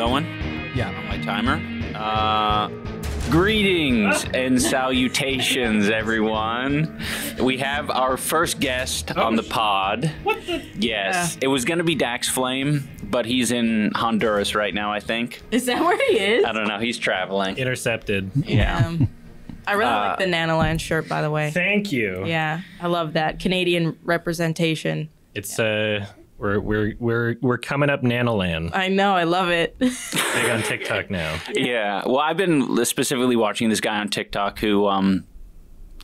Going? Yeah. On my timer. Greetings and salutations, everyone. We have our first guest on the pod. What the? Yes, it was going to be Dax Flame, but he's in Honduras right now, I think. Is that where he is? I don't know. He's traveling. Intercepted. Yeah. I really like the Nanoland shirt, by the way. Thank you. Yeah, I love that Canadian representation. It's we're coming up Nanoland. I know, I love it. Big on TikTok now. Yeah. Well, I've been specifically watching this guy on TikTok who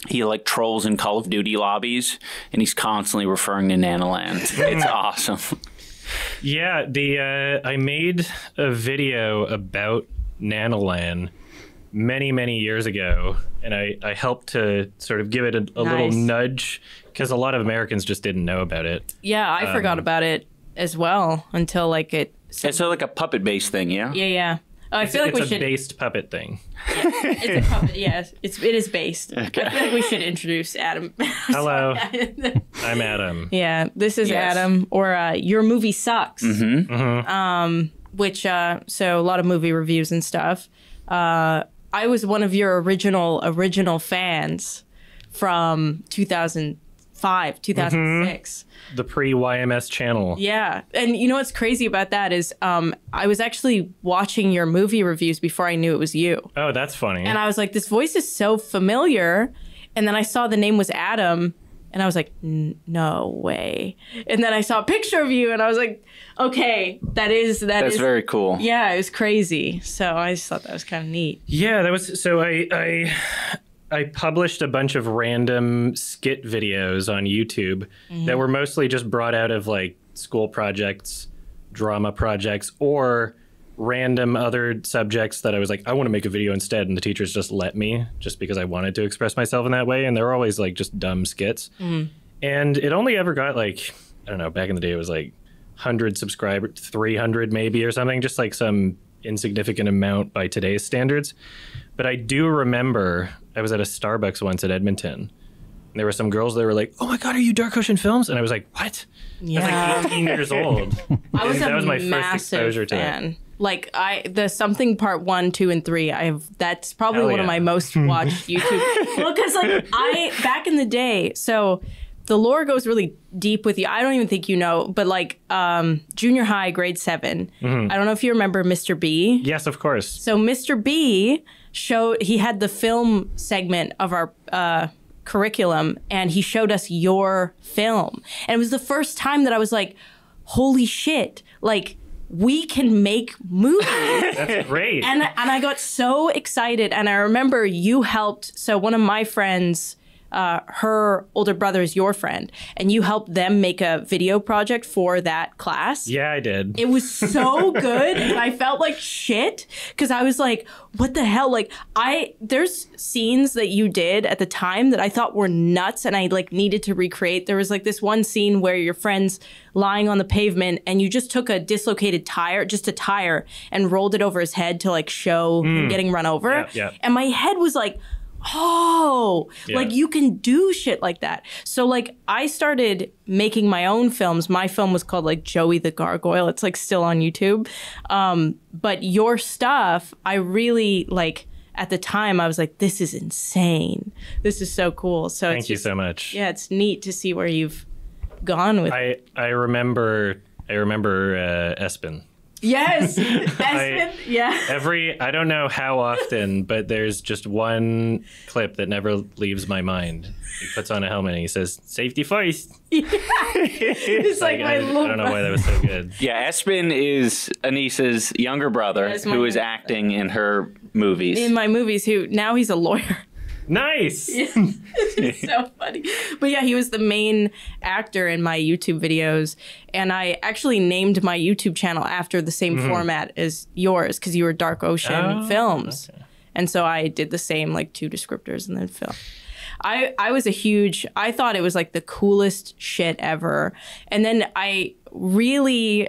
he like trolls in Call of Duty lobbies, and he's constantly referring to Nanoland. It's awesome. Yeah, I made a video about Nanoland many years ago, and I helped to sort of give it a little nudge because a lot of Americans just didn't know about it. Yeah, I forgot about it as well until like it. It's like a puppet based thing, yeah. Yeah. Oh, I feel like we should. It's a based puppet thing. Yeah, it's a puppet. Yes, it is based. Okay. I feel like we should introduce Adam. Hello, I'm Adam. Yeah, this is Adam, or Your Movie Sucks. Mm-hmm. Mm-hmm. Which so a lot of movie reviews and stuff. I was one of your original fans from 2005, 2006. The pre-YMS channel. Yeah. And you know what's crazy about that is I was actually watching your movie reviews before I knew it was you. Oh, that's funny. And I was like, this voice is so familiar. And then I saw the name was Adam. And I was like, no way. And then I saw a picture of you and I was like, okay, that's very cool. Yeah, it was crazy. So I just thought that was kind of neat. Yeah, that was so I published a bunch of random skit videos on YouTube that were mostly just brought out of like school projects, drama projects, or random other subjects that I was like, I want to make a video instead, and the teachers just let me, just because I wanted to express myself in that way, and they're always like just dumb skits. And it only ever got like, I don't know, back in the day it was like 100 subscribers, 300 maybe or something, just like some insignificant amount by today's standards. But I do remember I was at a Starbucks once at Edmonton, and there were some girls that were like, oh my God, are you Dark Ocean Films? And I was like, what? Yeah. I was like 18 years old. I was that was my massive first exposure to fan. it. Like the Something Part 1, 2, and 3. That's probably one of my most watched YouTube. Well, because like back in the day, so the lore goes really deep with you. I don't even think you know, but like junior high, grade 7. I don't know if you remember Mr. B. Yes, of course. So Mr. B he had the film segment of our curriculum, and he showed us your film. And it was the first time that I was like, holy shit, like, we can make movies. That's great. And I got so excited. And I remember you helped. So one of my friends, her older brother is your friend, and you helped them make a video project for that class. Yeah, I did. It was so good. And I felt like shit because I was like, what the hell? Like there's scenes that you did at the time that I thought were nuts and I like needed to recreate. There was like this one scene where your friend's lying on the pavement and you just took a dislocated tire, just a tire, and rolled it over his head to like show him getting run over. Yeah. And my head was like, oh, like you can do shit like that. So like I started making my own films. My film was called like Joey the Gargoyle. It's like still on YouTube. But your stuff, I really like at the time I was like, this is insane. This is so cool. So Thank you so much. Yeah, it's neat to see where you've gone with I remember Espen. Yes. Espen, yeah. I don't know how often, but there's just one clip that never leaves my mind. He puts on a helmet and he says, safety first. Yeah. It's like my I don't know why that was so good. Yeah, Espen is Anisa's younger brother who is acting in her movies. In my movies, now he's a lawyer. Nice. It's so funny. But yeah, he was the main actor in my YouTube videos. And I actually named my YouTube channel after the same format as yours because you were Dark Ocean Films. Okay. And so I did the same, like 2 descriptors and then film. I thought it was like the coolest shit ever. And then I really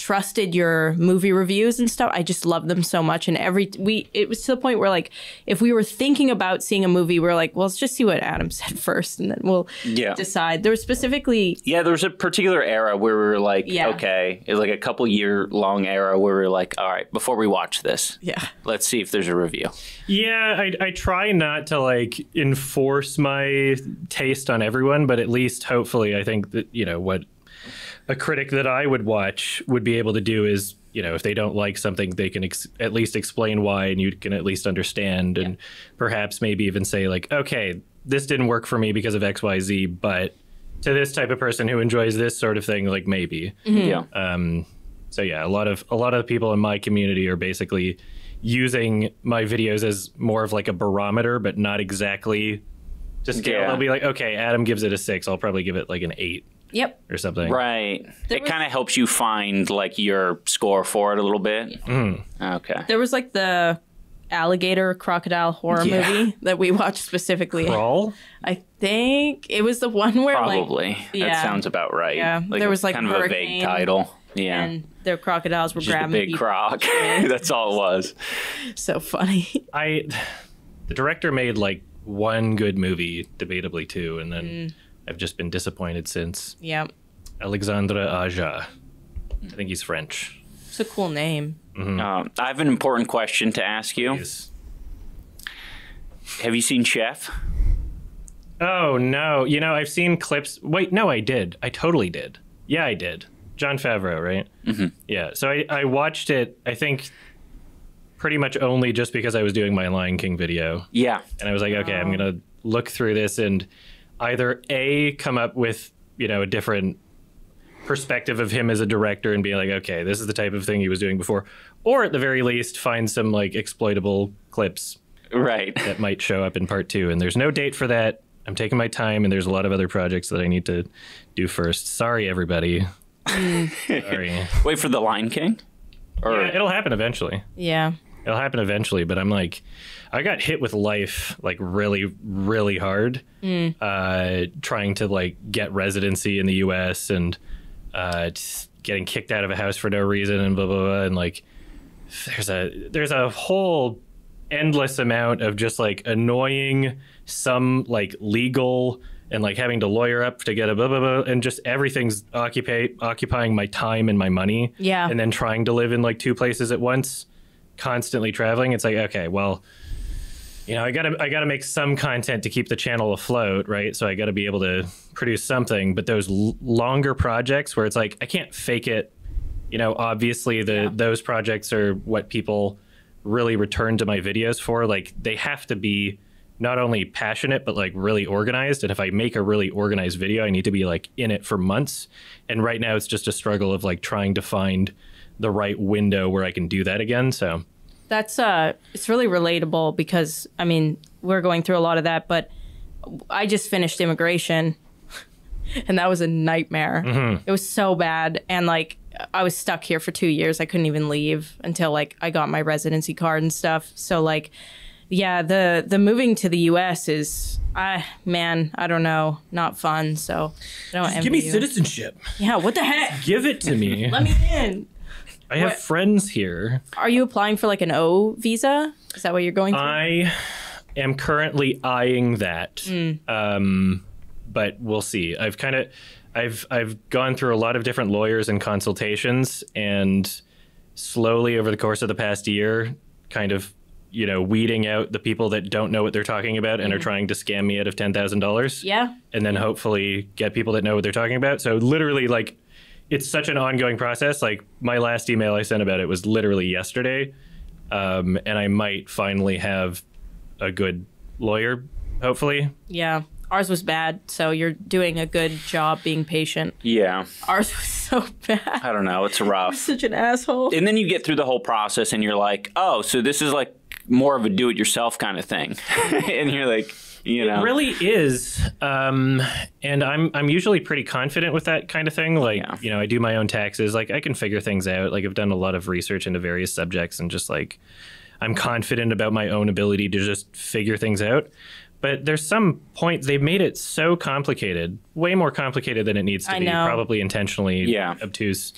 trusted your movie reviews and stuff. I just love them so much. And it was to the point where like, if we were thinking about seeing a movie, we're like, well, let's just see what Adam said first, and then we'll decide. There was specifically... Yeah, there was a particular era where we were like, okay, it was like a couple year long era where we were like, all right, before we watch this, let's see if there's a review. Yeah, I try not to like enforce my taste on everyone, but at least hopefully I think that, you know, what a critic that I would watch would be able to do is, you know, if they don't like something, they can at least explain why, and you can at least understand, and perhaps maybe even say like, okay, this didn't work for me because of XYZ, but to this type of person who enjoys this sort of thing, like maybe. So yeah, a lot of the people in my community are basically using my videos as more of like a barometer, but not exactly to scale. They'll be like, okay, Adam gives it a 6. I'll probably give it like an 8. Or something. Right. It kind of helps you find like your score for it a little bit. Okay. There was like the alligator crocodile horror movie that we watched specifically. Crawl? I think it was the one where probably. That sounds about right. Yeah. Like there was like kind of a vague title. Yeah. And their crocodiles were just grabbing a big croc. That's all it was. So funny. The director made like one good movie, debatably two, and then I've just been disappointed since. Yeah. Alexandre Aja. I think he's French. It's a cool name. I have an important question to ask you. Yes. Have you seen Chef? Oh, no. You know, I've seen clips. Wait, no, I did. I totally did. Yeah, I did. Jon Favreau, right? Yeah. So I watched it, I think, pretty much only just because I was doing my Lion King video. Yeah. And I was like, okay, I'm going to look through this and either A, come up with, you know, a different perspective of him as a director and be like, okay, this is the type of thing he was doing before, or at the very least find some like exploitable clips that might show up in part 2. And there's no date for that. I'm taking my time, and there's a lot of other projects that I need to do first. Sorry, everybody. Sorry. Wait for the Lion King? Or yeah, it'll happen eventually. Yeah. It'll happen eventually, but I'm like, I got hit with life like really, really hard, trying to like get residency in the U.S. and just getting kicked out of a house for no reason and blah blah blah. And like, there's a whole endless amount of just like annoying, some like legal and like having to lawyer up to get a blah blah blah, and just everything's occupying my time and my money. Yeah, and then trying to live in like 2 places at once. Constantly traveling, it's like, okay, well, you know, I gotta make some content to keep the channel afloat, right? So I gotta be able to produce something. But those longer projects where it's like I can't fake it, you know, obviously those projects are what people really return to my videos for. Like they have to be not only passionate but like really organized. And if I make a really organized video, I need to be like in it for months. And right now it's just a struggle of like trying to find the right window where I can do that again. So that's it's really relatable because I mean we're going through a lot of that, but I just finished immigration and that was a nightmare. It was so bad, and like I was stuck here for 2 years. I couldn't even leave until like I got my residency card and stuff. So like yeah, the moving to the US is man, I don't know, not fun. So I don't give me citizenship. Yeah, what the heck? Give it to me. Let me in. I have friends here. Are you applying for like an O visa? Is that what you're going through? I am currently eyeing that, but we'll see. I've gone through a lot of different lawyers and consultations, and slowly over the course of the past year, kind of, you know, weeding out the people that don't know what they're talking about and are trying to scam me out of $10,000. Yeah, and then hopefully get people that know what they're talking about. So literally, like, it's such an ongoing process. Like my last email I sent about it was literally yesterday. And I might finally have a good lawyer, hopefully. Yeah. Ours was bad. So you're doing a good job being patient. Yeah. Ours was so bad. I don't know. It's rough. You're such an asshole. And then you get through the whole process and you're like, oh, so this is like more of a do-it-yourself kind of thing. And you're like, you know. It really is. And I'm usually pretty confident with that kind of thing. Like, you know, I do my own taxes. Like, I can figure things out. Like, I've done a lot of research into various subjects, and just like, I'm confident about my own ability to just figure things out. But there's some point they've made it so complicated, way more complicated than it needs to be, probably intentionally obtuse.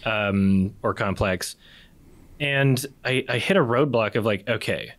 or complex. And I hit a roadblock of like, okay,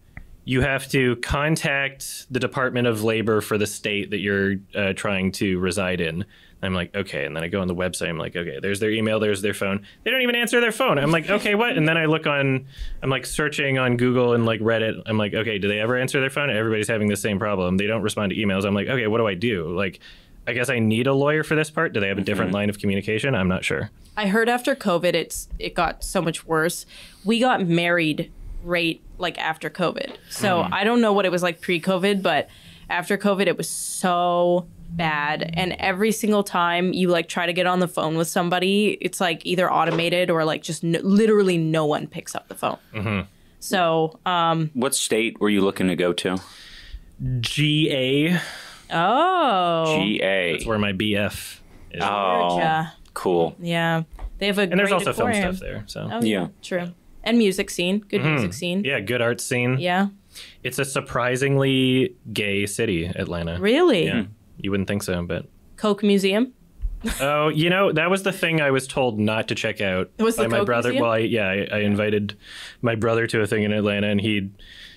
you have to contact the Department of Labor for the state that you're trying to reside in. I'm like, okay. And then I go on the website. I'm like, okay, there's their email, there's their phone. They don't even answer their phone. I'm like, okay, what? And then I look on, I'm like searching on Google and like Reddit. I'm like, okay, do they ever answer their phone? Everybody's having the same problem. They don't respond to emails. I'm like, okay, what do I do? Like, I guess I need a lawyer for this part. Do they have a different line of communication? I'm not sure. I heard after COVID, it got so much worse. We got married right like after COVID. So I don't know what it was like pre-COVID, but after COVID, it was so bad. And every single time you like try to get on the phone with somebody, it's like either automated or like just literally no one picks up the phone. So what state were you looking to go to? GA. Oh, GA. That's where my BF is. Oh, Georgia. cool. Yeah, they have a And there's great also aquarium. film stuff there. So Oh, Yeah. true. And music scene, good music scene. yeah, good art scene. Yeah, It's a surprisingly gay city, Atlanta. really. Yeah, you wouldn't think so, but Coke Museum. oh, you know, that was the thing I was told not to check out Was by the my Coke brother. Museum? Well, I invited my brother to a thing in Atlanta, and he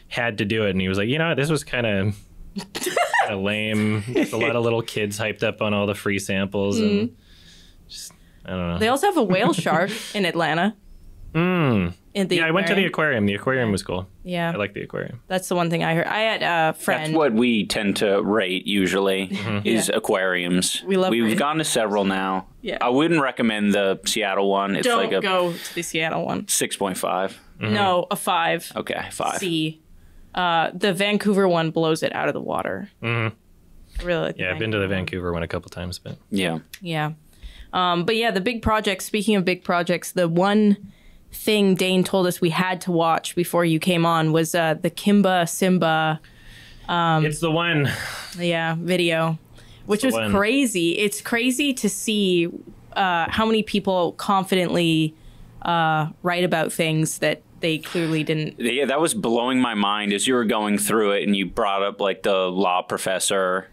had to do it, and he was like, you know, this was kind of lame. Just a lot of little kids hyped up on all the free samples, and just I don't know. They also have a whale shark in Atlanta. In the Yeah, I went to the aquarium. aquarium. The aquarium was cool. Yeah, I like the aquarium. that's the one thing I heard. I had a friend. That's what we tend to rate usually is aquariums. We love We've rating. gone to several now. Yeah. I wouldn't recommend the Seattle one. It's Don't like a go to the Seattle one. 6.5. No, a 5. Okay, 5. C. The Vancouver one blows it out of the water. I really like the Yeah, I've been to the Vancouver one a couple times, but Yeah. Yeah. But yeah, the big projects, speaking of big projects, the one thing Dane told us we had to watch before you came on was the Kimba Simba it's the one. video, which was one. crazy. It's crazy to see how many people confidently write about things that they clearly didn't. Yeah, that was blowing my mind as you were going through it, and you brought up like the law professor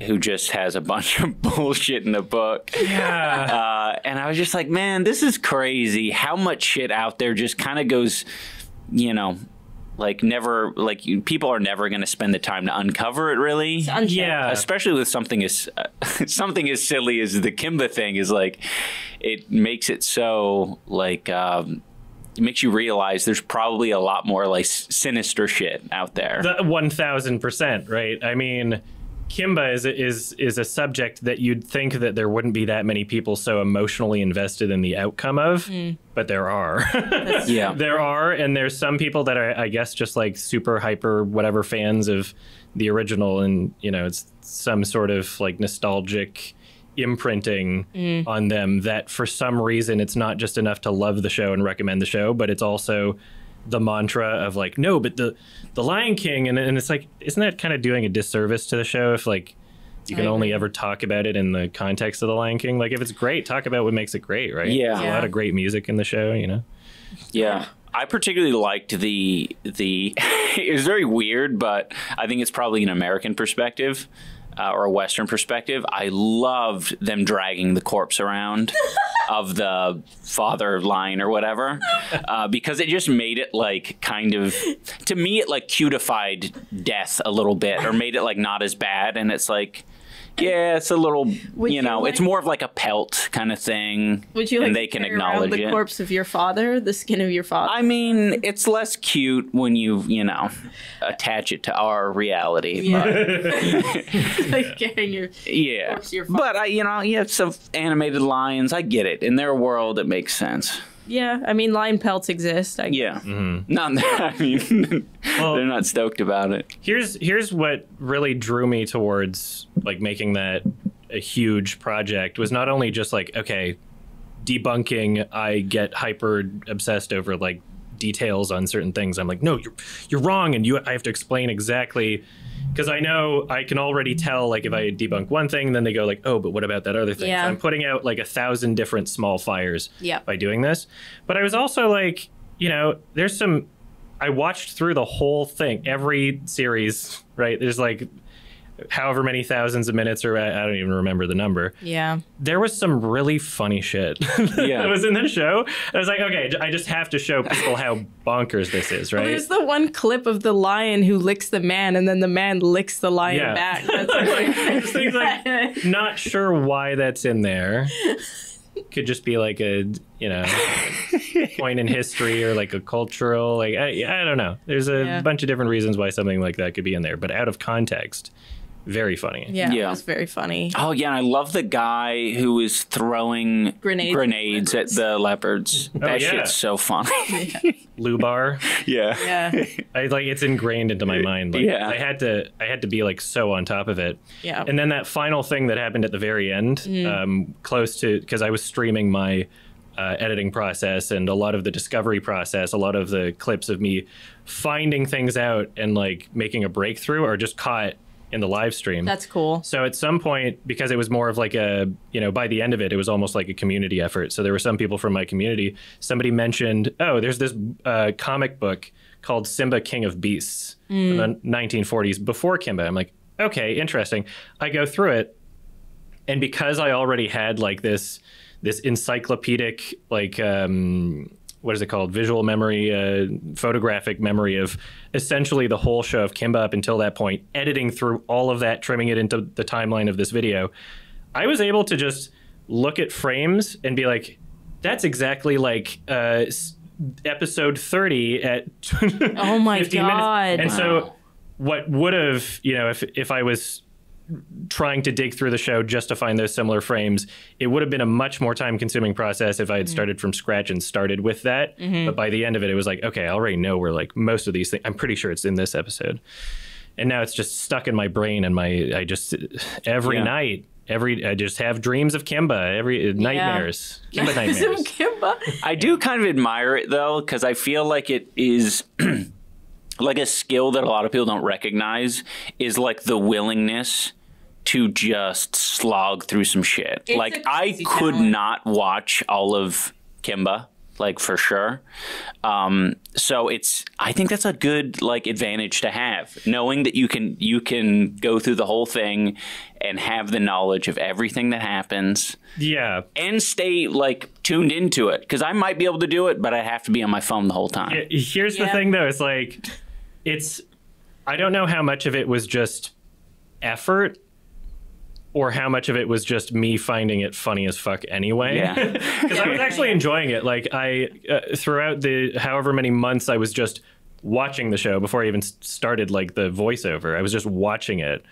who just has a bunch of bullshit in the book. Yeah. And I was just like, man, this is crazy. How much shit out there just kind of goes, you know, like never, like people are never going to spend the time to uncover it, really. Yeah. Especially with something as something as silly as the Kimba thing is like, it makes it so like. It makes you realize there's probably a lot more like sinister shit out there. 1000%, right? I mean, Kimba is a subject that you'd think that there wouldn't be that many people so emotionally invested in the outcome of, but there are. Yeah. There are, and there's some people that are, I guess, just like super hyper whatever fans of the original, and you know, it's some sort of like nostalgic imprinting on them that for some reason it's not just enough to love the show and recommend the show, but it's also the mantra of like, no, but the Lion King, and it's like, isn't that kind of doing a disservice to the show if like you can only ever talk about it in the context of the Lion King? Like if it's great, talk about what makes it great, right? Yeah. There's a lot of great music in the show, you know. Yeah. I particularly liked the it was very weird, but I think it's probably an American perspective. Or a Western perspective, I loved them dragging the corpse around of the father lion or whatever, because it just made it like kind of, to me, it like cutified death a little bit, or made it like not as bad. And it's like, yeah, it's a little, you know, it's more of like a pelt kind of thing. Would you like and to they can carry acknowledge around the it. corpse of your father, the skin of your father? I mean, it's less cute when you know, attach it to our reality. Yeah. Like carrying your Yeah, corpse of your father. but you know, you have some animated lions. I get it. In their world, it makes sense. Yeah, I mean, lion pelts exist. Yeah, not. I mean, they're not stoked about it. Here's what really drew me towards like making that a huge project was not only just like, okay, debunking, I get hyper obsessed over like details on certain things. I'm like, no, you're wrong, and I have to explain exactly, because I know I can already tell like if I debunk one thing, then they go like, oh, but what about that other thing? Yeah. So I'm putting out like 1,000 different small fires Yep. by doing this. But I was also like, you know, I watched through the whole thing, every series, right? There's like however many thousands of minutes, or I don't even remember the number. Yeah. There was some really funny shit that was in the show. I was like, okay, I just have to show people how bonkers this is, right? Well, there's the one clip of the lion who licks the man, and then the man licks the lion back. That's like, not sure why that's in there. Could just be like a, you know, point in history or like a cultural, like, I don't know. There's a bunch of different reasons why something like that could be in there, but out of context, very funny. Yeah, it was very funny. Oh, yeah, and I love the guy who is throwing grenades at the leopards. That shit's so funny. Lubar. Yeah. I like, it's ingrained into my mind. Like, I had to be like so on top of it. Yeah. And then that final thing that happened at the very end, close to, because I was streaming my editing process and a lot of the discovery process, a lot of the clips of me finding things out and like making a breakthrough are just caught in the live stream. That's cool. So at some point, because it was more of like a, you know, by the end of it, it was almost like a community effort. So there were some people from my community. Somebody mentioned, oh, there's this comic book called Simba, King of Beasts from the 1940s before Kimba. I'm like, okay, interesting. I go through it. And because I already had like this encyclopedic, like, what is it called? Visual memory, photographic memory of essentially the whole show of Kimba up until that point, editing through all of that, trimming it into the timeline of this video. I was able to just look at frames and be like, that's exactly like episode 30 at oh my 15 God. minutes. And so what would have, you know, if I was trying to dig through the show just to find those similar frames, it would have been a much more time-consuming process if I had started from scratch and started with that. But by the end of it, it was like, okay, I already know where like most of these things, I'm pretty sure it's in this episode. And now it's just stuck in my brain, and I just every night, I just have dreams of Kimba, nightmares. Kimba nightmares. Kimba. I do kind of admire it though, because I feel like it is like a skill that a lot of people don't recognize, is like the willingness to just slog through some shit. It's like I could not watch all of Kimba, like for sure. So I think that's a good like advantage to have, knowing that you can go through the whole thing and have the knowledge of everything that happens. Yeah. And stay like tuned into it, because I might be able to do it, but I have to be on my phone the whole time. Here's the thing though, it's like, I don't know how much of it was just effort or how much of it was just me finding it funny as fuck anyway. Yeah. Because I was actually enjoying it. Like throughout the however many months I was just watching the show before I even started like the voiceover, I was just watching it.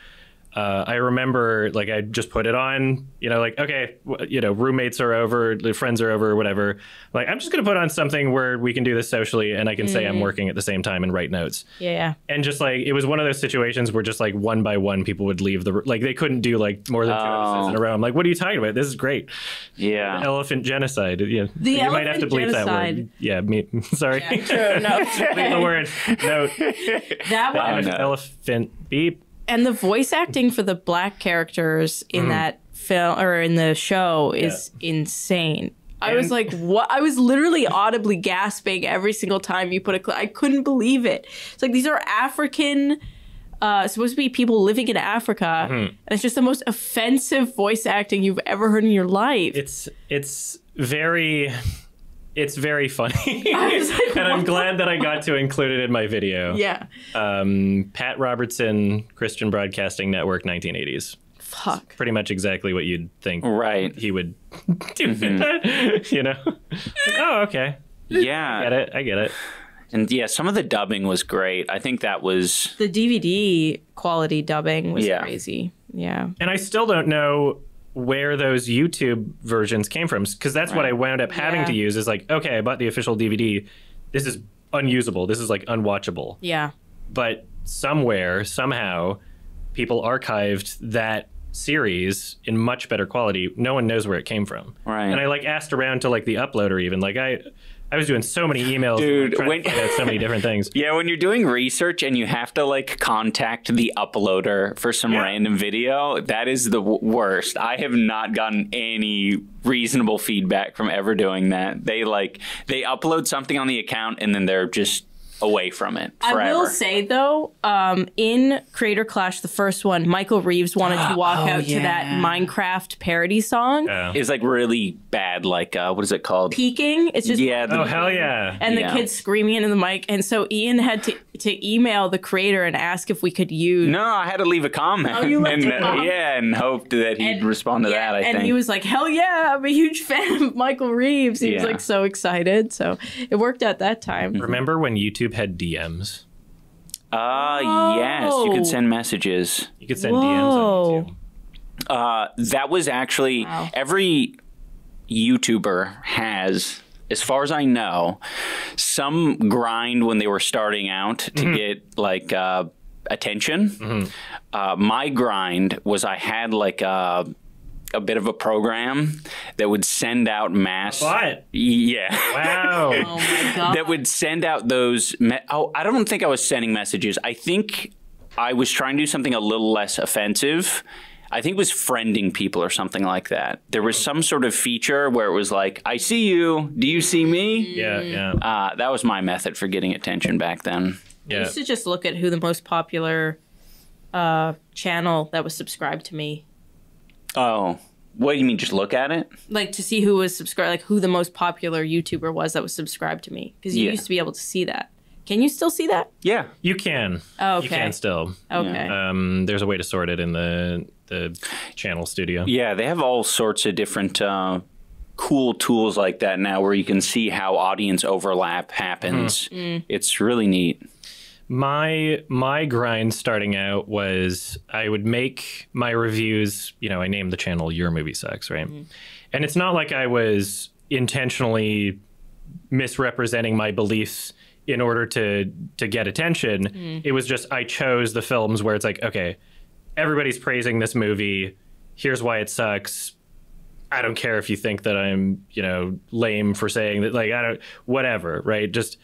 I remember like I just put it on, you know, like, okay, you know, roommates are over, the friends are over or whatever. Like, I'm just going to put on something where we can do this socially and I can say I'm working at the same time and write notes. Yeah. And just like, it was one of those situations where just like one by one people would leave like they couldn't do like more than 2 episodes in a row. I'm like, what are you talking about? This is great. Yeah. Elephant genocide. Yeah. You might have to bleep genocide. that word. Yeah. Me. Sorry. Yeah, true. No. Bleep the word. Note. That one. Elephant beep. And the voice acting for the black characters in that film or in the show is insane. I was like, what? I was literally audibly gasping every single time you put a clip. I couldn't believe it. It's like, these are African, supposed to be people living in Africa. And it's just the most offensive voice acting you've ever heard in your life. It's very funny. Like, and I'm glad that I got to include it in my video. Yeah. Pat Robertson, Christian Broadcasting Network, 1980s. Fuck. Pretty much exactly what you'd think he would do. You know? Oh, okay. Yeah. I get it. And yeah, some of the dubbing was great. I think that was... The DVD quality dubbing was crazy. Yeah. And I still don't know where those YouTube versions came from, because that's what I wound up having to use, is like, okay, I bought the official DVD. This is unusable. This is like unwatchable. Yeah. But somewhere, somehow, people archived that series in much better quality. No one knows where it came from. Right. And I like asked around to like the uploader even. Like I was doing so many emails, dude, trying to find out so many different things. Yeah, when you're doing research and you have to like contact the uploader for some random video, that is the worst. I have not gotten any reasonable feedback from ever doing that. They upload something on the account and then they're just away from it forever. I will say though, in Creator Clash, the first one, Michael Reeves wanted to walk out to that Minecraft parody song. It's like really bad, like what is it called? Peaking. It's just Oh hell yeah! and the kids screaming into the mic, and so Ian had to email the creator and ask if we could use. No, I had to leave a comment. Oh, you left and, a comment? Yeah, and hoped that he'd respond to that. I think. And he was like, "Hell yeah, I'm a huge fan of Michael Reeves." He was like so excited, so it worked out that time. Remember when YouTube had DMs? Yes, you could send messages. You could send DMs on YouTube. That was actually every YouTuber has, as far as I know, some grind when they were starting out to get like attention. My grind was I had like a bit of a program that would send out mass. What? Yeah. Wow. Oh my god. That would send out those. I don't think I was sending messages. I think I was trying to do something a little less offensive. I think it was friending people or something like that. There was some sort of feature where it was like, I see you. Do you see me? Yeah. That was my method for getting attention back then. I Yeah. used to just look at who the most popular channel that was subscribed to me. Oh, what do you mean? Just look at it? Like to see who was subscribed, like who the most popular YouTuber was that was subscribed to me. Because you Yeah. used to be able to see that. Can you still see that? Yeah. You can. Oh, okay. You can still. Okay. There's a way to sort it in the channel studio. Yeah, they have all sorts of different cool tools like that now where you can see how audience overlap happens. It's really neat. My grind starting out was I would make my reviews, I named the channel Your Movie Sucks, right? And it's not like I was intentionally misrepresenting my beliefs in order to get attention. It was just I chose the films where it's like, okay, everybody's praising this movie. Here's why it sucks. I don't care if you think that I'm, lame for saying that, like, I don't, whatever, right? Just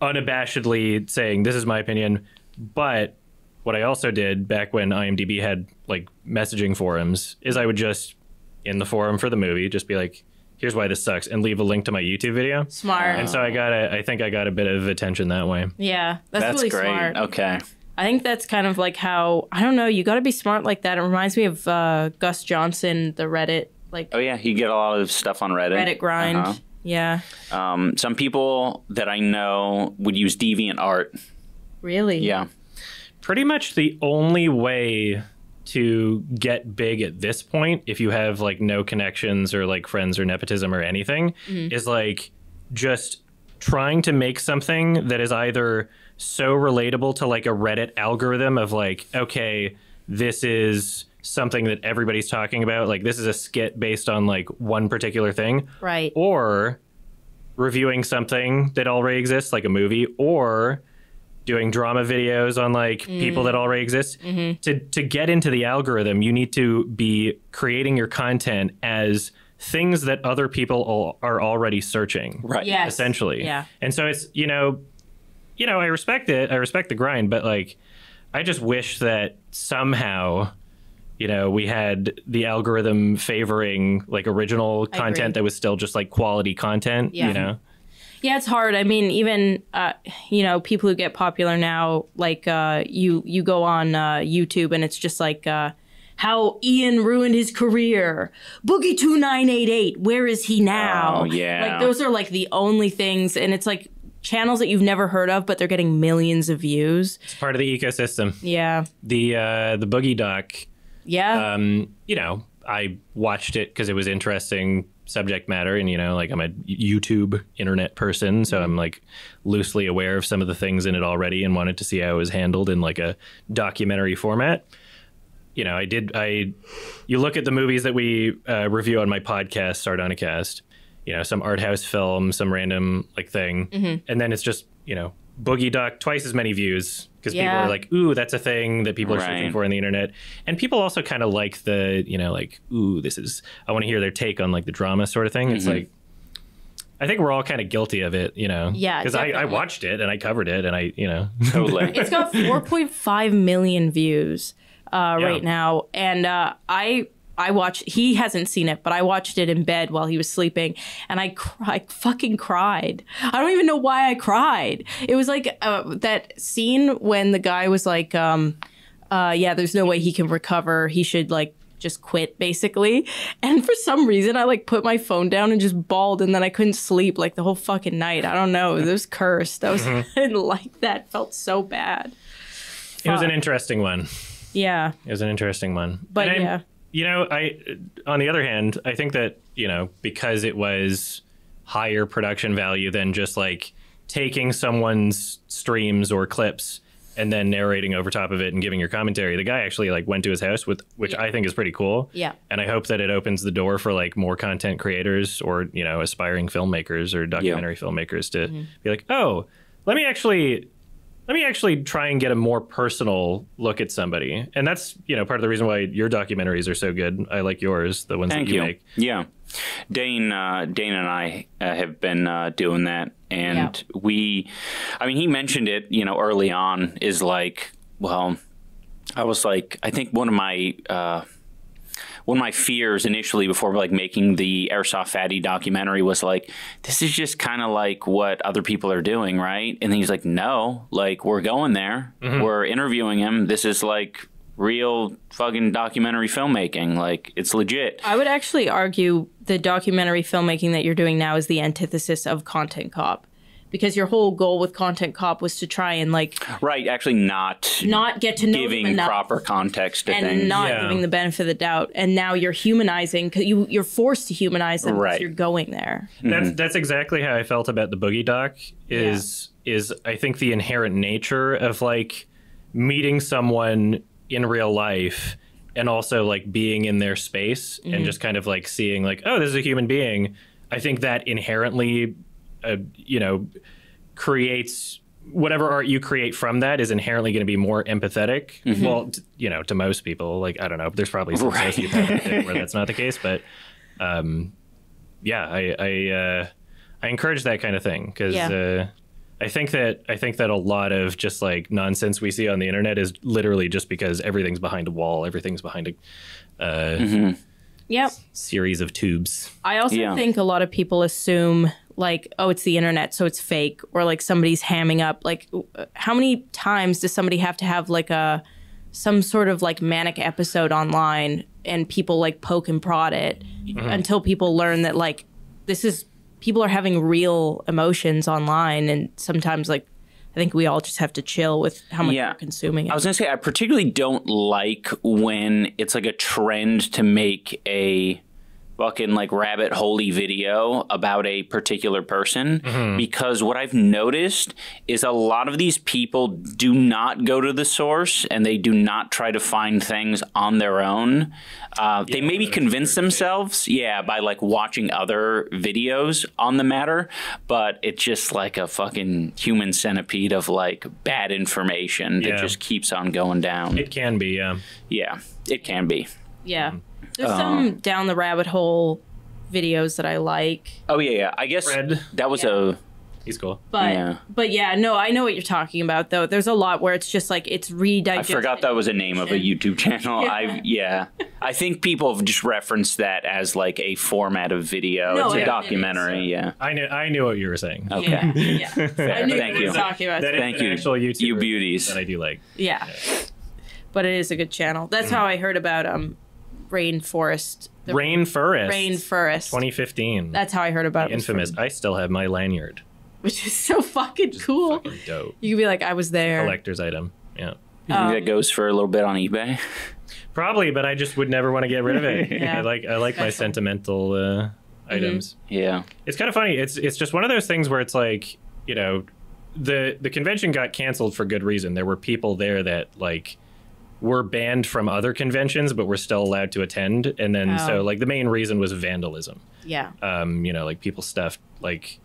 unabashedly saying this is my opinion. But what I also did back when IMDb had like messaging forums is I would just in the forum for the movie just be like, here's why this sucks, and leave a link to my YouTube video. Smart. And so I think I got a bit of attention that way. Yeah, that's really great. smart. Okay. I think that's kind of like how, I don't know, you got to be smart like that. It reminds me of Gus Johnson, the Reddit, like Oh yeah, you get a lot of stuff on Reddit. Reddit grind. Yeah. Some people that I know would use DeviantArt. Really? Yeah. Pretty much the only way to get big at this point, if you have like no connections or like friends or nepotism or anything, is like just trying to make something that is either so relatable to like a Reddit algorithm of like, okay, this is something that everybody's talking about, like this is a skit based on like one particular thing, Right. or reviewing something that already exists like a movie, or doing drama videos on like people that already exist. To get into the algorithm, you need to be creating your content as things that other people are already searching. Right. Yes. Essentially. Yeah. And so it's, I respect it. I respect the grind, but like, I just wish that somehow, we had the algorithm favoring like original content that was still just like quality content, Yeah. Yeah, it's hard. I mean, even people who get popular now, like you go on YouTube and it's just like how Ian ruined his career. Boogie 2988, where is he now? Oh, yeah. Like those are like the only things, and it's like channels that you've never heard of, but they're getting millions of views. It's part of the ecosystem. Yeah. The Boogie doc. Yeah. I watched it because it was interesting subject matter, and like I'm a YouTube internet person, so I'm like loosely aware of some of the things in it already, and wanted to see how it was handled in like a documentary format. You look at the movies that we review on my podcast, Sardonicast, some art house film, some random like thing, and then it's just Boogie doc, twice as many views, because people are like, ooh, that's a thing that people are searching for on the internet. And people also kind of like the, like, ooh, I want to hear their take on like the drama sort of thing. It's like, I think we're all kind of guilty of it, Yeah, because I watched it and I covered it and I, Totally. It's got 4.5 million views right now. And he hasn't seen it, but I watched it in bed while he was sleeping, and I fucking cried. I don't even know why I cried. It was like that scene when the guy was like, yeah, there's no way he can recover. He should like just quit, basically. And for some reason, I like put my phone down and just bawled, and then I couldn't sleep like the whole fucking night. I don't know. It was cursed. I didn't like that. Felt so bad. It was an interesting one. Yeah. It was an interesting one. But yeah. You know, on the other hand, I think that, you know, because it was higher production value than just like taking someone's streams or clips and then narrating over top of it and giving your commentary, the guy actually like went to his house, which I think is pretty cool. Yeah. And I hope that it opens the door for like more content creators or, you know, aspiring filmmakers or documentary filmmakers to be like, oh, let me actually try and get a more personal look at somebody. And that's, you know, part of the reason why your documentaries are so good. I like yours, the ones that you make. Yeah. Dane and I have been doing that. And he mentioned it, you know, early on is like, well, I was like, I think one of my fears initially before like making the Airsoft Fatty documentary was like, this is just kind of like what other people are doing, right? And he's like, no, like we're going there. We're interviewing him. This is like real fucking documentary filmmaking. Like it's legit. I would actually argue the documentary filmmaking that you're doing now is the antithesis of Content Cop. Because your whole goal with Content Cop was to try and like actually not get to know giving them enough proper context to and things, not giving the benefit of the doubt. And now you're humanizing because you're forced to humanize them because you're going there. That's exactly how I felt about the Boogie doc. Is I think the inherent nature of like meeting someone in real life and also like being in their space and just kind of like seeing like, oh, this is a human being. I think that inherently you know, creates whatever art you create from that is inherently going to be more empathetic. Well, you know, to most people, like, I don't know, there's probably some sociopaths where that's not the case, but yeah, I encourage that kind of thing because I think that a lot of just like nonsense we see on the internet is literally just because everything's behind a wall, everything's behind a series of tubes. I also think a lot of people assume like, oh, it's the internet, so it's fake, or like somebody's hamming up. Like, how many times does somebody have to have like some sort of like manic episode online and people like poke and prod it until people learn that like people are having real emotions online, and sometimes like I think we all just have to chill with how much we're consuming it. I was going to say, I particularly don't like when it's like a trend to make a fucking like rabbit holey video about a particular person, because what I've noticed is a lot of these people do not go to the source and they do not try to find things on their own. They maybe convince themselves, by like watching other videos on the matter, but it's just like a fucking human centipede of like bad information that just keeps on going down. It can be, Yeah, it can be. Yeah. There's some down the rabbit hole videos that I like. Oh, yeah. I guess Fred. That was He's cool. But yeah, no, I know what you're talking about, though. There's a lot where it's just like it's redigested. I forgot that was a name of a YouTube channel. I think people have just referenced that as like a format of video. It's a documentary. I knew what you were saying. Okay. I knew Thank what you were talking about. Thank you. Actual YouTuber you beauties. that I do like. Yeah. But it is a good channel. That's how I heard about Rainforest. Rainforest. 2015. That's how I heard about it. Infamous. I still have my lanyard. Which is so fucking cool. Fucking dope. You could be like, I was there. Collector's item. Yeah. You think that goes for a little bit on eBay? Probably, but I just would never want to get rid of it. I like my sentimental items. Yeah. It's kind of funny. It's just one of those things where it's like, you know, the convention got canceled for good reason. There were people there that like were banned from other conventions, but were still allowed to attend. And then so like the main reason was vandalism. Yeah. You know, like people stuffed like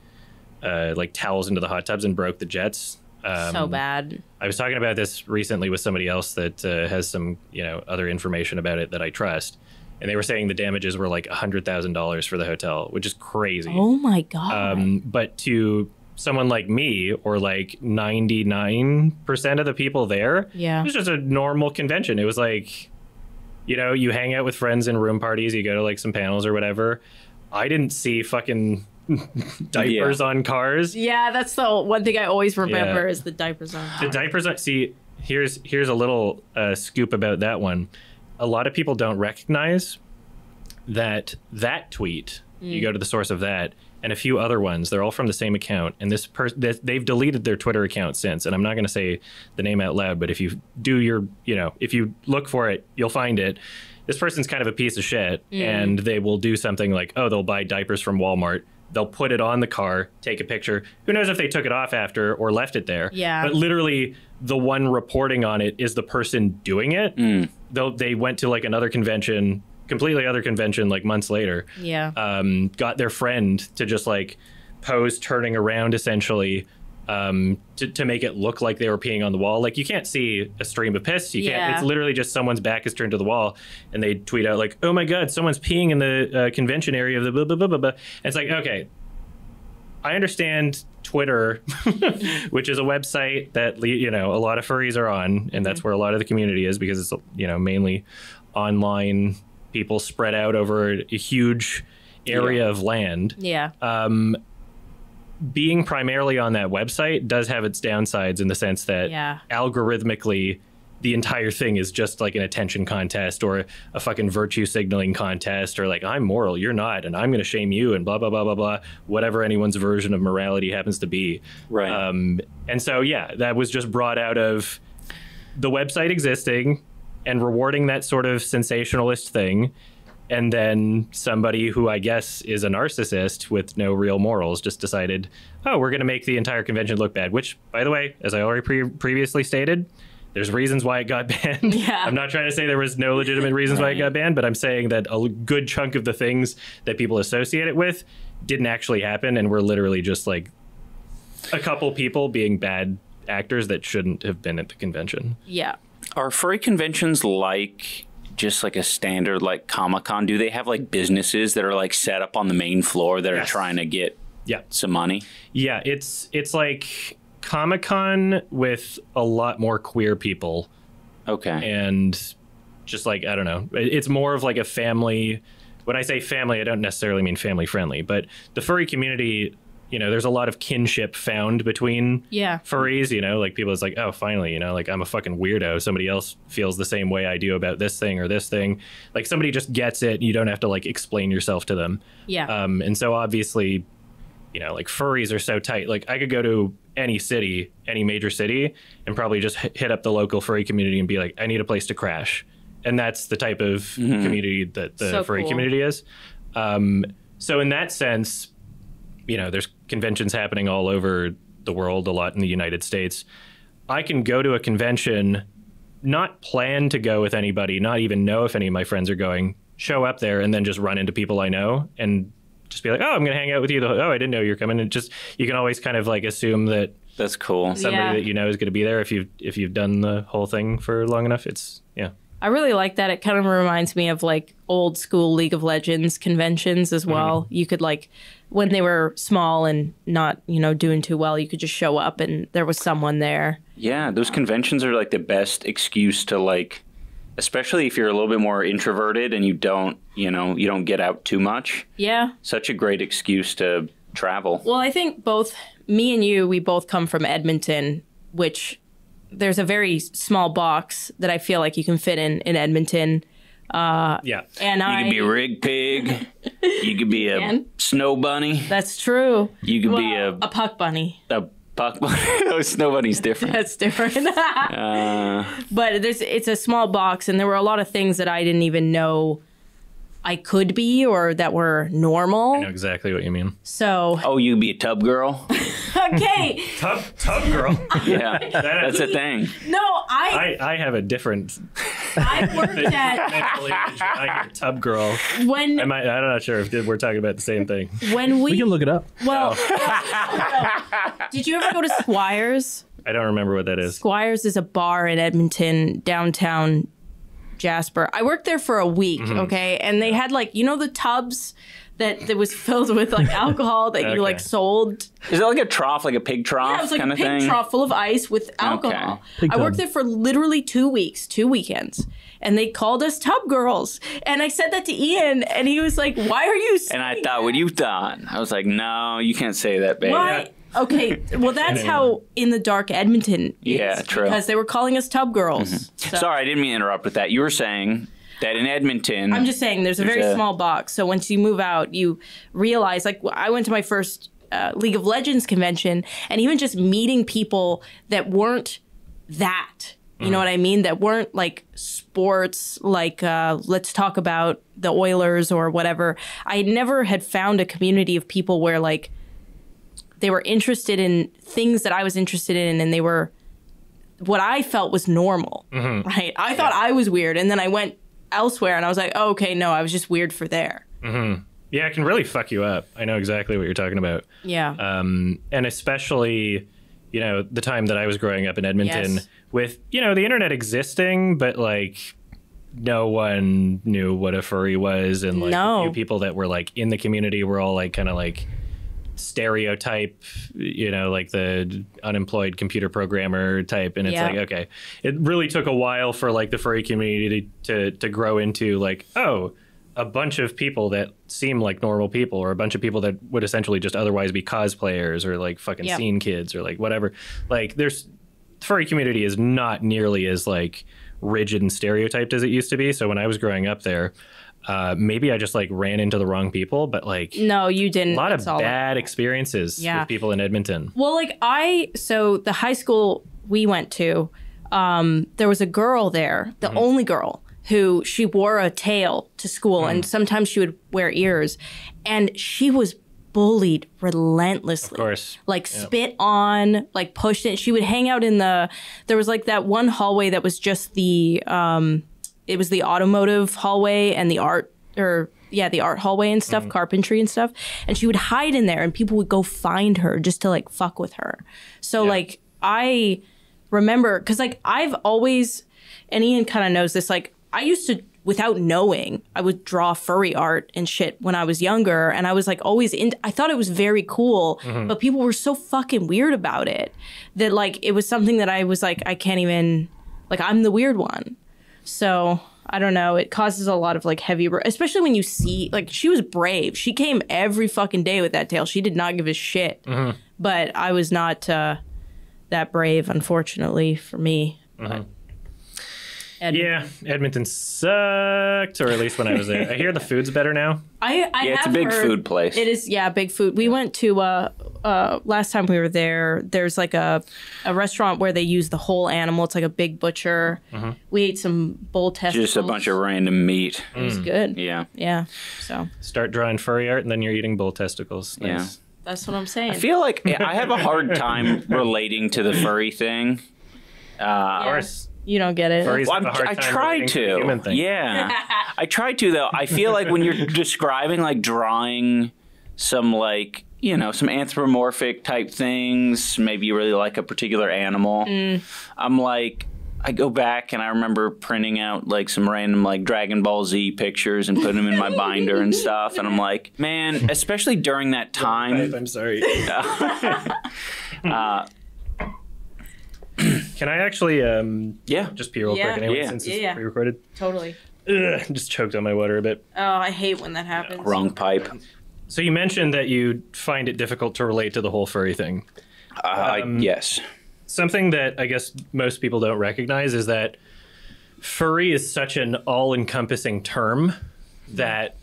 towels into the hot tubs and broke the jets. So bad. I was talking about this recently with somebody else that has some, you know, other information about it that I trust. And they were saying the damages were like $100,000 for the hotel, which is crazy. Oh my God. But to someone like me, or like 99% of the people there, it was just a normal convention. It was like, you know, you hang out with friends in room parties, you go to like some panels or whatever. I didn't see fucking diapers on cars. Yeah, that's the one thing I always remember is the diapers on cars. The diapers on, see, here's a little scoop about that one. A lot of people don't recognize that tweet, you go to the source of that, and a few other ones, they're all from the same account. And they've deleted their Twitter account since. And I'm not going to say the name out loud, but if you do if you look for it, you'll find it. This person's kind of a piece of shit, and they will do something like, oh, they'll buy diapers from Walmart. They'll put it on the car, take a picture. Who knows if they took it off after or left it there? Yeah. But literally, the one reporting on it is the person doing it. They went to like another convention, completely other convention, like months later. Yeah. Got their friend to just like pose turning around essentially to make it look like they were peeing on the wall. Like you can't see a stream of piss. You can't. It's literally just someone's back is turned to the wall, and they tweet out like, "Oh my God, someone's peeing in the convention area of the blah blah blah blah blah." And it's like, okay, I understand Twitter, which is a website that a lot of furries are on, and that's where a lot of the community is because it's mainly online people spread out over a huge area of land. Yeah. Being primarily on that website does have its downsides in the sense that algorithmically the entire thing is just like an attention contest or a fucking virtue signaling contest or like I'm moral, you're not, and I'm going to shame you and blah, blah, blah, blah, blah, whatever anyone's version of morality happens to be. Right. And so, that was just brought out of the website existing and rewarding that sort of sensationalist thing. And then somebody who I guess is a narcissist with no real morals just decided, oh, we're going to make the entire convention look bad, which, by the way, as I already previously stated, there's reasons why it got banned. Yeah. I'm not trying to say there was no legitimate reasons why it got banned, but I'm saying that a good chunk of the things that people associate it with didn't actually happen and were literally just like a couple people being bad actors that shouldn't have been at the convention. Yeah. Are furry conventions like just like a standard like Comic-Con? Do they have like businesses that are like set up on the main floor that are trying to get some money? Yeah, it's like Comic-Con with a lot more queer people. Okay. And just like, I don't know, it's more of like a family. When I say family, I don't necessarily mean family friendly, but the furry community, there's a lot of kinship found between furries, like people is like, oh, finally, like I'm a fucking weirdo. Somebody else feels the same way I do about this thing or this thing. Like somebody just gets it. You don't have to like explain yourself to them. Yeah. And so obviously, like furries are so tight. Like I could go to any city, any major city, and probably just hit up the local furry community and be like, I need a place to crash. And that's the type of community that the furry community is. So in that sense, there's conventions happening all over the world, a lot in the United States. I can go to a convention, not plan to go with anybody, not even know if any of my friends are going, show up there and then just run into people I know and just be like, oh, I'm going to hang out with you. Oh, I didn't know you're coming. And just, you can always kind of like assume that that's cool. Somebody that is going to be there if you've done the whole thing for long enough. I really like that. It kind of reminds me of like old school League of Legends conventions as well. You could like, when they were small and not, doing too well, you could just show up and there was someone there. Yeah, those conventions are like the best excuse to like, especially if you're a little bit more introverted and you don't get out too much. Yeah. Such a great excuse to travel. Well, I think both me and you, we both come from Edmonton, which there's a very small box that I feel like you can fit in Edmonton. And you could be a rig pig. You could be a snow bunny. That's true. You could be a puck bunny. A puck bunny. Oh, snow bunny's different. That's different. But it's a small box, and there were a lot of things that I didn't even know I could be or that were normal. I know exactly what you mean. So. Oh, you be a tub girl? Okay. Tub girl? Yeah, that's a thing. No, I have a different. I worked at. I hear tub girl. I'm not sure if we're talking about the same thing. When we can look it up. Well, did you ever go to Squires? I don't remember what that is. Squires is a bar in Edmonton, downtown Jasper. I worked there for a week, okay? And they had like, the tubs that was filled with like alcohol that you like sold. Is it like a trough, like a pig trough? Yeah, it was like kind a of pig thing? trough full of ice with alcohol. I worked there for literally 2 weeks, 2 weekends. and they called us tub girls. And I said that to Ian, and he was like, why are you saying And I thought, what you've done. I was like, no, you can't say that, babe. Why? Okay, well, that's how In the Dark Edmonton is. Yeah, true. Because they were calling us tub girls. So. Sorry, I didn't mean to interrupt with that. You were saying that in Edmonton... I'm just saying there's a very small box. So once you move out, you realize, like, I went to my first League of Legends convention, and even just meeting people that weren't that, you know what I mean? That weren't like sports, like let's talk about the Oilers or whatever. I never had found a community of people where like they were interested in things that I was interested in, and they were what I felt was normal, right? I thought I was weird, and then I went elsewhere, and I was like, oh, okay, no, I was just weird for there. Yeah, it can really fuck you up. I know exactly what you're talking about. Yeah. And especially, you know, the time that I was growing up in Edmonton with, you know, the internet existing, but like no one knew what a furry was. And like a few people that were like in the community were all like kind of like stereotype, you know, like the unemployed computer programmer type. And it's like, okay, it really took a while for like the furry community to grow into like, oh, a bunch of people that seem like normal people, or a bunch of people that would essentially just otherwise be cosplayers or like fucking scene kids or like whatever. Like the furry community is not nearly as like rigid and stereotyped as it used to be. So when I was growing up there, maybe I just like ran into the wrong people, but like no, you didn't. A lot of bad experiences with people in Edmonton. Well, like so the high school we went to, there was a girl there, the only girl, who she wore a tail to school, and sometimes she would wear ears, and she was bullied relentlessly. Of course. Like spit on, like pushed in. She would hang out in there was like that one hallway that was just the, it was the automotive hallway and the art hallway and stuff, carpentry and stuff. And she would hide in there, and people would go find her just to like fuck with her. So like I remember, because like I've always, and Ian kind of knows this, like I used to, without knowing, I would draw furry art and shit when I was younger. And I was like always I thought it was very cool, but people were so fucking weird about it that like it was something that I was like, I can't even, like I'm the weird one. So I don't know. It causes a lot of like heavy, especially when you see, like she was brave. She came every fucking day with that tail. She did not give a shit. But I was not that brave, unfortunately, for me. But yeah, Edmonton sucked, or at least when I was there. I hear the food's better now. It's a big food place. It is, big food. We went to, last time we were there, there's like a restaurant where they use the whole animal. It's like a big butcher. We ate some bull testicles. Just a bunch of random meat. It was good. Yeah. Yeah, so. Start drawing furry art, and then you're eating bull testicles. Nice. Yeah. That's what I'm saying. I feel like I have a hard time relating to the furry thing. Of course. You don't get it. Well, I try to. Yeah. I try to, though. I feel like when you're describing, like, drawing some, like, you know, some anthropomorphic type things, maybe you really like a particular animal. I'm like, I go back and I remember printing out, like, some random, like, Dragon Ball Z pictures and putting them in my binder and stuff. And I'm like, man, especially during that time. I'm sorry. Can I actually just pee real quick anyway, since it's pre-recorded? Totally. Ugh, just choked on my water a bit. Oh, I hate when that happens. Wrong pipe. So you mentioned that you find it difficult to relate to the whole furry thing. Yes. Something that I guess most people don't recognize is that furry is such an all-encompassing term that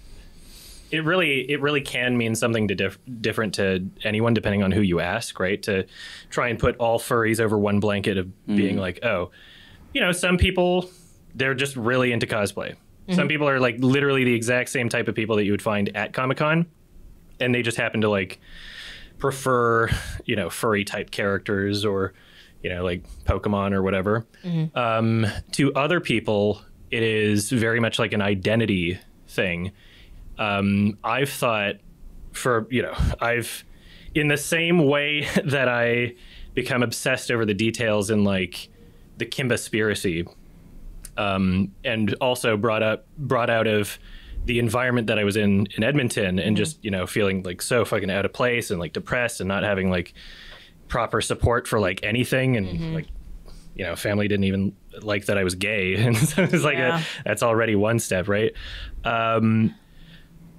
it really can mean something different to anyone, depending on who you ask, right? To try and put all furries over one blanket of being like, oh, you know, some people, they're just really into cosplay. Some people are like literally the exact same type of people that you would find at Comic-Con, and they just happen to like prefer, you know, furry type characters or, you know, like Pokemon or whatever. To other people, it is very much like an identity thing. I've thought in the same way that I become obsessed over the details in like the Kimba-spiracy, and also brought out of the environment that I was in Edmonton, and just, you know, feeling like so fucking out of place and like depressed and not having like proper support for like anything, and like you know, family didn't even like that I was gay. And so it's like, that's already one step, right?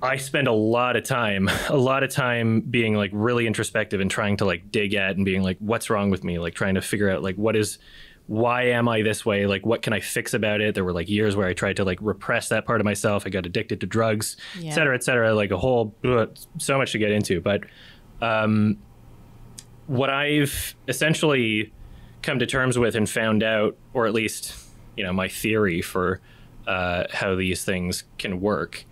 I spend a lot of time being like really introspective and trying to like dig at and being like, what's wrong with me? Like trying to figure out like, why am I this way? Like, what can I fix about it? There were like years where I tried to like repress that part of myself. I got addicted to drugs, et cetera, like a whole, so much to get into. But what I've essentially come to terms with and found out, or at least, you know, my theory for how these things can work,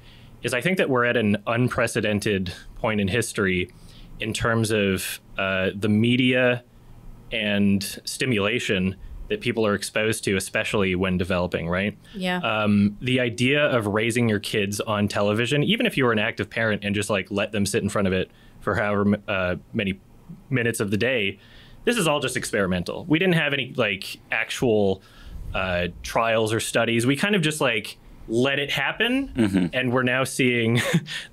is I think that we're at an unprecedented point in history in terms of the media and stimulation that people are exposed to, especially when developing, right? Yeah. The idea of raising your kids on television, even if you were an active parent and just like let them sit in front of it for however many minutes of the day, this is all just experimental. We didn't have any like actual trials or studies. We kind of just like let it happen. And we're now seeing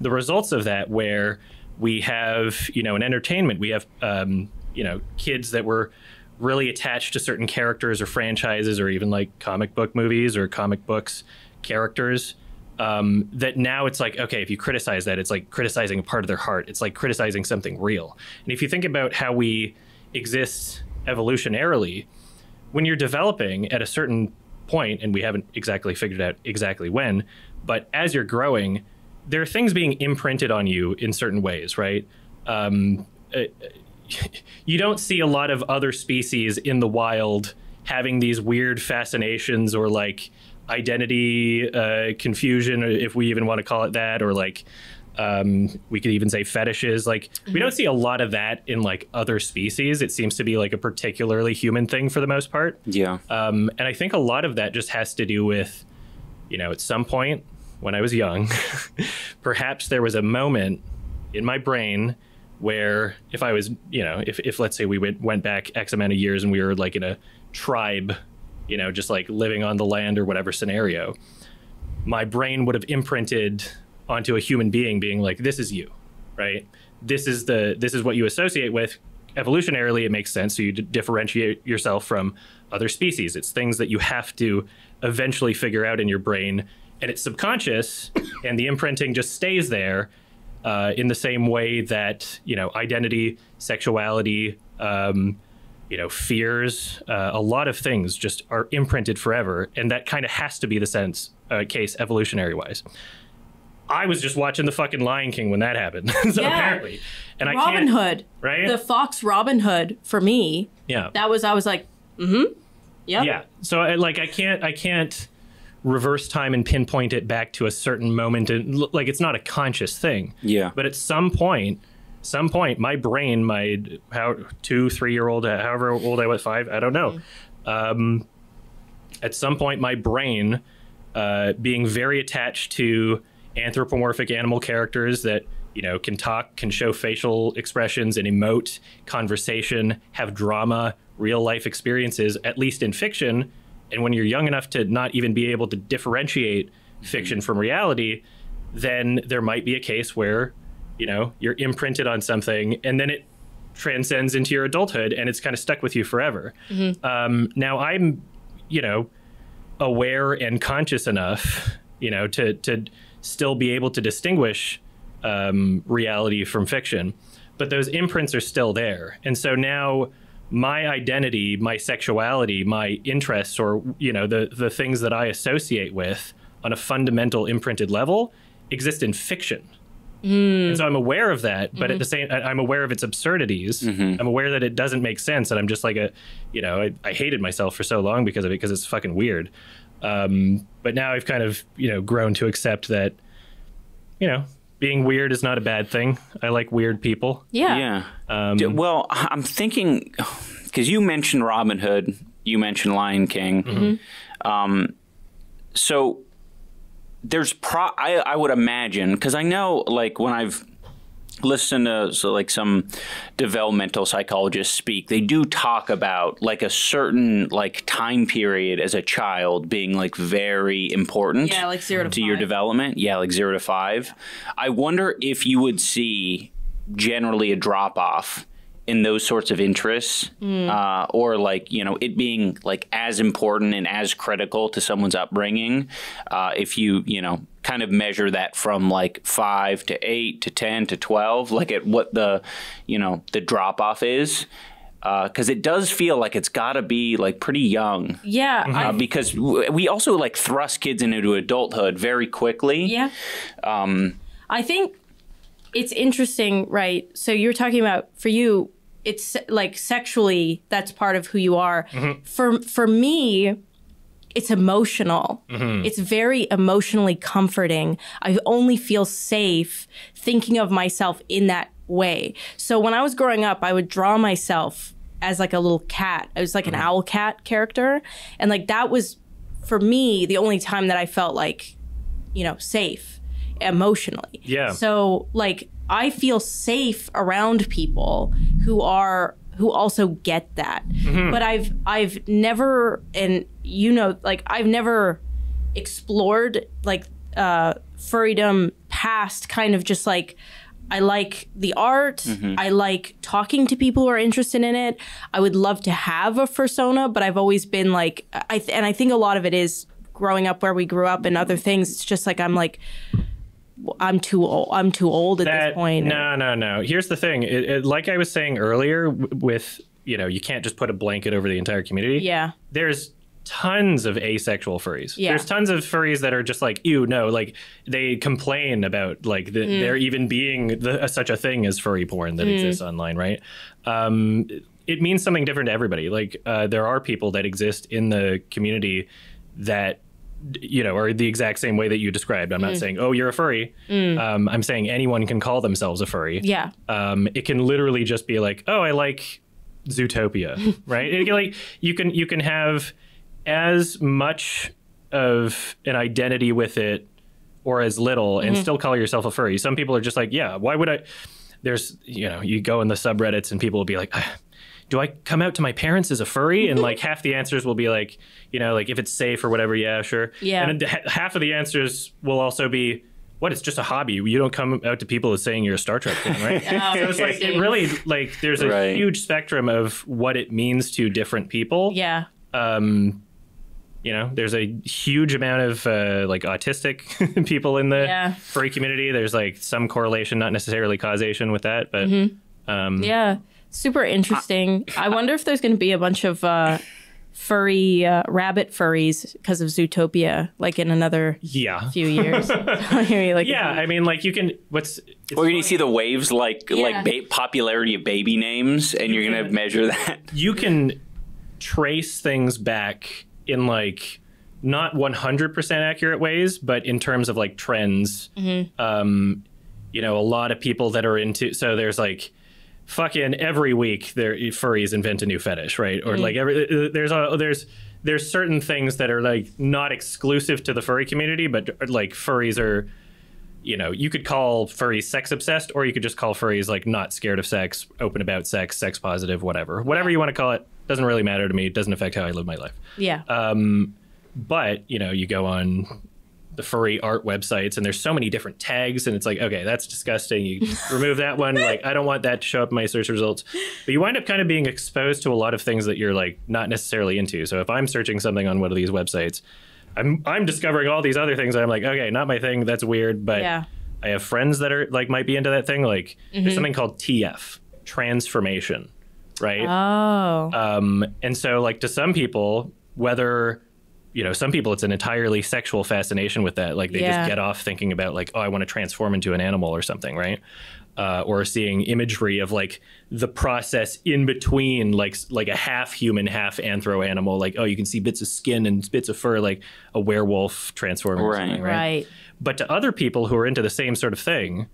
the results of that, where we have, you know, an entertainment. We have, you know, kids that were really attached to certain characters or franchises or even like comic book movies or comic books characters, that now it's like, okay, if you criticize that, it's like criticizing a part of their heart. It's like criticizing something real. And if you think about how we exist evolutionarily, when you're developing at a certain point, and we haven't exactly figured out exactly when, but as you're growing, there are things being imprinted on you in certain ways, right? You don't see a lot of other species in the wild having these weird fascinations or like identity confusion, if we even want to call it that, or like we could even say fetishes. Like we don't see a lot of that in like other species. It seems to be like a particularly human thing for the most part. Yeah. And I think a lot of that just has to do with, you know, at some point when I was young, perhaps there was a moment in my brain where if I was, you know, if let's say we went back X amount of years and we were like in a tribe, you know, just like living on the land or whatever scenario, my brain would have imprinted onto a human being being like, this is you, right? This is what you associate with. Evolutionarily, it makes sense. So you differentiate yourself from other species. It's things that you have to eventually figure out in your brain, and it's subconscious, and the imprinting just stays there in the same way that, you know, identity, sexuality, you know, fears, a lot of things just are imprinted forever. And that kind of has to be the case evolutionary wise. I was just watching the fucking Lion King when that happened. So apparently. And Robin Hood. Right? The Fox Robin Hood for me. Yeah. That was, I was like, yeah. Yeah. So I can't reverse time and pinpoint it back to a certain moment, and like it's not a conscious thing. Yeah. But at some point, my brain, my 2-3-year-old, however old I was, 5, I don't know. At some point, my brain, being very attached to anthropomorphic animal characters that, you know, can talk, can show facial expressions and emote, conversation, have drama, real life experiences, at least in fiction. And when you're young enough to not even be able to differentiate fiction from reality, then there might be a case where, you know, you're imprinted on something and then it transcends into your adulthood and it's kind of stuck with you forever. Now I'm, you know, aware and conscious enough, you know, to still be able to distinguish reality from fiction, but those imprints are still there. And so now my identity, my sexuality, my interests, or, you know, the things that I associate with on a fundamental imprinted level exist in fiction. And so I'm aware of that, but at the same, I'm aware of its absurdities. I'm aware that it doesn't make sense. And I'm just like you know, I hated myself for so long because of it, because it's fucking weird. But now I've kind of, you know, grown to accept that, you know, being weird is not a bad thing. I like weird people. Yeah. Well, I'm thinking, because you mentioned Robin Hood, you mentioned Lion King. So there's I would imagine, because I know, like, when I've listened to like some developmental psychologists speak, they do talk about like a certain like time period as a child being like very important. Yeah, like 0 to 5. Your development. Yeah, like 0 to 5. I wonder if you would see generally a drop off in those sorts of interests, or like, you know, it being like as important and as critical to someone's upbringing, if you know, kind of measure that from like 5 to 8 to 10 to 12, like at what the, you know, the drop off is. Because it does feel like it's got to be like pretty young. Yeah. Because we also like thrust kids into adulthood very quickly. Yeah. I think it's interesting, right? So you're talking about, for you, it's like sexually, that's part of who you are. For me, it's emotional. It's very emotionally comforting. I only feel safe thinking of myself in that way. So when I was growing up, I would draw myself as like a little cat. I was like an owl cat character. And like that was, for me, the only time that I felt like, you know, safe emotionally. Yeah. So like I feel safe around people who also get that. But I've never, and you know, like I've never explored like furrydom past kind of just like, I like the art. I like talking to people who are interested in it. I would love to have a fursona, but I've always been like, and I think a lot of it is growing up where we grew up and other things. It's just like, I'm too old at this point. No. Here's the thing. Like I was saying earlier with, you know, you can't just put a blanket over the entire community. Yeah. There's tons of asexual furries. Yeah. There's tons of furries that are just like, ew, no, like they complain about like there even being such a thing as furry porn that exists online, right? It means something different to everybody. Like there are people that exist in the community that, you know, are the exact same way that you described. I'm not saying, oh, you're a furry. I'm saying anyone can call themselves a furry. Yeah. It can literally just be like, oh, I like Zootopia, right? Like you can have as much of an identity with it or as little and still call yourself a furry. Some people are just like, yeah, why would I? There's, you know, you go in the subreddits and people will be like, do I come out to my parents as a furry? And like half the answers will be like, you know, like if it's safe or whatever, yeah, sure. Yeah. And half of the answers will also be, what, it's just a hobby. You don't come out to people as saying you're a Star Trek fan, right? So it's like, it really, like, there's a huge spectrum of what it means to different people. Yeah. You know, there's a huge amount of like autistic people in the furry community. There's like some correlation, not necessarily causation with that, but yeah, super interesting. I wonder if there's going to be a bunch of furry rabbit furries because of Zootopia, like in another few years. I mean, like you can. Or you see the waves like popularity of baby names, and you're going to measure that. You can trace things back in like not 100% accurate ways, but in terms of like trends. You know, a lot of people that are into, so there's like fucking every week furries invent a new fetish, right? Or like there's certain things that are like not exclusive to the furry community, but like furries are, you know, you could call furries sex obsessed, or you could just call furries like not scared of sex, open about sex, sex positive, whatever you want to call it. Doesn't really matter to me. It doesn't affect how I live my life. Yeah. But, you know, you go on the furry art websites and there's so many different tags and it's like, okay, that's disgusting. You remove that one. Like, I don't want that to show up in my search results. But you wind up kind of being exposed to a lot of things that you're like not necessarily into. So if I'm searching something on one of these websites, I'm discovering all these other things and I'm like, okay, not my thing. That's weird. But I have friends that are like, might be into that thing. Like there's something called TF, transformation. Right. Oh. And so like to some people, whether, you know, some people it's an entirely sexual fascination with that. Like they just get off thinking about like, oh, I want to transform into an animal or something. Right. Or seeing imagery of like the process in between like a half human, half anthro animal. Like, oh, you can see bits of skin and bits of fur, like a werewolf transforming. Right. But to other people who are into the same sort of thing,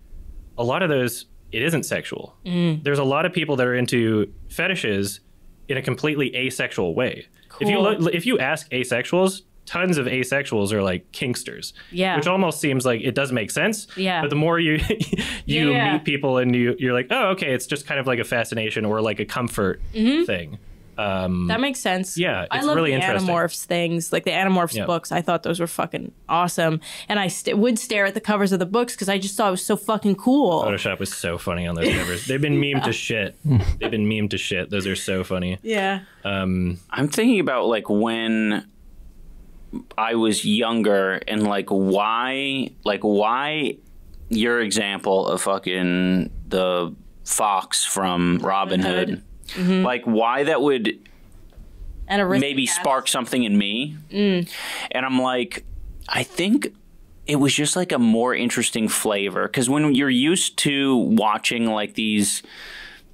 a lot of those, it isn't sexual. There's a lot of people that are into fetishes in a completely asexual way. Cool. If you ask asexuals, tons of asexuals are like kinksters. Yeah. Which almost seems like it does make sense. Yeah. But the more you meet people and you're like, oh, okay, it's just kind of like a fascination or like a comfort thing. That makes sense. Yeah, it's I love really the interesting. Animorphs things, like the Animorphs books. I thought those were fucking awesome, and I would stare at the covers of the books because I just thought it was so fucking cool. Photoshop was so funny on those covers. They've been memed to shit. They've been memed to shit. Those are so funny. Yeah. I'm thinking about like when I was younger and like why your example of fucking the fox from Robin Hood. Mm-hmm. Like why that would and maybe spark something in me. And I'm like, I think it was just like a more interesting flavor. Because when you're used to watching like these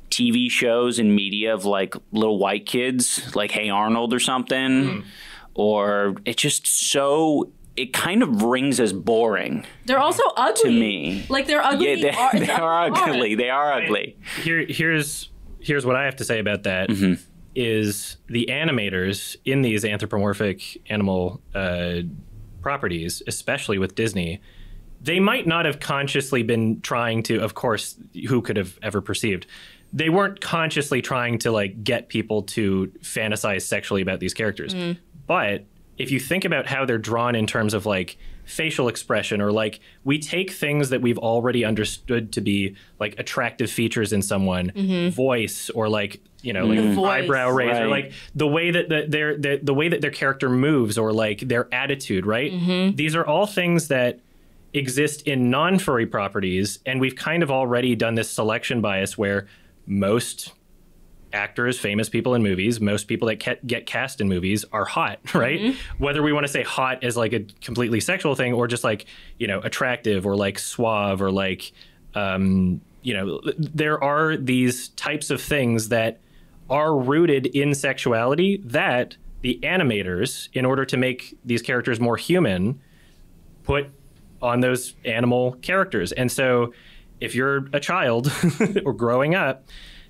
TV shows and media of like little white kids, like Hey Arnold or something, or it's just so... It kind of rings as boring. They're also ugly to me. Like they're ugly. Yeah, they are ugly. They are ugly. Here's what I have to say about that. Is the animators in these anthropomorphic animal properties, especially with Disney, they might not have consciously been trying to. Of course, who could have ever perceived? They weren't consciously trying to like get people to fantasize sexually about these characters, but if you think about how they're drawn in terms of like facial expression, or like we take things that we've already understood to be like attractive features in someone, voice, or like, you know, like eyebrow raise, or like the way that the way that their character moves, or like their attitude, right? These are all things that exist in non-furry properties, and we've kind of already done this selection bias where most actors, famous people in movies, most people that get cast in movies are hot, right? Whether we want to say hot as like a completely sexual thing, or just like, you know, attractive, or like suave, or like, you know, there are these types of things that are rooted in sexuality that the animators, in order to make these characters more human, put on those animal characters. And so if you're a child or growing up,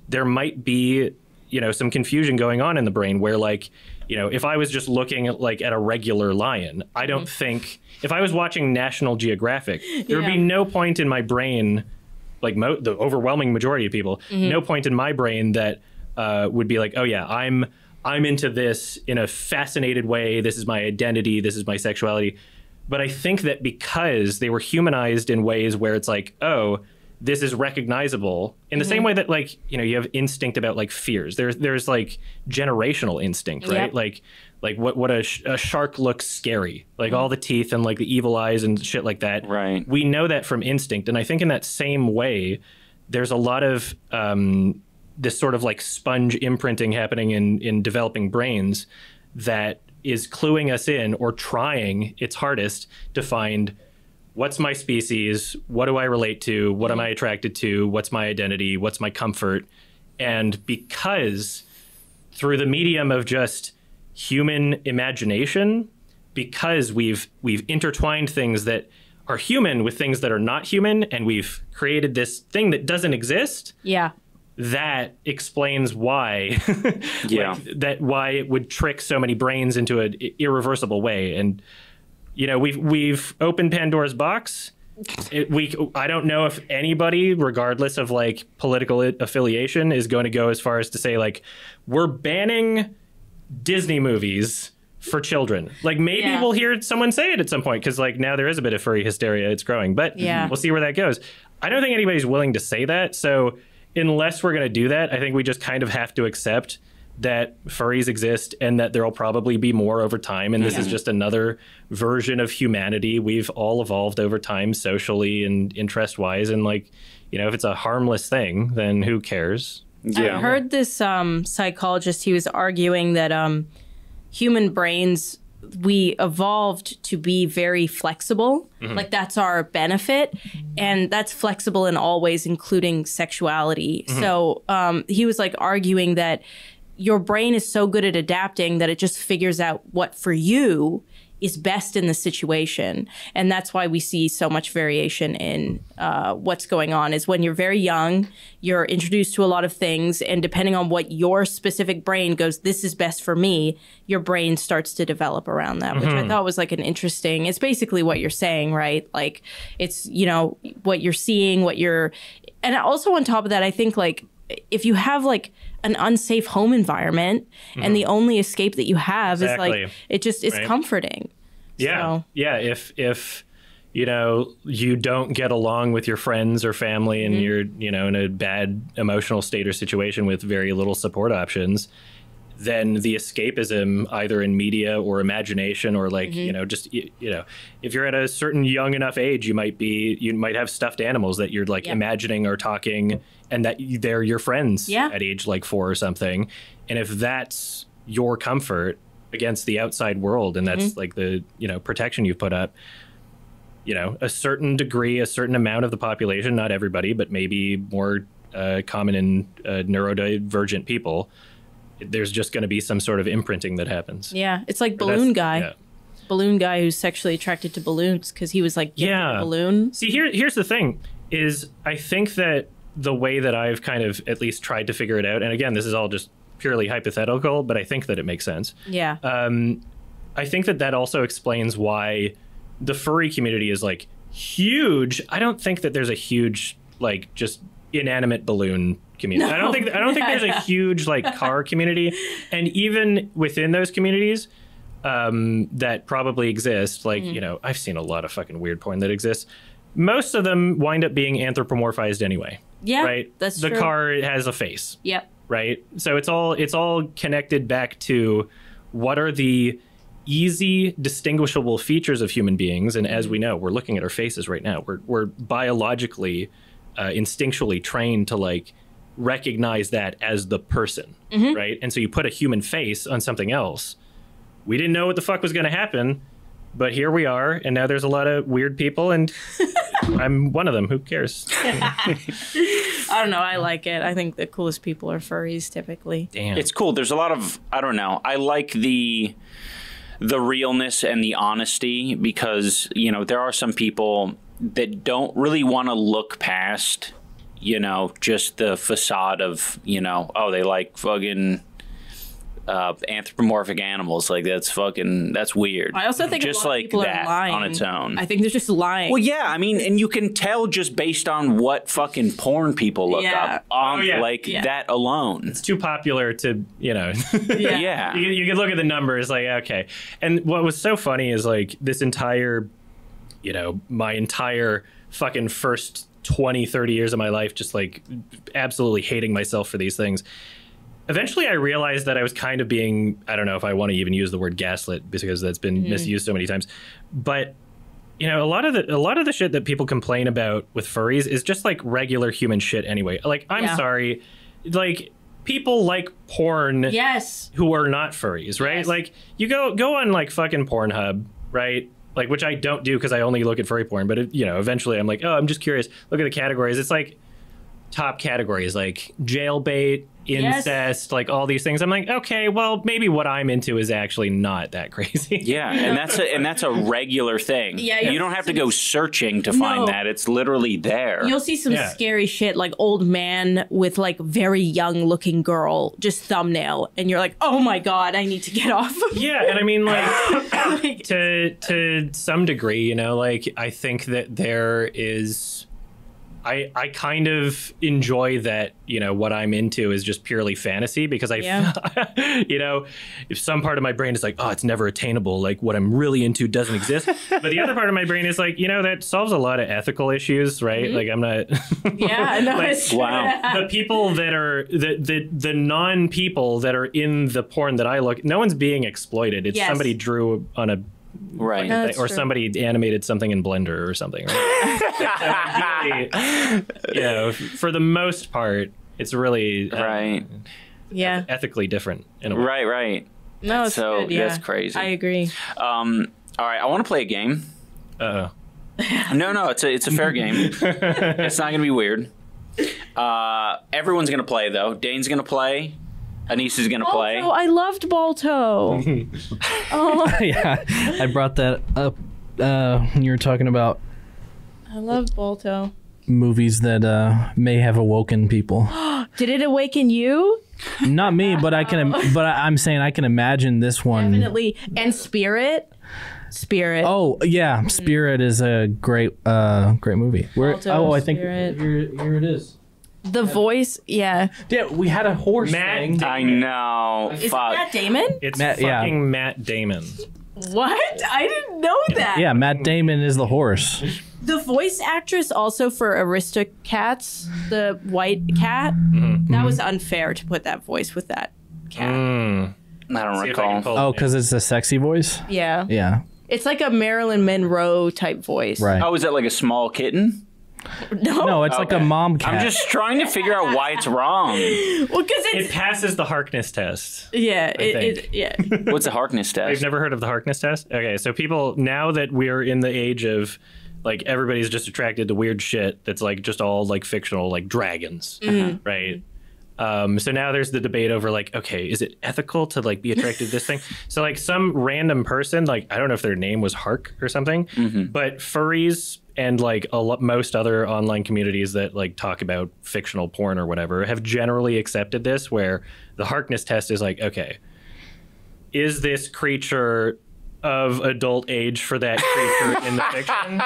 there might be, you know, some confusion going on in the brain where, like, you know, if I was just looking at like at a regular lion, I don't think, if I was watching National Geographic, there would be no point in my brain, like the overwhelming majority of people, no point in my brain that would be like, oh yeah, I'm into this in a fascinated way. This is my identity. This is my sexuality. But I think that because they were humanized in ways where it's like, oh, this is recognizable in the same way that, like, you know, you have instinct about like fears. There's like generational instinct, right? Like what a shark looks scary, like all the teeth and like the evil eyes and shit like that. Right. We know that from instinct, and I think in that same way, there's a lot of this sort of like sponge imprinting happening in developing brains that is cluing us in, or trying its hardest to find, what's my species? What do I relate to? What am I attracted to? What's my identity? What's my comfort? And because through the medium of just human imagination, because we've intertwined things that are human with things that are not human, and we've created this thing that doesn't exist. Yeah. That explains why, why it would trick so many brains into an irreversible way. And you know, we've opened Pandora's box. I don't know if anybody, regardless of like political affiliation, is going to go as far as to say like, we're banning Disney movies for children. Like maybe we'll hear someone say it at some point, because like now there is a bit of furry hysteria. It's growing, but we'll see where that goes. I don't think anybody's willing to say that. So unless we're going to do that, I think we just kind of have to accept that furries exist and that there'll probably be more over time. And this is just another version of humanity. We've all evolved over time socially and interest wise. And like, you know, if it's a harmless thing, then who cares? I heard this psychologist, he was arguing that human brains, we evolved to be very flexible. Like that's our benefit. And that's flexible in all ways, including sexuality. So he was like arguing that your brain is so good at adapting that it just figures out what for you is best in the situation. And that's why we see so much variation in what's going on, is when you're very young, you're introduced to a lot of things, and depending on what your specific brain goes, this is best for me, your brain starts to develop around that, which I thought was like an interesting, it's basically what you're saying, right? Like it's, you know, what you're seeing, and also on top of that, I think like if you have like an unsafe home environment and the only escape that you have is like, it just is comforting. Yeah. So. Yeah. If you know, you don't get along with your friends or family and you're, you know, in a bad emotional state or situation with very little support options, then the escapism either in media or imagination or like, you know, just, you know, if you're at a certain young enough age, you might have stuffed animals that you're like imagining or talking and that they're your friends at age like 4 or something. And if that's your comfort against the outside world and that's like the, you know, protection you've put up, you know, a certain degree, a certain amount of the population, not everybody, but maybe more common in neurodivergent people, there's just going to be some sort of imprinting that happens. Yeah, it's like balloon guy. Balloon guy who's sexually attracted to balloons because he was like, a balloon. See, here's the thing, is I think that the way that I've kind of at least tried to figure it out, and again, this is all just purely hypothetical, but I think that it makes sense. Yeah. I think that also explains why the furry community is like huge. I don't think that there's a huge like just inanimate balloon community. I don't think there's a huge like car community, and even within those communities that probably exist, like you know, I've seen a lot of fucking weird porn that exists. Most of them wind up being anthropomorphized anyway. Yeah, right. That's the true. car has a face. Yep. Right. So it's all connected back to what are the easy distinguishable features of human beings, and as we know, we're looking at our faces right now. We're biologically, instinctually trained to like recognize that as the person, right? And so you put a human face on something else. We didn't know what the fuck was going to happen, but here we are, and now there's a lot of weird people, and I'm one of them. Who cares? I don't know. I like it. I think the coolest people are furries typically. Damn, it's cool. There's a lot of, I don't know. I like the realness and the honesty because, you know, there are some people that don't really want to look past, you know, just the facade of, you know, oh, they like fucking anthropomorphic animals. Like that's weird. I also think just a lot like of people that are lying on its own. I think they're just lying. Well, yeah, I mean, and you can tell just based on what fucking porn people look up on that alone. It's too popular to, you know. Yeah. You can look at the numbers like, okay. And what was so funny is like this entire, you know, my entire fucking first 20, 30 years of my life, just like absolutely hating myself for these things. Eventually, I realized that I was kind of being, I don't know if I want to even use the word gaslit because that's been misused so many times. But, you know, a lot of the shit that people complain about with furries is just like regular human shit anyway. Like, I'm sorry, like people like porn who are not furries, right? Yes. Like you go on like fucking Pornhub, right? Like, which I don't do because I only look at furry porn. But, you know, eventually I'm like, oh, I'm just curious. Look at the categories. It's like top categories like jailbait, incest, like all these things. I'm like, okay, well, maybe what I'm into is actually not that crazy. Yeah, and that's a regular thing. Yeah, you don't have to go searching to find that. It's literally there. You'll see some scary shit like old man with like very young looking girl, just thumbnail, and you're like, oh my god, I need to get off. Yeah, and I mean like to some degree, you know, like I think that there is I kind of enjoy that, you know, what I'm into is just purely fantasy because you know, if some part of my brain is like, oh, it's never attainable, like what I'm really into doesn't exist. But the other part of my brain is like, you know, that solves a lot of ethical issues, right? Like I'm not. Yeah, no, like, it's wow. The people that are the non-people that are in the porn that I look, no one's being exploited. It's somebody drew on a. Right. No, or somebody animated something in Blender or something. Right? So really, you know, for the most part, it's really ethically different in a way. Right. No, it's good, that's crazy. I agree. All right, I want to play a game. Uh-oh. No, it's a fair game. It's not going to be weird. Everyone's going to play though. Dane's going to play. Anisa's gonna play. Oh, I loved Balto. Yeah, I brought that up when you were talking about. I love Balto. Movies that may have awoken people. Did it awaken you? Not me, but I'm saying I can imagine this one. Definitely, and Spirit. Oh yeah, Spirit is a great movie. Balto, I think Spirit. here it is. The voice, yeah. Yeah, we had a horse Matt thing. I know. Is it Fuck. Matt Damon? It's Matt- yeah. fucking Matt Damon. What? I didn't know that. Yeah, Matt Damon is the horse. The voice actress also for Aristocats, the white cat. Mm-hmm. That was unfair to put that voice with that cat. I don't See if I can recall. pull Oh, it. because it's a sexy voice? Yeah. Yeah, It's like a Marilyn Monroe type voice. right. Oh, is that like a small kitten? No, it's like a Okay. mom cat. I'm just trying to figure out why it's wrong. Well, because It it's passes the Harkness test. yeah, think. yeah. What's a Harkness You've test? never heard of the Harkness test? Okay, so people, now that we're in the age of, like, everybody's just attracted to weird shit that's, like, just all, like, fictional, like, dragons, right? So now there's the debate over, like, okay, is it ethical to, like, be attracted to this thing? So, like, some random person, like, I don't know if their name was Hark or something, but furries and, like, most other online communities that, like, talk about fictional porn or whatever have generally accepted this, where the Harkness test is like, okay, is this creature of adult age for that creature in the fiction?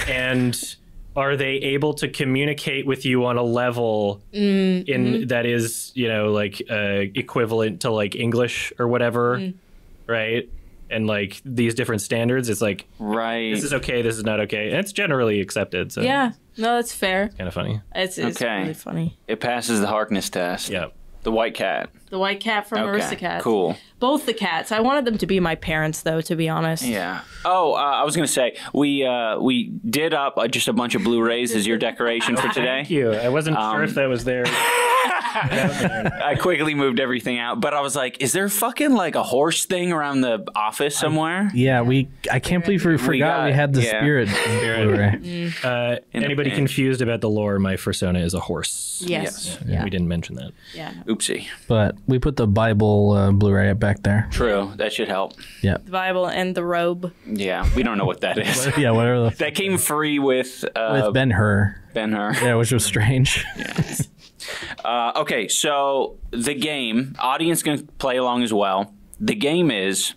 And are they able to communicate with you on a level in that is, you know, like equivalent to like English or whatever, right? And like these different standards, it's like Right. this is okay, this is not okay, and it's generally accepted. So Yeah. No, that's fair. kind of funny. It's Okay. really funny. It passes the Harkness test. Yeah. The white cat. The white cat from Okay. Aristocats. Cool. Both the cats. I wanted them to be my parents, though, to be honest. Yeah. Oh, I was gonna say we did up just a bunch of Blu-rays as your decoration for today. Thank you. I wasn't sure if that was there. I quickly moved everything out, but I was like, "Is there fucking like a horse thing around the office somewhere?" Yeah, I can't believe we forgot we had the yeah. Spirit Blu-ray. Anybody bin. confused about the lore? My persona is a horse. Yes. Yes. We didn't mention that. Yeah. No. Oopsie. But we put the Bible Blu-ray back there. True. That should help. Yeah. The Bible and the robe. Yeah. We don't know what that is. Yeah, whatever. That came free with Ben-Hur. Ben-Hur. Yeah, which was strange. Okay, so the game, audience can play along as well. The game is,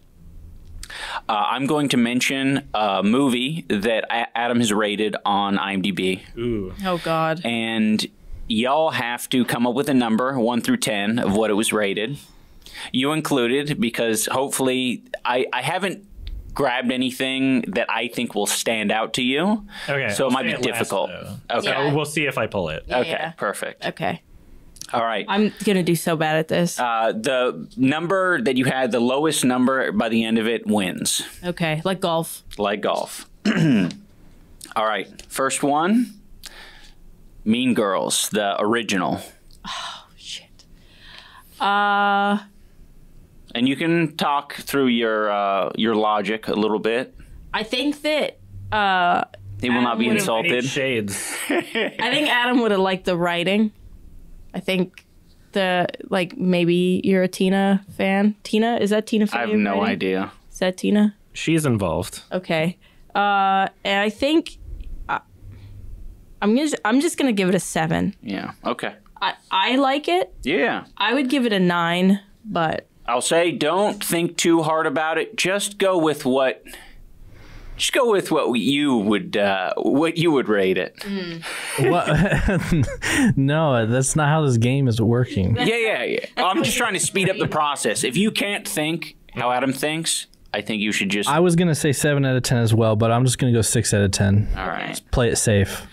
I'm going to mention a movie that Adam has rated on IMDb. Ooh. Oh, God. And y'all have to come up with a number, 1 through 10, of what it was rated. You included, because hopefully I haven't grabbed anything that I think will stand out to you. Okay. So it I'll might say be it last, difficult. though. Okay. Yeah. We'll see if I pull it. Okay, Yeah. perfect. Okay. All right. I'm going to do so bad at this. The number that you had, the lowest number by the end of it wins, Okay. Like golf. like golf. All right. First one, Mean Girls, the original. Shit. And you can talk through your logic a little bit. I think that He will not be would've- I need insulted. shades. I think Adam would have liked the writing. I think maybe you're a Tina fan. Tina? Is that Tina Fey I have no writing? idea. Is that Tina? She's involved. Okay. And I think I'm just gonna give it a 7. Yeah. Okay. I like it. Yeah. I would give it a 9, but I'll say don't think too hard about it. Just go with what you would rate it. What? No, that's not how this game is working. Yeah. I'm just trying to speed up the process. If you can't think how Adam thinks, I think you should just. I was going to say 7 out of 10 as well, but I'm just going to go 6 out of 10. All right. Play it safe.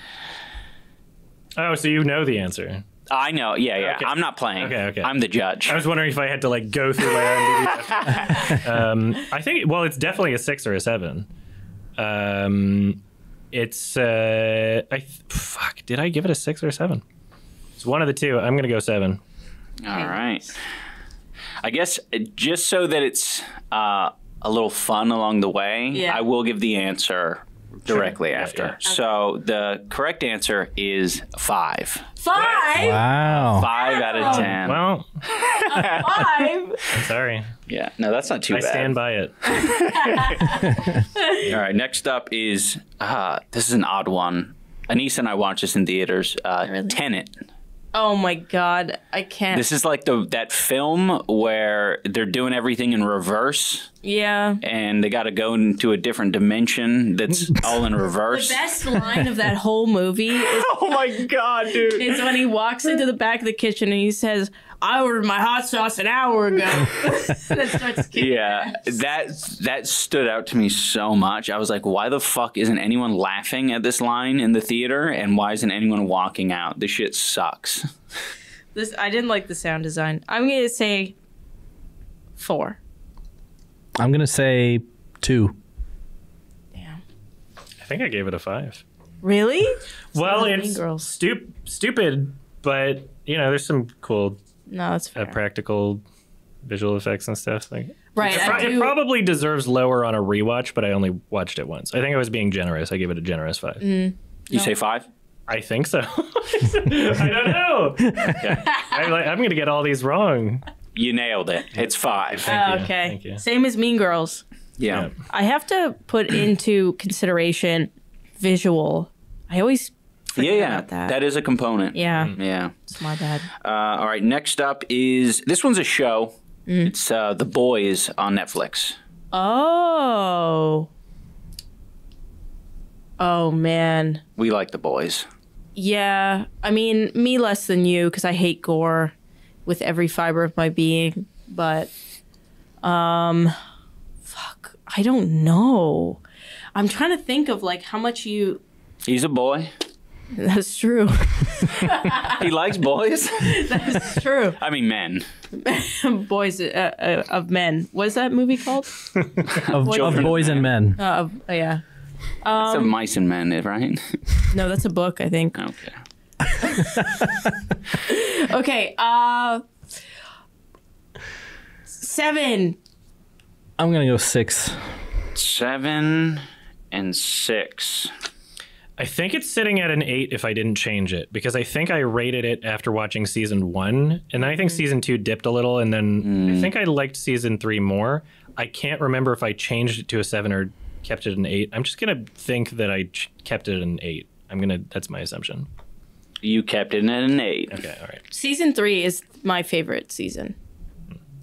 Oh, so you know the answer. I know. Yeah. Okay. I'm not playing. Okay. I'm the judge. I was wondering if I had to like go through my IMDb. I think. Well, it's definitely a 6 or a 7. It's fuck. Did I give it a 6 or a 7? It's one of the two. I'm gonna go 7. All right. I guess just so that it's a little fun along the way, Yeah. I will give the answer directly Yeah, after. yeah. So the correct answer is 5. 5. Wow. 5 out of 10. Well, 5. I'm sorry. Yeah. No, that's not too I bad. stand by it. All right. Next up is this is an odd one. Anisa and I watched this in theaters. Really? Tenet. Oh my god, I can't. This is like that film where they're doing everything in reverse. Yeah. And they got to go into a different dimension that's all in reverse. The best line of that whole movie is, oh my god, dude. is when he walks into the back of the kitchen and he says, I ordered my hot sauce an hour ago. That starts kicking that stood out to me so much. I was like, why the fuck isn't anyone laughing at this line in the theater? And why isn't anyone walking out? This shit sucks. I didn't like the sound design. I'm going to say 4. I'm going to say 2. Damn. I think I gave it a 5. Really? Well, Mean it's Girls. stupid, but you know, there's some cool No, that's fair. practical visual effects and stuff. Like, Right. it probably deserves lower on a rewatch, but I only watched it once. I think I was being generous. I gave it a generous 5. You say 5? I think so. I don't know. I'm going to get all these wrong. You nailed it. It's 5. Thank you. Okay. Thank you. Same as Mean Girls. Yeah. I have to put into consideration visual. I always forget about that. That is a component. Yeah. Yeah. It's my bad. All right. Next up is this one's a show. It's The Boys on Netflix. Oh. Oh, man. We like The Boys. Yeah. I mean, me less than you because I hate gore with every fiber of my being. But, fuck. I don't know. I'm trying to think of, like, how much you... He's a boy. That's true. He likes boys. That's true. I mean, men. Boys of Men. What's that movie called? Of Boys and Men. Yeah. It's of Mice and Men, right? No, that's a book, I think. Okay. Okay. 7. I'm going to go 6. 7 and 6. I think it's sitting at an 8 if I didn't change it, because I think I rated it after watching season 1, and then I think season 2 dipped a little, and then I think I liked season 3 more. I can't remember if I changed it to a 7 or kept it an 8. I'm just gonna think that I kept it an 8. That's my assumption. You kept it at an 8. Okay, all right. Season 3 is my favorite season.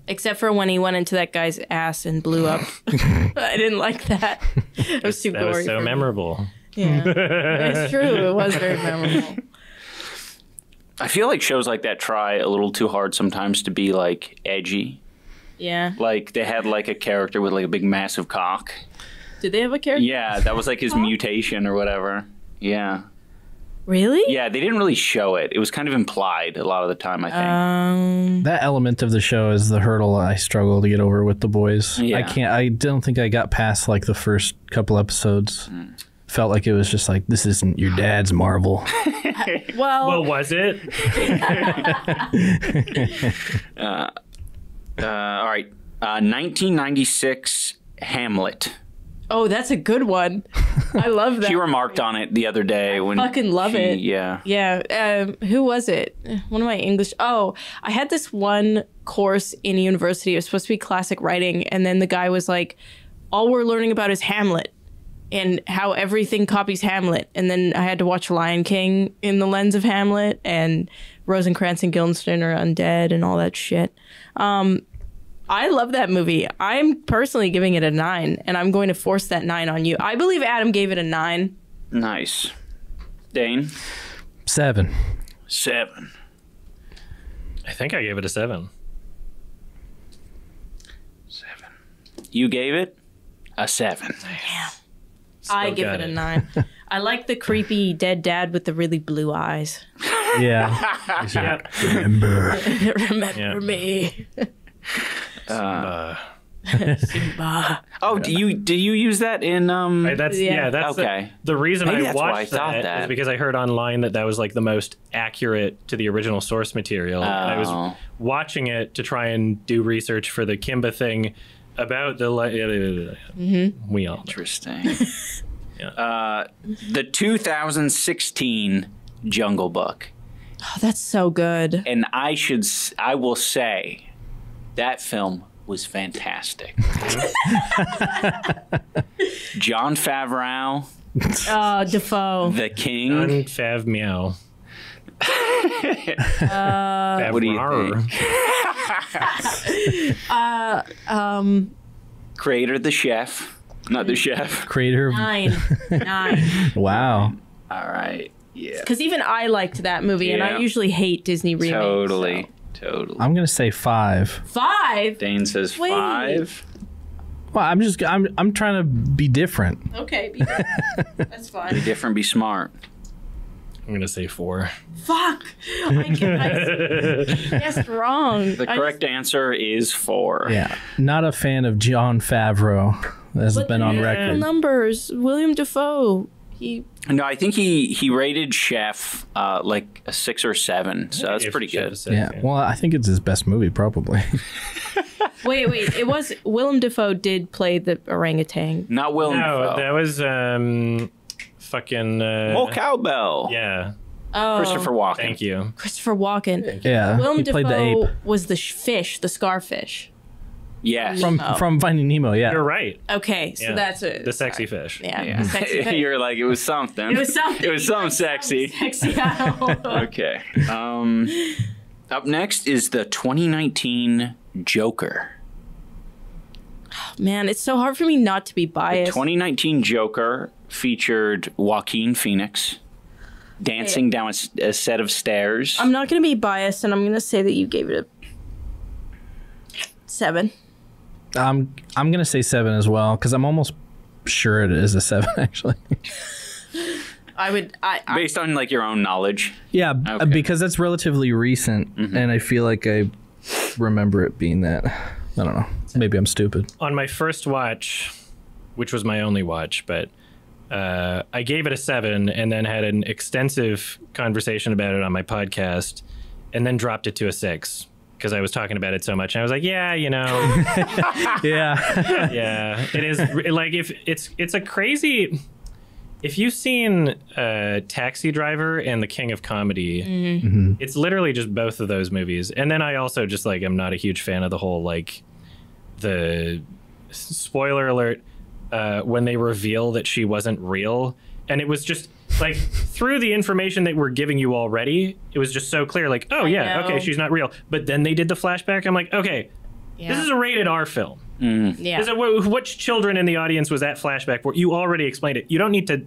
Except for when he went into that guy's ass and blew up. I didn't like that. It was too gory. That was so for me. memorable. Yeah, it's true. It was very memorable. I feel like shows like that try a little too hard sometimes to be like edgy. Yeah. Like they had like a character with like a big massive cock. Did they have a character? Yeah, that was like his mutation or whatever. Yeah. Really? Yeah, they didn't really show it. It was kind of implied a lot of the time, I think. That element of the show is the hurdle I struggle to get over with The Boys. Yeah. I don't think I got past like the first couple episodes. Felt like it was just like, this isn't your dad's Marvel. Well, was it? All right. 1996 Hamlet. oh, that's a good one. I love that. She remarked on it the other day when fucking love it. Yeah. Yeah. Who was it? One of my English. Oh, I had this one course in university. It was supposed to be classic writing. And then the guy was like, all we're learning about is Hamlet and how everything copies Hamlet. And then I had to watch Lion King in the lens of Hamlet, and Rosencrantz and Guildenstern are undead and all that shit. I love that movie. I'm personally giving it a 9, and I'm going to force that 9 on you. I believe Adam gave it a 9. Nice. Dane? 7. 7. I think I gave it a 7. 7. You gave it a 7. I give it a 9. I like the creepy dead dad with the really blue eyes. Yeah. Yeah. Remember. Remember me. Simba. Oh, do you use that in That's okay. the reason Maybe I that's why I watched thought that that. is because I heard online that was like the most accurate to the original source material. And I was watching it to try and do research for the Kimba thing about the we all know. Interesting. The 2016 Jungle Book. Oh, that's so good. And I will say that film was fantastic. Jon Favreau, Defoe. the king. Fav meow. What do you think? Creator, the chef, not the chef. Creator. 9. Wow. All right. Yeah. Because even I liked that movie, and I usually hate Disney remakes. Totally. So. Totally. I'm gonna say 5. 5? Dane says Wait. 5. Well, I'm trying to be different. Okay, be different. That's fine. Be different, be smart. I'm gonna say 4. Fuck! I guessed wrong. The correct answer is 4. Yeah. Not a fan of Jon Favreau. Has been on record. Numbers. William Dafoe. No, I think he rated Chef like a 6 or 7, so that's pretty good. Yeah. Well, I think it's his best movie, probably. Wait. It was Willem Dafoe did play the orangutan. Not Willem Dafoe. No, that was fucking. Mo Cowbell. Yeah. Oh, Christopher Walken. Thank you. Christopher Walken. Yeah. Willem he played the Dafoe ape was the fish, the scarfish. Yes. from Finding Nemo. Yeah. You're right. Okay, so Yeah. that's it. The sexy fish. Yeah. Sexy fish. You're like, it was something. It was something. It was something sexy. Sexy. I don't know. Okay. Up next is the 2019 Joker. Man, it's so hard for me not to be The biased. 2019 Joker featured Joaquin Phoenix dancing down a set of stairs. I'm not going to be biased, and I'm going to say that you gave it a 7. I'm gonna say 7 as well because I'm almost sure it is a 7 actually. I Based on like your own knowledge. Yeah, Okay. because that's relatively recent, and I feel like I remember it being that. I don't know. Maybe I'm stupid. On my first watch, which was my only watch, but I gave it a 7 and then had an extensive conversation about it on my podcast and then dropped it to a 6 because I was talking about it so much. And I was like, yeah, you know. Yeah. Yeah. It is like if it's a crazy. If you've seen Taxi Driver and The King of Comedy, it's literally just both of those movies. And then I also just like am not a huge fan of the whole like the spoiler alert when they reveal that she wasn't real, and it was just like through the information that we're giving you already, it was just so clear. Like, oh yeah, know. okay, she's not real. But then they did the flashback. I'm like, okay, this is a rated R film. Yeah. Is it, which children in the audience was that flashback for? You already explained it. You don't need to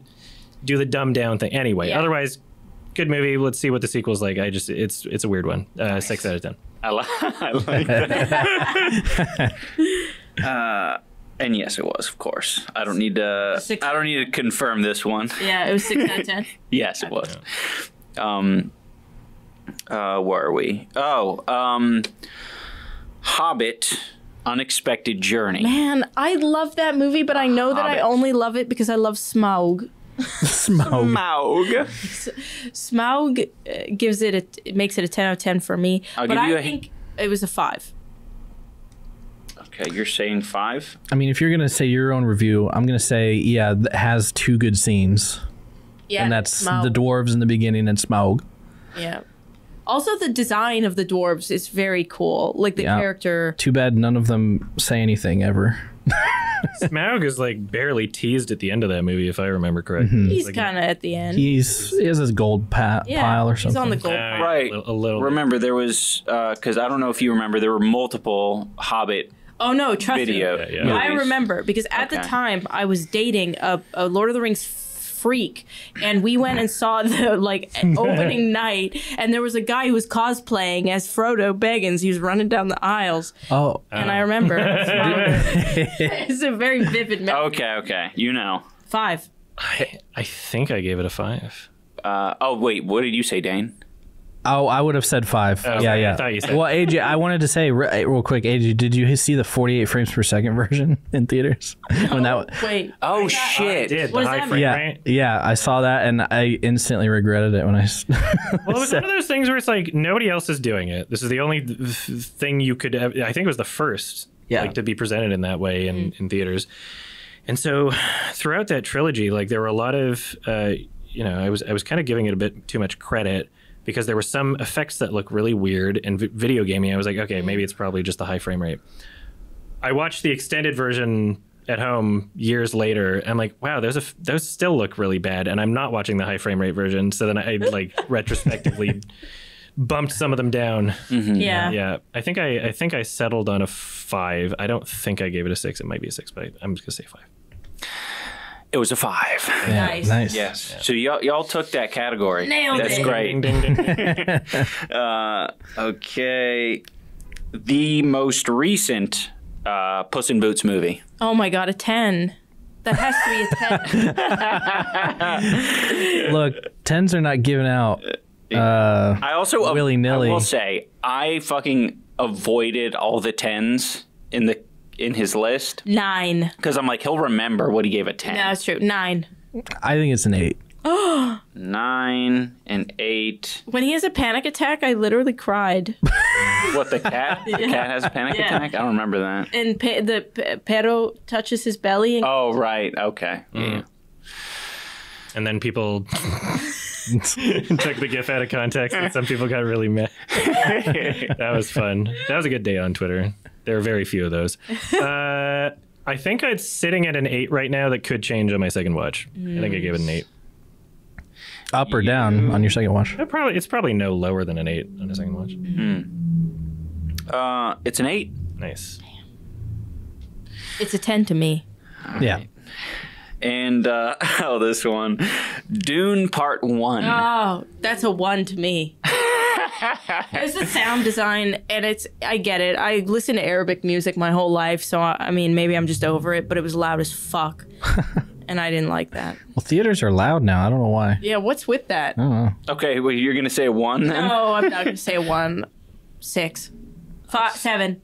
do the dumbed down thing anyway. Yeah. Otherwise, good movie. Let's see what the sequel's like. It's a weird one. 6 out of 10. I like that. And yes, it was, of course. I don't need to. I don't need to confirm this one. Yeah, it was 6 out of 10. Yes, it was. Where are we? Hobbit: Unexpected Journey. Man, I love that movie, but I know that I Hobbit. only love it because I love Smaug. Smoke. Maug. Smaug it makes it a 10 out of 10 for me. I'll but give you I a think it was a 5. Okay, you're saying 5? I mean, if you're gonna say your own review, I'm gonna say it has 2 good scenes, Yeah, and that's Smaug. the dwarves in the beginning and Smaug. Yeah. Also, the design of the dwarves is very cool. Like the Yeah. character. Too bad none of them say anything ever. Smaug is like barely teased at the end of that movie, if I remember correctly. He's Like, kind of at the end. He has his gold pile or something. He's on the gold. Right. A little bit. Remember, there was because I don't know if you remember, there were multiple Hobbit Oh no, trust video. me. Yeah. I movies. remember because at the Okay. time I was dating a Lord of the Rings freak, and we went and saw the opening night, and there was a guy who was cosplaying as Frodo Baggins. He was running down the aisles, Oh, and I remember it's a very vivid memory. Okay. You know. 5. I think I gave it a 5. Oh wait, what did you say, Dane? oh, I would have said 5. Okay, Yeah. I thought you said. Well, AJ, I wanted to say real quick, AJ, did you see the 48 frames per second version in theaters? When that Wait. Oh I shit! did. What The does high that frame mean? rate. Yeah, I saw that and I instantly regretted it when I. Well, it was one of those things where it's like nobody else is doing it. This is the only thing you could have. I think it was the first to be presented in that way in theaters. And so throughout that trilogy, like there were a lot of, I was kind of giving it a bit too much credit because there were some effects that look really weird and video gaming. I was like, okay, maybe it's probably just the high frame rate. I watched the extended version at home years later. I'm like, wow, those still look really bad, and I'm not watching the high frame rate version. So then I like retrospectively bumped some of them down. Yeah. Yeah. I think I settled on a 5. I don't think I gave it a 6. It might be a 6, but I'm just gonna say 5. It was a 5. Yeah, Nice. nice. Yes. Yeah. So y'all took that category. Nailed That's it. great. Ding, ding, ding. Okay. The most recent Puss in Boots movie. Oh my god, a 10. That has to be a 10. Look, 10s are not given out. I also willy-nilly. I will say I fucking avoided all the 10s in his list 9. because I'm like he'll remember what he gave a 10. No, it's true. 9. I think it's an 8. 9 and 8. When he has a panic attack, I literally cried. What, the cat? The cat has a panic attack? I don't remember that. And the perro touches his belly. And Oh, right. Okay. Yeah. And then people took the GIF out of context, and some people got really mad. That was fun. That was a good day on Twitter. There are very few of those. I think it's sitting at an 8 right now. That could change on my second watch. I think I gave it an 8. Up or down on your second watch? It's probably no lower than an 8 on a second watch. It's an 8. Nice. It's a 10 to me. Yeah. And this one, Dune Part 1. Oh, that's a 1 to me. It's the sound design, and I get it. I listened to Arabic music my whole life, so I mean, maybe I'm just over it, but it was loud as fuck. And I didn't like that. Well, theaters are loud now. I don't know why. Yeah, what's with that? I don't know. Okay, well, you're going to say a 1 then? No, I'm not going to say a 1. 6. 5, 7.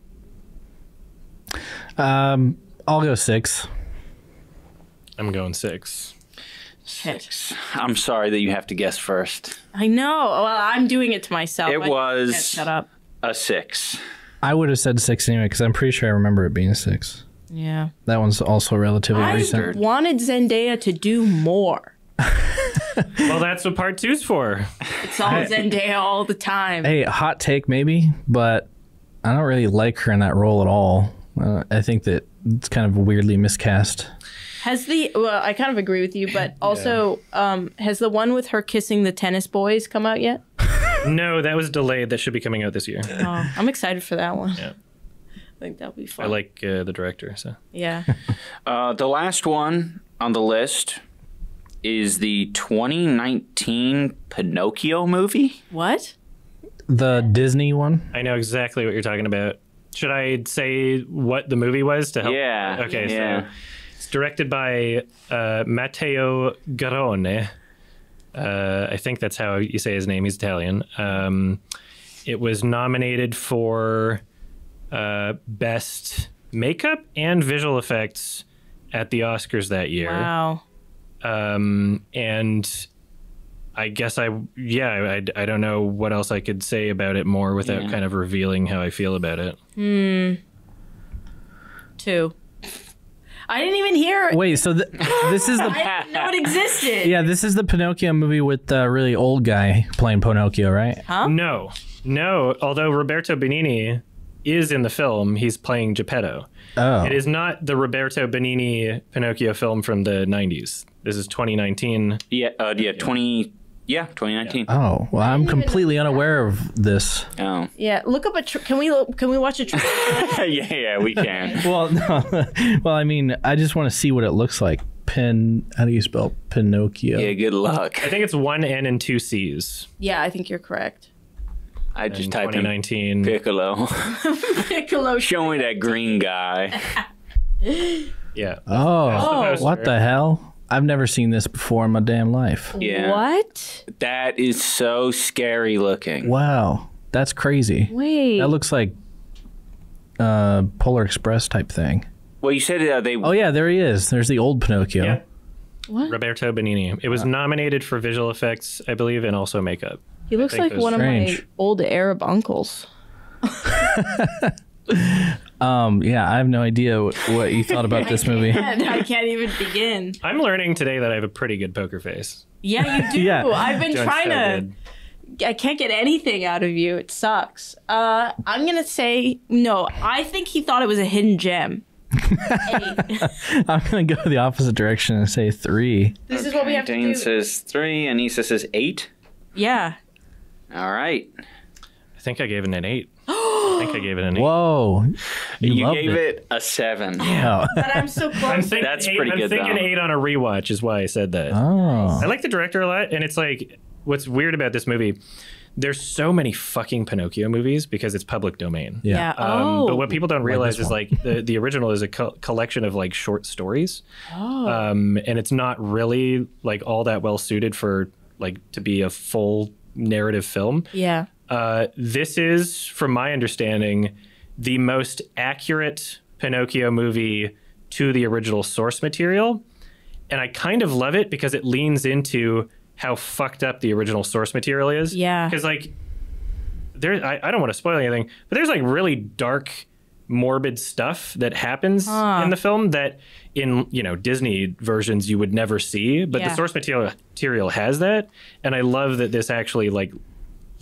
I'll go 6. I'm going 6. Shit. I'm sorry that you have to guess first. I know. Well, I'm doing it to myself. It I was can't shut up. a 6. I would have said 6 anyway because I'm pretty sure I remember it being a 6. Yeah. That one's also relatively I recent. wanted Zendaya to do more. Well, that's what part 2's for. It's all Zendaya all the time. Hey, hot take maybe, but I don't really like her in that role at all. I think that it's kind of weirdly miscast. Well, I kind of agree with you, but also, has the one with her kissing the tennis boys come out yet? No, that was delayed. That should be coming out this year. Oh, I'm excited for that one. Yeah. I think that'll be fun. I like the director, so. Yeah. The last one on the list is the 2019 Pinocchio movie. What? The Disney one? I know exactly what you're talking about. Should I say what the movie was to help? Yeah. Okay, yeah. so it's directed by Matteo Garrone. I think that's how you say his name. He's Italian. It was nominated for Best Makeup and Visual Effects at the Oscars that year. Wow. And I guess I don't know what else I could say about it more without kind of revealing how I feel about it. 2. I didn't even hear it. Wait, so this is the... I didn't know it existed. Yeah, this is the Pinocchio movie with the really old guy playing Pinocchio, right? Huh? No. Although Roberto Benigni is in the film, he's playing Geppetto. Oh. It is not the Roberto Benigni Pinocchio film from the 90s. This is 2019. Yeah, 2019. Oh, well, I'm completely unaware of this. Oh. Yeah, look up can we watch a trailer? yeah, we can. Well, no. Well, I mean, I just want to see what it looks like. How do you spell Pinocchio? Yeah, good luck. I think it's 1 N and 2 C's. Yeah, I think you're correct. I just In typed in 2019. Piccolo. Piccolo. Show me that green guy. Yeah. Oh, the what the hell? I've never seen this before in my damn life. Yeah. What? That is so scary looking. Wow, that's crazy. Wait. That looks like Polar Express type thing. Well, you said they. Oh yeah, there he is. There's the old Pinocchio. Yeah. What? Roberto Benigni. It was nominated for visual effects, I believe, and also makeup. He looks think like it was one of my strange. old Arab uncles. Yeah, I have no idea what you thought about this movie. I can't even begin. I'm learning today that I have a pretty good poker face. Yeah, you do. Yeah. I've been Doing trying so to. good. I can't get anything out of you. It sucks. I'm gonna say no. I think he thought it was a hidden gem. I'm gonna go the opposite direction and say 3. This is what we have to Dane do. says 3. Anisa says 8. Yeah. All right. I think I gave it an 8. I think I gave it an 8. Whoa, You loved gave it a 7. Yeah. But I'm so close. That's pretty good, I'm thinking though. 8 on a rewatch is why I said that. Oh. I like the director a lot, and it's like, what's weird about this movie, there's so many fucking Pinocchio movies because it's public domain. Yeah. Oh. But what people don't realize this is one. like the original is a collection of like short stories. And it's not really like all that well suited for like to be a full narrative film. Yeah. This is, from my understanding, the most accurate Pinocchio movie to the original source material. And I kind of love it because it leans into how fucked up the original source material is. Yeah. Because like, I don't want to spoil anything, but there's like really dark, morbid stuff that happens in the film that in, you know, Disney versions you would never see, but the source material has that. And I love that this actually like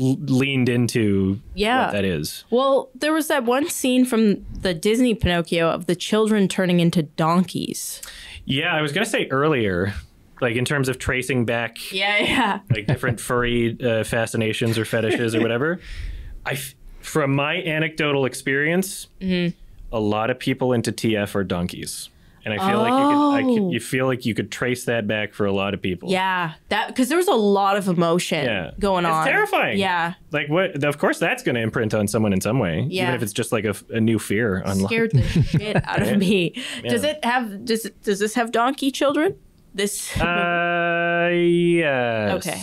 leaned into what that is. Well, there was that one scene from the Disney Pinocchio of the children turning into donkeys. Yeah, I was going to say earlier, like in terms of tracing back Yeah. like different furry fascinations or fetishes or whatever. From my anecdotal experience, a lot of people into TF are donkeys. And I feel you feel like you could trace that back for a lot of people. Yeah. That because there was a lot of emotion going on. It's terrifying. Yeah. Like what? Of course, that's going to imprint on someone in some way, even if it's just like a new fear. Scared the shit out of me. Yeah. Does it have? Does this have donkey children? This. Yes. Okay.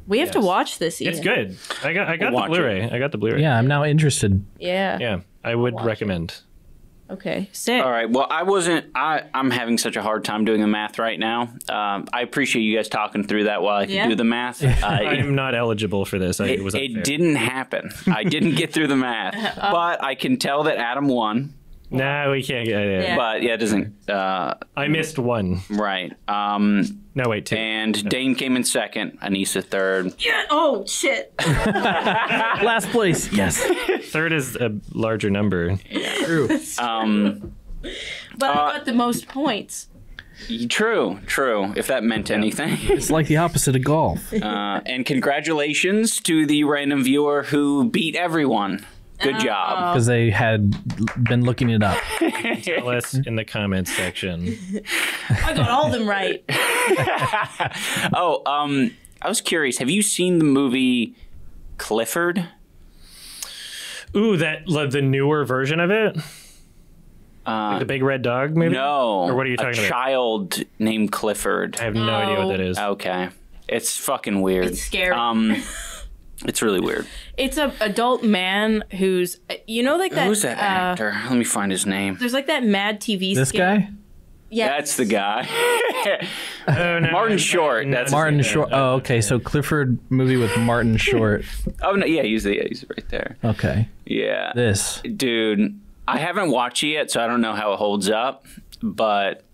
We have to watch this. Ian. It's good. I got the watch Blu-ray. I got the Blu-ray. Yeah, I'm now interested. Yeah. Yeah, I would recommend. Okay. Sick. All right. Well, I'm having such a hard time doing the math right now. I appreciate you guys talking through that while I can do the math. I am not eligible for this. It didn't happen. I didn't get through the math. But I can tell that Adam won. No, we can't get it. Yeah. But yeah, it doesn't. I missed one. Right. No, wait, 2. And Dane came in second. Anisa third. Yeah. Oh shit. Last place. Yes. 3rd is a larger number. True. But I got the most points. True. If that meant anything. It's like the opposite of golf. And congratulations to the random viewer who beat everyone. Good job. Because they had been looking it up. Tell us in the comments section. I got all of them right. I was curious. Have you seen the movie Clifford? Ooh, the newer version of it? Like the big red dog movie? No. Or what are you talking A about? child named Clifford. I have no idea what that is. Okay. It's fucking weird. It's scary. It's really weird. It's an adult man who's, like that. Who's that actor? Let me find his name. There's like that Mad TV. This skit. guy? Yeah. That's the guy. Oh, no, Martin Short. That's Martin his name. Short. Oh, okay. So Clifford movie with Martin Short. Oh no, yeah, he's right there. Okay. Yeah. This. Dude, I haven't watched it yet, so I don't know how it holds up, but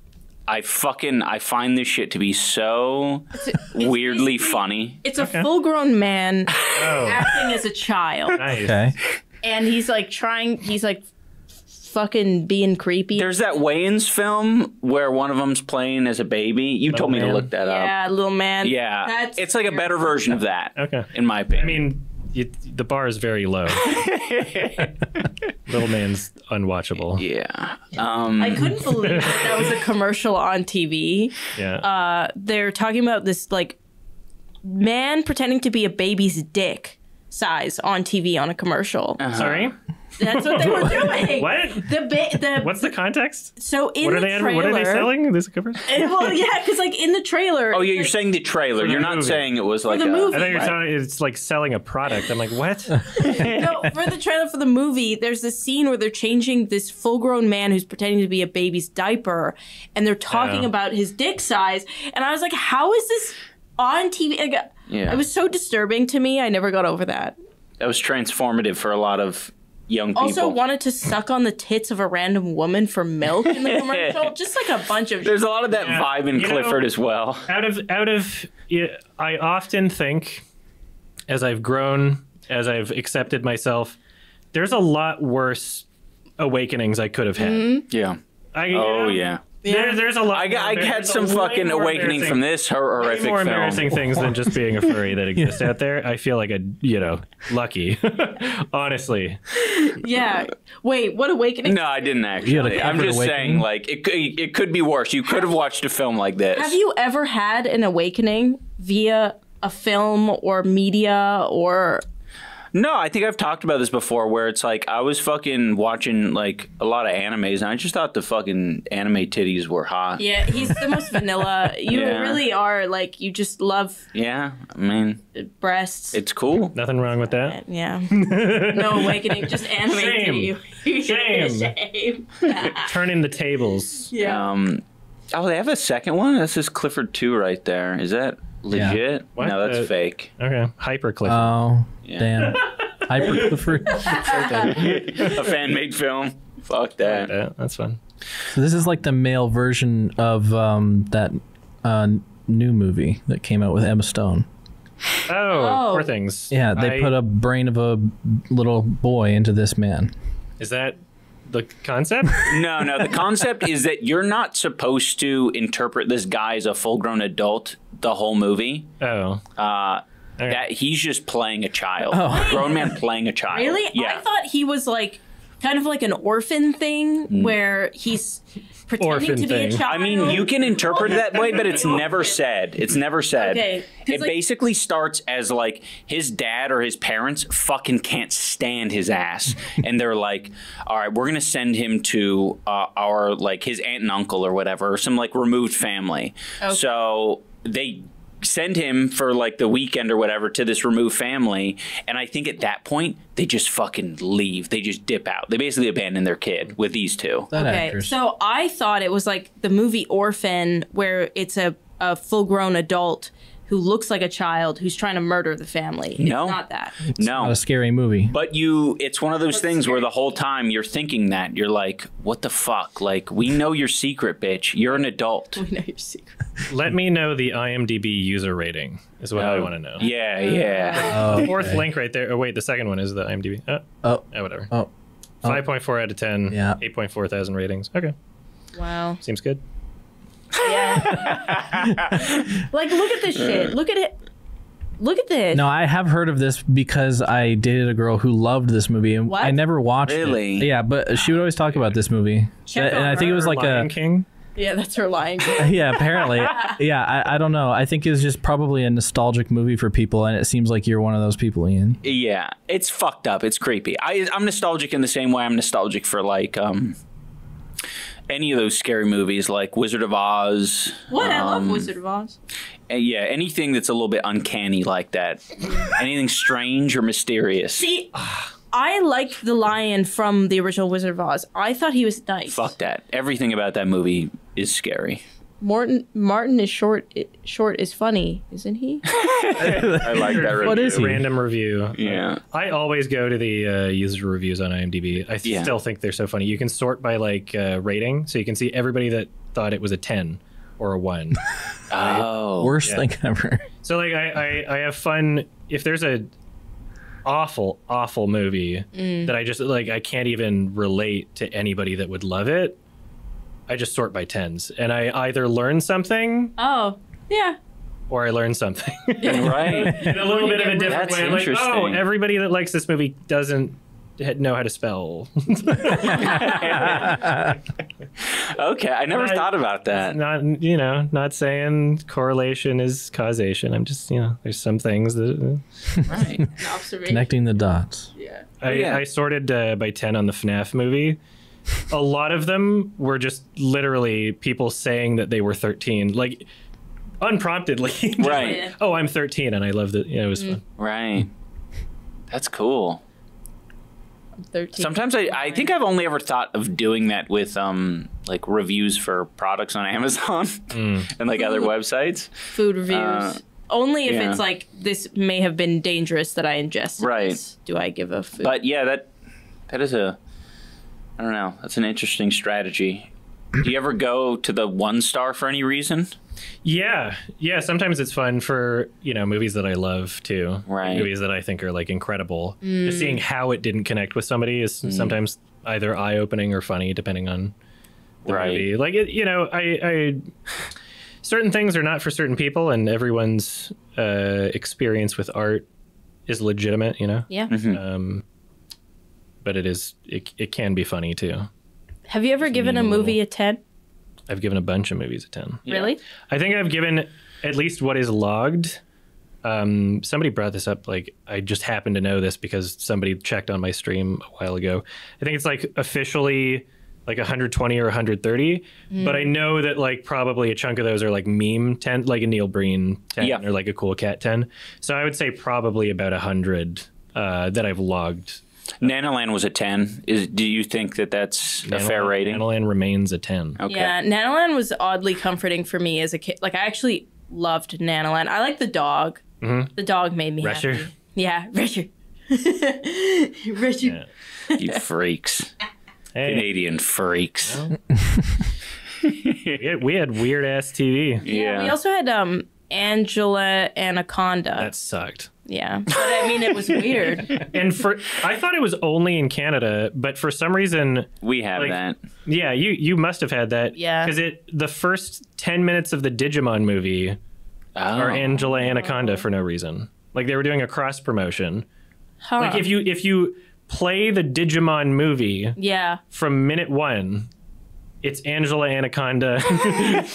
I find this shit to be so weirdly funny. It's a full-grown man acting as a child, Nice. Okay. and he's like fucking being creepy. There's that Wayans film where one of them's playing as a baby. You told me to Man. look that up. yeah, little man. Yeah. That's It's like a better version of that. Okay. In my opinion. I mean, the bar is very low. Little man's unwatchable. yeah. I couldn't believe that was a commercial on TV. Yeah. They're talking about this like man pretending to be a baby's dick size on TV on a commercial. Sorry? That's what they were doing. What? The What's the context? so in What are the they? trailer? What are they selling? This covers? Well, yeah, because like in the trailer. Oh, yeah, you're saying the trailer. the You're not movie. saying it was like the movie. I thought you were telling it's like selling a product. I'm like, what? No, for the trailer for the movie, there's this scene where they're changing this full-grown man who's pretending to be a baby's diaper, and they're talking about his dick size, and I was like, how is this on TV? Yeah. It was so disturbing to me. I never got over that. That was transformative for a lot of young people. Also wanted to suck on the tits of a random woman for milk in the commercial. Just like a bunch of There's a lot of that Yeah. vibe in You know- Clifford as well. I often think, as I've grown, as I've accepted myself, there's a lot worse awakenings I could have had. Yeah. You know, Yeah. There's a lot. I had some fucking awakening from this horrific more film. embarrassing things than just being a furry that exist out there. I feel like lucky, honestly. Yeah. Wait, what awakening? No, I didn't actually. You had a I'm Clifford just saying, awakening? like, it could be worse. You could have watched a film like this. Have you ever had an awakening via a film or media or... No, I think I've talked about this before where it's like I was fucking watching like a lot of animes and I just thought the fucking anime titties were hot. Yeah, he's the most vanilla. You Yeah. really are, like, you just love Yeah, I mean, breasts. it's cool. Nothing wrong with that. Yeah. No awakening, just anime Shame. titty. Shame. Shame. Turning the tables. Yeah. Oh, they have a second one? This is Clifford 2 right there. Is that legit? What? No, that's fake. Okay, hyper Clifford. Oh, Yeah. damn. Hyper Clifford. A fan-made film. Fuck that. Yeah, that's fun. So this is like the male version of that new movie that came out with Emma Stone. Oh, poor things. Yeah, they put a brain of a little boy into this man. Is that the concept? No, the concept is that you're not supposed to interpret this guy as a full-grown adult the whole movie. Oh. That he's just playing a child. A grown man playing a child. Really? Yeah. I thought he was like kind of like an orphan thing where he's pretending Orphan to be a thing. child. I mean, you can interpret it that way, but it's never said. It's never said. Okay, 'cause, It like- basically starts as like his dad or his parents fucking can't stand his ass, and they're like, "All right, we're gonna send him to our like his aunt and uncle or whatever, or some like removed family." Okay. So they send him for like the weekend or whatever to this removed family, and I think at that point they just fucking leave. They just dip out. They basically abandon their kid with these two. That Okay, actress. so I thought it was like the movie Orphan, where it's a full-grown adult who looks like a child who's trying to murder the family. No. It's not that. No, Not a scary movie. but it's one of those things where the whole time you're thinking that you're like, what the fuck? Like, we know your secret, bitch. You're an adult. We know your secret. Let me know the IMDb user rating is what I want to know. Yeah. The fourth link right there. Oh, wait, the second one is the IMDb. Whatever. Oh. 5.4 out of 10. Yeah. 8.4 thousand ratings. Okay. Wow. Seems good. Yeah. Like, look at this shit. Look at it. Look at this. No, I have heard of this because I dated a girl who loved this movie, and What? I never watched Really? it. Yeah, but she would always talk about this movie, Check and on I think it was like Lion King. Yeah, that's her lying. yeah, apparently, yeah. I don't know. I think it was just probably a nostalgic movie for people, and it seems like you're one of those people, Ian. Yeah. It's fucked up. It's creepy. I'm nostalgic in the same way I'm nostalgic for like any of those scary movies like Wizard of Oz. What? I love Wizard of Oz. Yeah, anything that's a little bit uncanny like that. Anything strange or mysterious. See, I liked the lion from the original Wizard of Oz. I thought he was nice. Fuck that. Everything about that movie is scary. Martin is short. Short is funny, isn't he? I like that review. What is he? Random review. Yeah. I always go to the user reviews on IMDb. I Yeah. still think they're so funny. You can sort by like rating, so you can see everybody that thought it was a 10 or a 1. Oh. Worst thing ever. So like I have fun if there's a awful movie that I just like I can't even relate to anybody that would love it. I just sort by 10s, and I either learn something Oh, yeah. or I learn something. Right. In a little bit of a different That's way. I'm like, oh, interesting. everybody that likes this movie doesn't know how to spell. Okay, I never thought about that. Not saying correlation is causation. I'm just, there's some things that Right. An observation. Connecting the dots. Yeah. I sorted by 10 on the FNAF movie. A lot of them were just literally people saying that they were 13, like unpromptedly. Just Right. Yeah. Oh, I'm 13, and I loved it. Yeah, it was fun. Right. That's cool. 13. Sometimes I think I've only ever thought of doing that with like reviews for products on Amazon and like other websites. Food reviews. Only if yeah. it's like, this may have been dangerous that I ingested. Right. This. Do I give a food? But yeah, that is I don't know. That's an interesting strategy. Do you ever go to the 1-star for any reason? Yeah. Sometimes it's fun for movies that I love too. Right. Movies that I think are like incredible. Just seeing how it didn't connect with somebody is sometimes either eye-opening or funny, depending on the movie. Like I certain things are not for certain people, and everyone's experience with art is legitimate. Yeah. But it can be funny too. Have you ever given a movie a 10? I've given a bunch of movies a 10. Really? I think I've given at least what is logged. Somebody brought this up. Like, I just happened to know this because somebody checked on my stream a while ago. I think it's like officially like 120 or 130, but I know that like probably a chunk of those are like meme 10, like a Neil Breen 10 or like a Cool Cat 10. So I would say probably about 100 that I've logged. Nanoland was a 10. Do you think that that's a fair rating? Nanoland remains a 10. Okay. Yeah, Nanoland was oddly comforting for me as a kid. Like, I actually loved Nanoland. I like the dog. The dog made me Resher? happy. Yeah, Resher. Resher. Yeah. You freaks. Hey. Canadian freaks. We had weird ass TV. Yeah. We also had Angela Anaconda. That sucked. Yeah, but I mean, it was weird. And I thought it was only in Canada, but for some reason We have that. Yeah, you must have had that. Yeah. Because the first 10 minutes of the Digimon movie are Angela Anaconda for no reason. Like, they were doing a cross promotion. Huh. Like, if you play the Digimon movie Yeah. from minute 1, it's Angela Anaconda and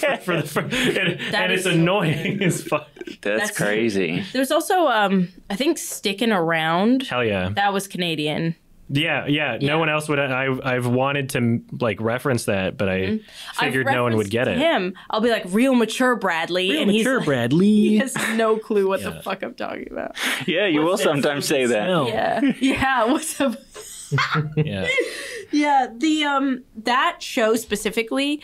it's annoying as fuck. That's crazy. There's also, I think, Sticking Around. Hell yeah. That was Canadian. Yeah. No one else would. I've wanted to like reference that, but I figured no one would get it. Him, I'll be like, real mature Bradley, and he's like, Bradley. he has no clue what the fuck I'm talking about. Yeah, you will sometimes say that. Yeah. What's up? Yeah. Yeah, the that show specifically,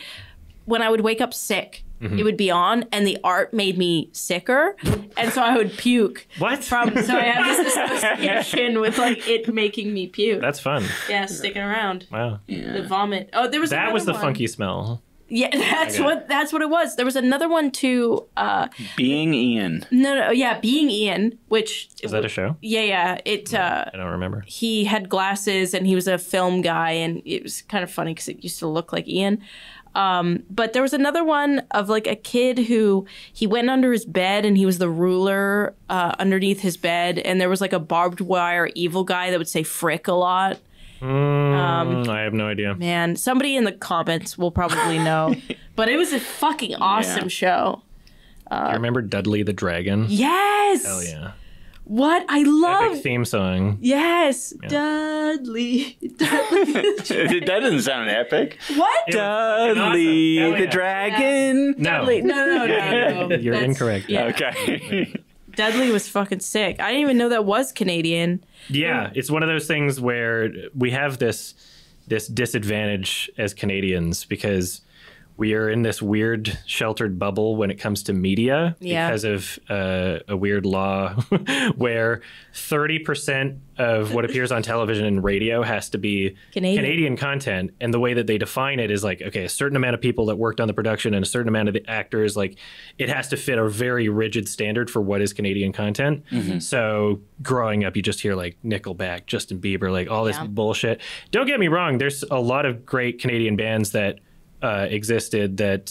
when I would wake up sick, it would be on, and the art made me sicker, and so I would puke. What? So I have this association with like it making me puke. That's fun. Yeah, Sticking Around. Wow. The vomit. Oh, there was That was the one. funky smell. Yeah, that's what it was. There was another one too. Being Ian. No, Being Ian, which Is that a show? Yeah. It. I don't remember. He had glasses and he was a film guy, and it was kind of funny because it used to look like Ian. But there was another one of like a kid who he went under his bed and he was the ruler underneath his bed, and there was like a barbed wire evil guy that would say frick a lot. I have no idea. Man, somebody in the comments will probably know. But it was a fucking awesome show. Do you remember Dudley the Dragon? Yes. Hell yeah. What I love. Epic theme song. Yes, Dudley. That doesn't sound epic. What? Dudley Awesome. the dragon. No. Dudley. No. You're That's- incorrect. Yeah. Okay. Dudley was fucking sick. I didn't even know that was Canadian. Yeah, it's one of those things where we have this disadvantage as Canadians because we are in this weird sheltered bubble when it comes to media because of a weird law where 30% of what appears on television and radio has to be Canadian content. And the way that they define it is like, okay, a certain amount of people that worked on the production and a certain amount of the actors, like it has to fit a very rigid standard for what is Canadian content. So growing up, you just hear like Nickelback, Justin Bieber, like all this bullshit. Don't get me wrong. There's a lot of great Canadian bands that existed that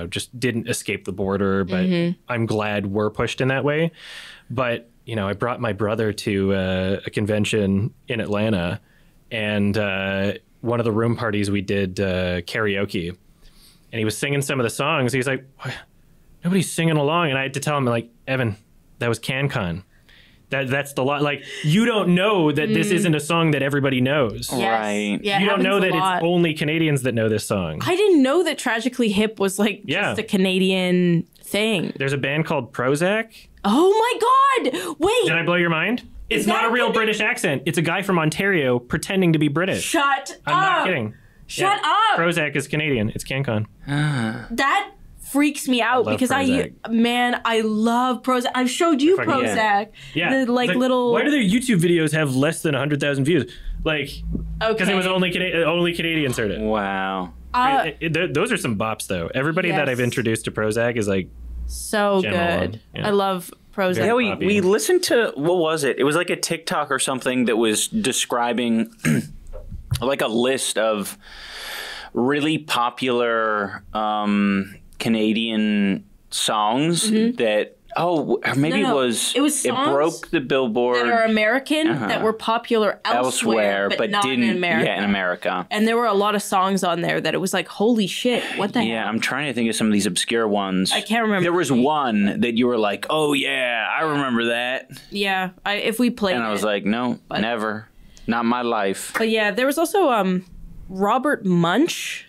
just didn't escape the border, but I'm glad we're pushed in that way. But I brought my brother to a convention in Atlanta, and one of the room parties we did karaoke, and he was singing some of the songs. He was like, "What? Nobody's singing along," and I had to tell him like, "Evan, that was CanCon. That's the lot. Like, you don't know that this isn't a song that everybody knows. Yes. Right. Yeah, You don't know that lot. it's only Canadians that know this song. I didn't know that Tragically Hip was like just a Canadian thing. There's a band called Prozac. Oh my God! Wait, Did I blow your mind? It's not a real British accent. It's a guy from Ontario pretending to be British. shut I'm up! not kidding. Shut up! Prozac is Canadian. It's CanCon. That freaks me out love because Prozac. I love Prozac. I've showed you Fucking- Prozac. Yeah. The It's little. Why do their YouTube videos have less than 100,000 views? Like, because Okay. it was only Canadians heard it. Wow. Those are some bops, though. Everybody that I've introduced to Prozac is like so good. Yeah. I love Prozac. Yeah, we listened to, what was it? It was like a TikTok or something that was describing like a list of really popular Canadian songs that maybe it was songs it broke the Billboard that are American that were popular elsewhere but not didn't in America. Yeah, in America. And there were a lot of songs on there that it was like, holy shit, what the hell? Yeah, I'm trying to think of some of these obscure ones. I can't remember. There was one that you were like, oh yeah, I remember that. Yeah, if we played and I was like, no, never. Not my life. But yeah, there was also Robert Munch.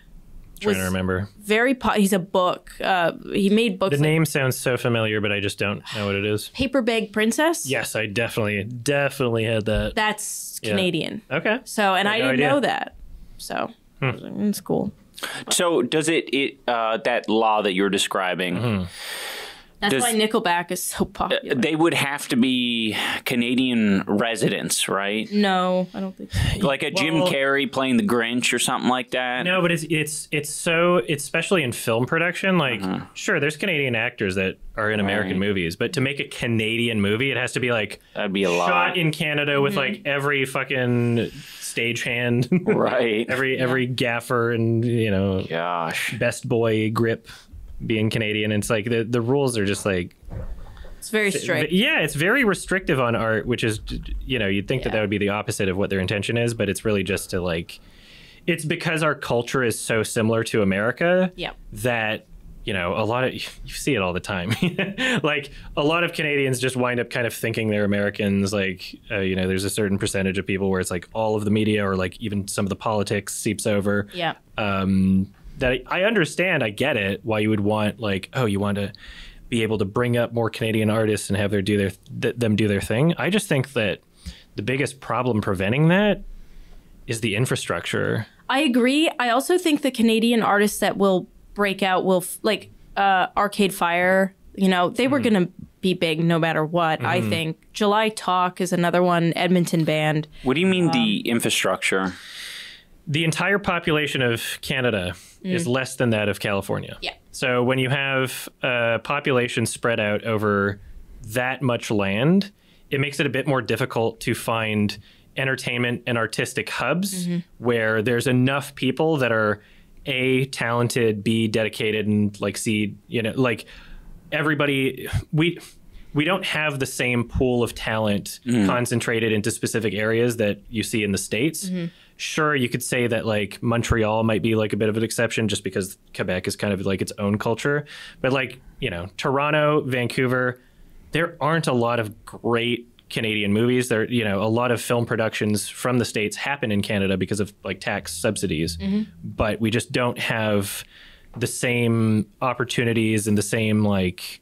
Trying to remember. He's a book. He made books. The name sounds so familiar, but I just don't know what it is. Paper Bag Princess. Yes, I definitely had that. That's Canadian. Okay. So, and I didn't know that. So, it's cool. So, does it that law that you're describing? That's why Nickelback is so popular. They would have to be Canadian residents, right? No, I don't think so. Like a Jim Carrey playing the Grinch or something like that? No, but it's so, especially in film production, like, sure, there's Canadian actors that are in American movies, but to make a Canadian movie, it has to be like that'd be a lot. Shot in Canada with like every fucking stagehand. Right. every gaffer and, gosh, best boy grip being Canadian. And it's like the rules are just like, it's very strict. Yeah, it's very restrictive on art, which is, you'd think that would be the opposite of what their intention is, but it's really just to like, it's because our culture is so similar to America that, a lot of, you see it all the time. Like a lot of Canadians just wind up kind of thinking they're Americans. Like, there's a certain percentage of people where it's like all of the media or like even some of the politics seeps over. Yeah. That I understand, I get it, why you would want like, you want to be able to bring up more Canadian artists and have them do their thing. I just think that the biggest problem preventing that is the infrastructure. I agree. I also think the Canadian artists that will break out will like Arcade Fire. They were gonna be big no matter what. I think July Talk is another one. Edmonton band. What do you mean the infrastructure? The entire population of Canada is less than that of California. Yeah. So when you have a population spread out over that much land, it makes it a bit more difficult to find entertainment and artistic hubs where there's enough people that are A, talented, B, dedicated, and like C, like everybody, we don't have the same pool of talent concentrated into specific areas that you see in the States. Sure, you could say that like Montreal might be like a bit of an exception just because Quebec is kind of like its own culture. But like, Toronto, Vancouver, there aren't a lot of great Canadian movies. There, a lot of film productions from the States happen in Canada because of like tax subsidies. But we just don't have the same opportunities and the same like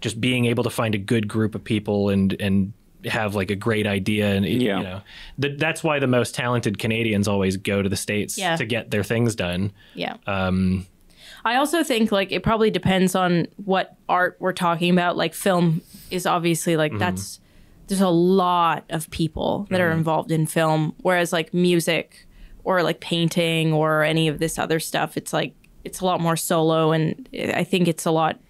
just being able to find a good group of people and have like a great idea. And that's why the most talented Canadians always go to the States to get their things done. Yeah. I also think like it probably depends on what art we're talking about. Like film is obviously like there's a lot of people that are involved in film, whereas like music or like painting or any of this other stuff, it's like it's a lot more solo, and I think it's a lot,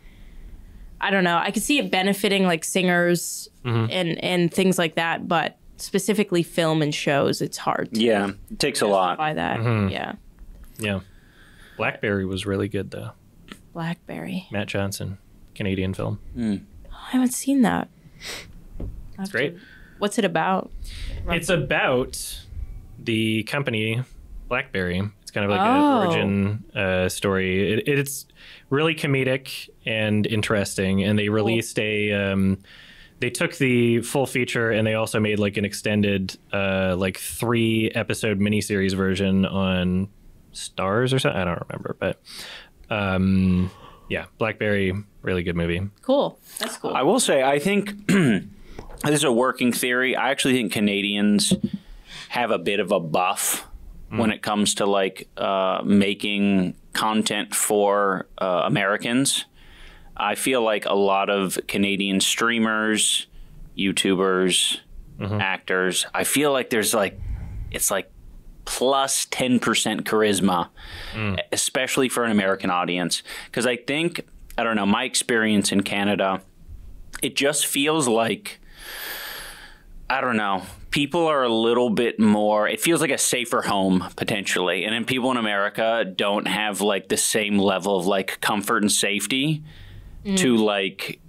I don't know, I could see it benefiting like singers and things like that, but specifically film and shows, it's hard to it takes a lot by that. Yeah. Blackberry was really good though. Blackberry. Matt Johnson, Canadian film. I haven't seen that. It's great. What's it about? It's about the company Blackberry. It's kind of like an origin story. It's really comedic and interesting, and they released they took the full feature and they also made like an extended like 3-episode miniseries version on Stars or something. I don't remember, but Blackberry, really good movie. Cool. That's cool. I will say, I think this is a working theory. I actually think Canadians have a bit of a buff when it comes to like making content for Americans. I feel like a lot of Canadian streamers, YouTubers, actors, I feel like there's like, it's like plus 10% charisma, especially for an American audience. Because I think, I don't know, my experience in Canada, it just feels like, I don't know, people are a little bit more, it feels like a safer home potentially. And then people in America don't have like the same level of like comfort and safety to like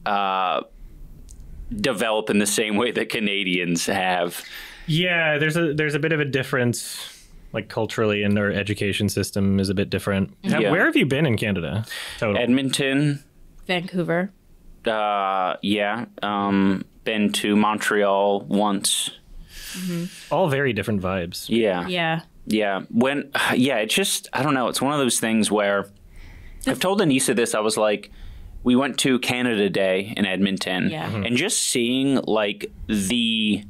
develop in the same way that Canadians have. Yeah, there's a bit of a difference. Like culturally, and our education system is a bit different. Yeah. Where have you been in Canada? Total. Edmonton. Vancouver. Been to Montreal once. All very different vibes. Yeah. It's just, I don't know. It's one of those things where I've told Anisa this. I was like, we went to Canada Day in Edmonton, and just seeing like we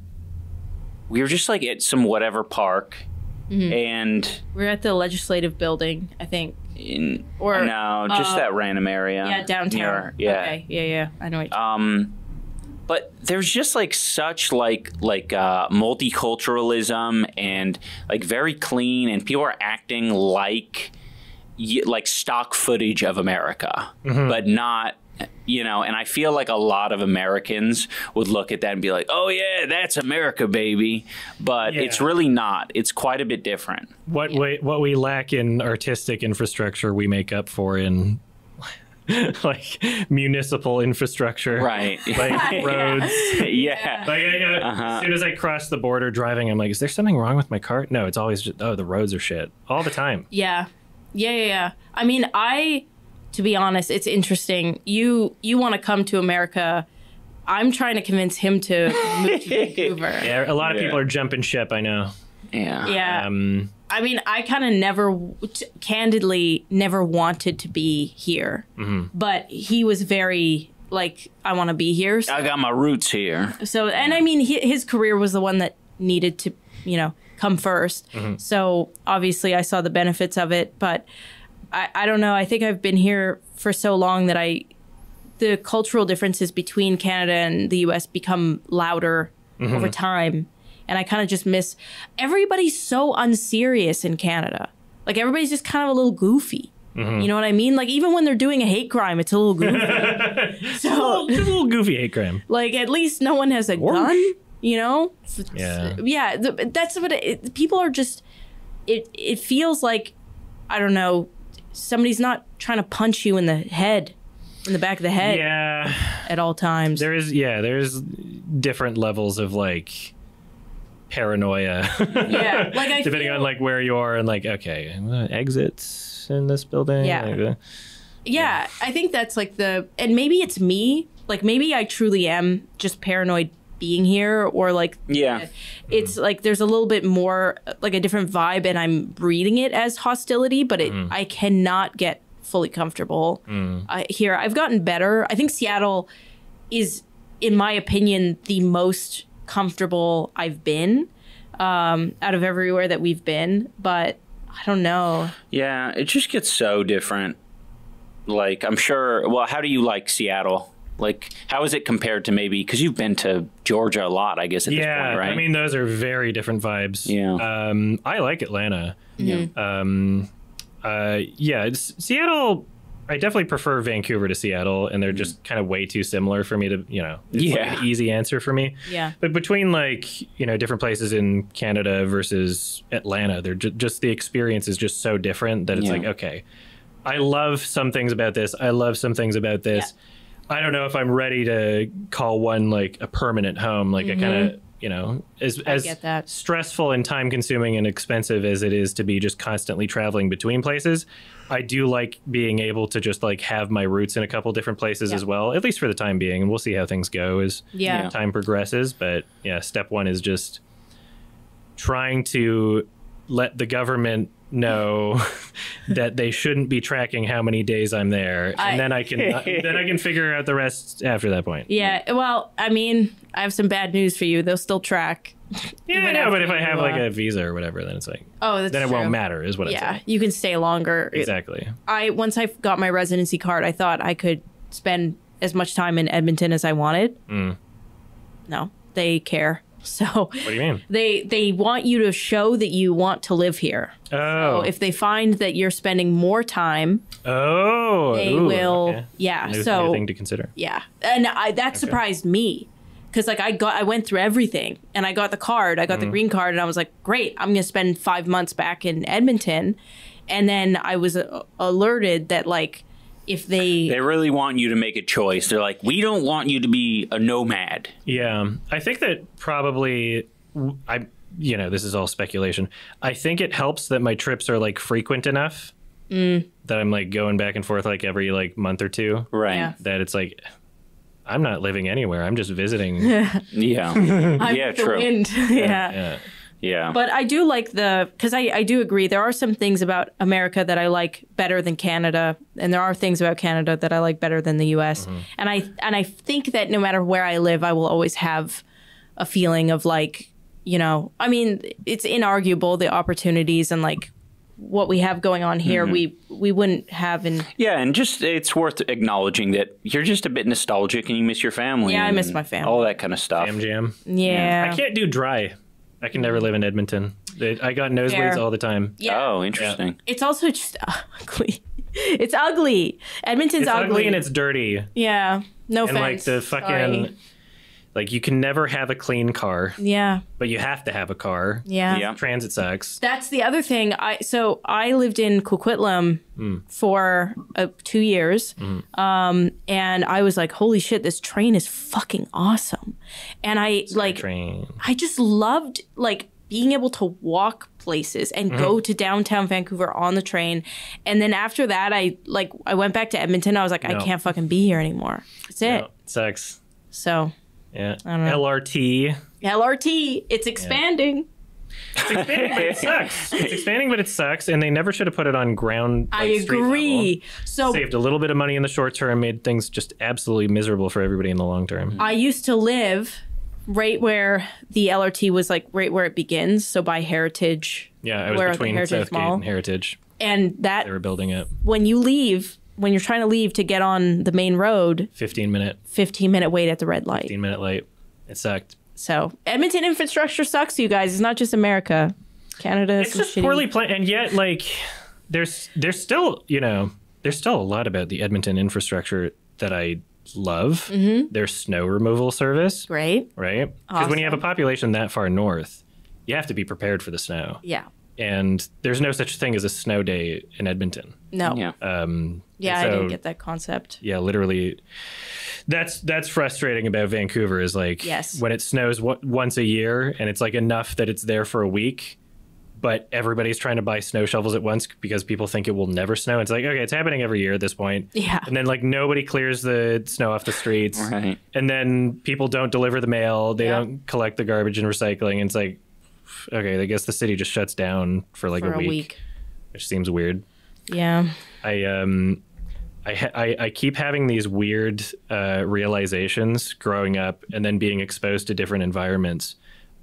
were just like at some whatever park. And we're at the legislative building, I think. No, just that random area. Yeah, downtown. Okay. Yeah. I know what but there's just like such like multiculturalism and like very clean, and people are acting like stock footage of America, but not. And I feel like a lot of Americans would look at that and be like, oh, yeah, that's America, baby. But it's really not. It's quite a bit different. What we lack in artistic infrastructure, we make up for in like municipal infrastructure. Right. Like roads. Yeah. Like, as soon as I cross the border driving, I'm like, is there something wrong with my car? No, it's always just, the roads are shit. All the time. Yeah. I mean, to be honest, it's interesting. You want to come to America. I'm trying to convince him to move to Vancouver. Yeah, a lot of people are jumping ship, I know. Yeah. Yeah. I mean, I kind of candidly never wanted to be here. But he was very, like, I want to be here. So, I got my roots here. So, and I mean, his career was the one that needed to, come first. So, obviously, I saw the benefits of it. But I don't know. I think I've been here for so long that the cultural differences between Canada and the U.S. become louder over time. And I kind of just miss, everybody's so unserious in Canada. Like everybody's just kind of a little goofy. You know what I mean? Like even when they're doing a hate crime, it's a little goofy. So just a little goofy hate crime. Like at least no one has a gun, Yeah. That's what people are just, it feels like, I don't know, somebody's not trying to punch you in the back of the head. Yeah. At all times. There's different levels of like paranoia. Yeah. Like depending on like where you are and like, okay, exits in this building. Yeah. Yeah. I think that's like and maybe it's me. Like maybe I truly am just paranoid being here, or like it's like there's a little bit more like a different vibe and I'm reading it as hostility, but I cannot get fully comfortable here. I've gotten better. I think Seattle is, in my opinion, the most comfortable I've been out of everywhere that we've been, but I don't know. Yeah, it just gets so different. Like I'm sure, well, how do you like Seattle? Like, how is it compared to maybe, because you've been to Georgia a lot, I guess, at this point, right? I mean, those are very different vibes. Yeah. I like Atlanta. Seattle, I definitely prefer Vancouver to Seattle, and they're just kind of way too similar for me to, it's like an easy answer for me. Yeah. But between like, different places in Canada versus Atlanta, they're just the experience is just so different that it's like, okay, I love some things about this. I love some things about this. Yeah. I don't know if I'm ready to call one like a permanent home. Like I kind of, as stressful and time consuming and expensive as it is to be just constantly traveling between places, I do like being able to just like have my roots in a couple different places as well, at least for the time being. And we'll see how things go as time progresses. But yeah, step one is just trying to let the government know that they shouldn't be tracking how many days I'm there, and then I can figure out the rest after that point. Yeah, well, I mean, I have some bad news for you. They'll still track. Yeah, I know, but if I have like a visa or whatever, then it's like, then it won't matter, is what I'm saying. Yeah, you can stay longer. Exactly. Once I got my residency card, I thought I could spend as much time in Edmonton as I wanted. No, they care. So What do you mean? they want you to show that you want to live here. Oh. So if they find that you're spending more time, they will. Okay. Yeah. New So thing to consider. yeah, and that surprised me because like I went through everything and I got the card. I got the green card and I was like, great, I'm gonna spend 5 months back in Edmonton, and then I was alerted that like if they really want you to make a choice. They're like, we don't want you to be a nomad. Yeah, I think that probably this is all speculation. I think it helps that my trips are like frequent enough that I'm like going back and forth like every like month or two. Right. Yeah. That it's like I'm not living anywhere. I'm just visiting. Yeah. I'm Yeah, the true. wind. Yeah. Yeah. But I do like because I do agree there are some things about America that I like better than Canada, and there are things about Canada that I like better than the U.S. And I think that no matter where I live, I will always have a feeling of like, I mean, it's inarguable the opportunities and like what we have going on here we wouldn't have in. Yeah, and just it's worth acknowledging that you're just a bit nostalgic and you miss your family. Yeah, I miss and my family. all that kind of stuff. Jam. Yeah. I can't do dry. I can never live in Edmonton. I got nosebleeds Fair. all the time. Yeah. Oh, interesting. It's also just ugly. It's ugly. Edmonton's It's ugly and it's dirty. yeah. No And offense. like the fucking Sorry. like you can never have a clean car, Yeah. but you have to have a car. Yeah. Yeah. Transit sucks. That's the other thing. I lived in Coquitlam for 2 years, and I was like, "Holy shit, this train is fucking awesome!" And I Train. I just loved like being able to walk places and go to downtown Vancouver on the train. And then after that, I went back to Edmonton. I was like, I No. can't fucking be here anymore. That's it. No, it sucks. So Yeah. don't know. LRT. LRT, it's expanding. It's expanding, but it sucks. It's expanding, but it sucks. And they never should have put it on ground. I like, street agree. level. So Saved a little bit of money in the short term, made things just absolutely miserable for everybody in the long term. I used to live right where the LRT was, like right where it begins. So by Heritage. Yeah, I was where the between Heritage Southgate Mall. and Heritage. And that They were building it. when you're trying to leave to get on the main road, 15-minute 15-minute wait at the red light. 15-minute light. It sucked. So Edmonton infrastructure sucks, you guys. It's not just America. Canada is It's just poorly planned, and yet like there's still there's still a lot about the Edmonton infrastructure that I love. Their snow removal service, great. right? Because when you have a population that far north, you have to be prepared for the snow. Yeah. And there's no such thing as a snow day in Edmonton. No. Yeah. Yeah, I so- didn't get that concept. Yeah, literally. That's frustrating about Vancouver is like Yes. when it snows once a year and it's like enough that it's there for a week, but everybody's trying to buy snow shovels at once because people think it will never snow. It's like, okay, it's happening every year at this point. Yeah. And then like nobody clears the snow off the streets. Right. And then people don't deliver the mail. They Yeah. don't collect the garbage and recycling. And it's like, okay, I guess the city just shuts down for like For a week, which seems weird. Yeah. I keep having these weird realizations growing up and then being exposed to different environments.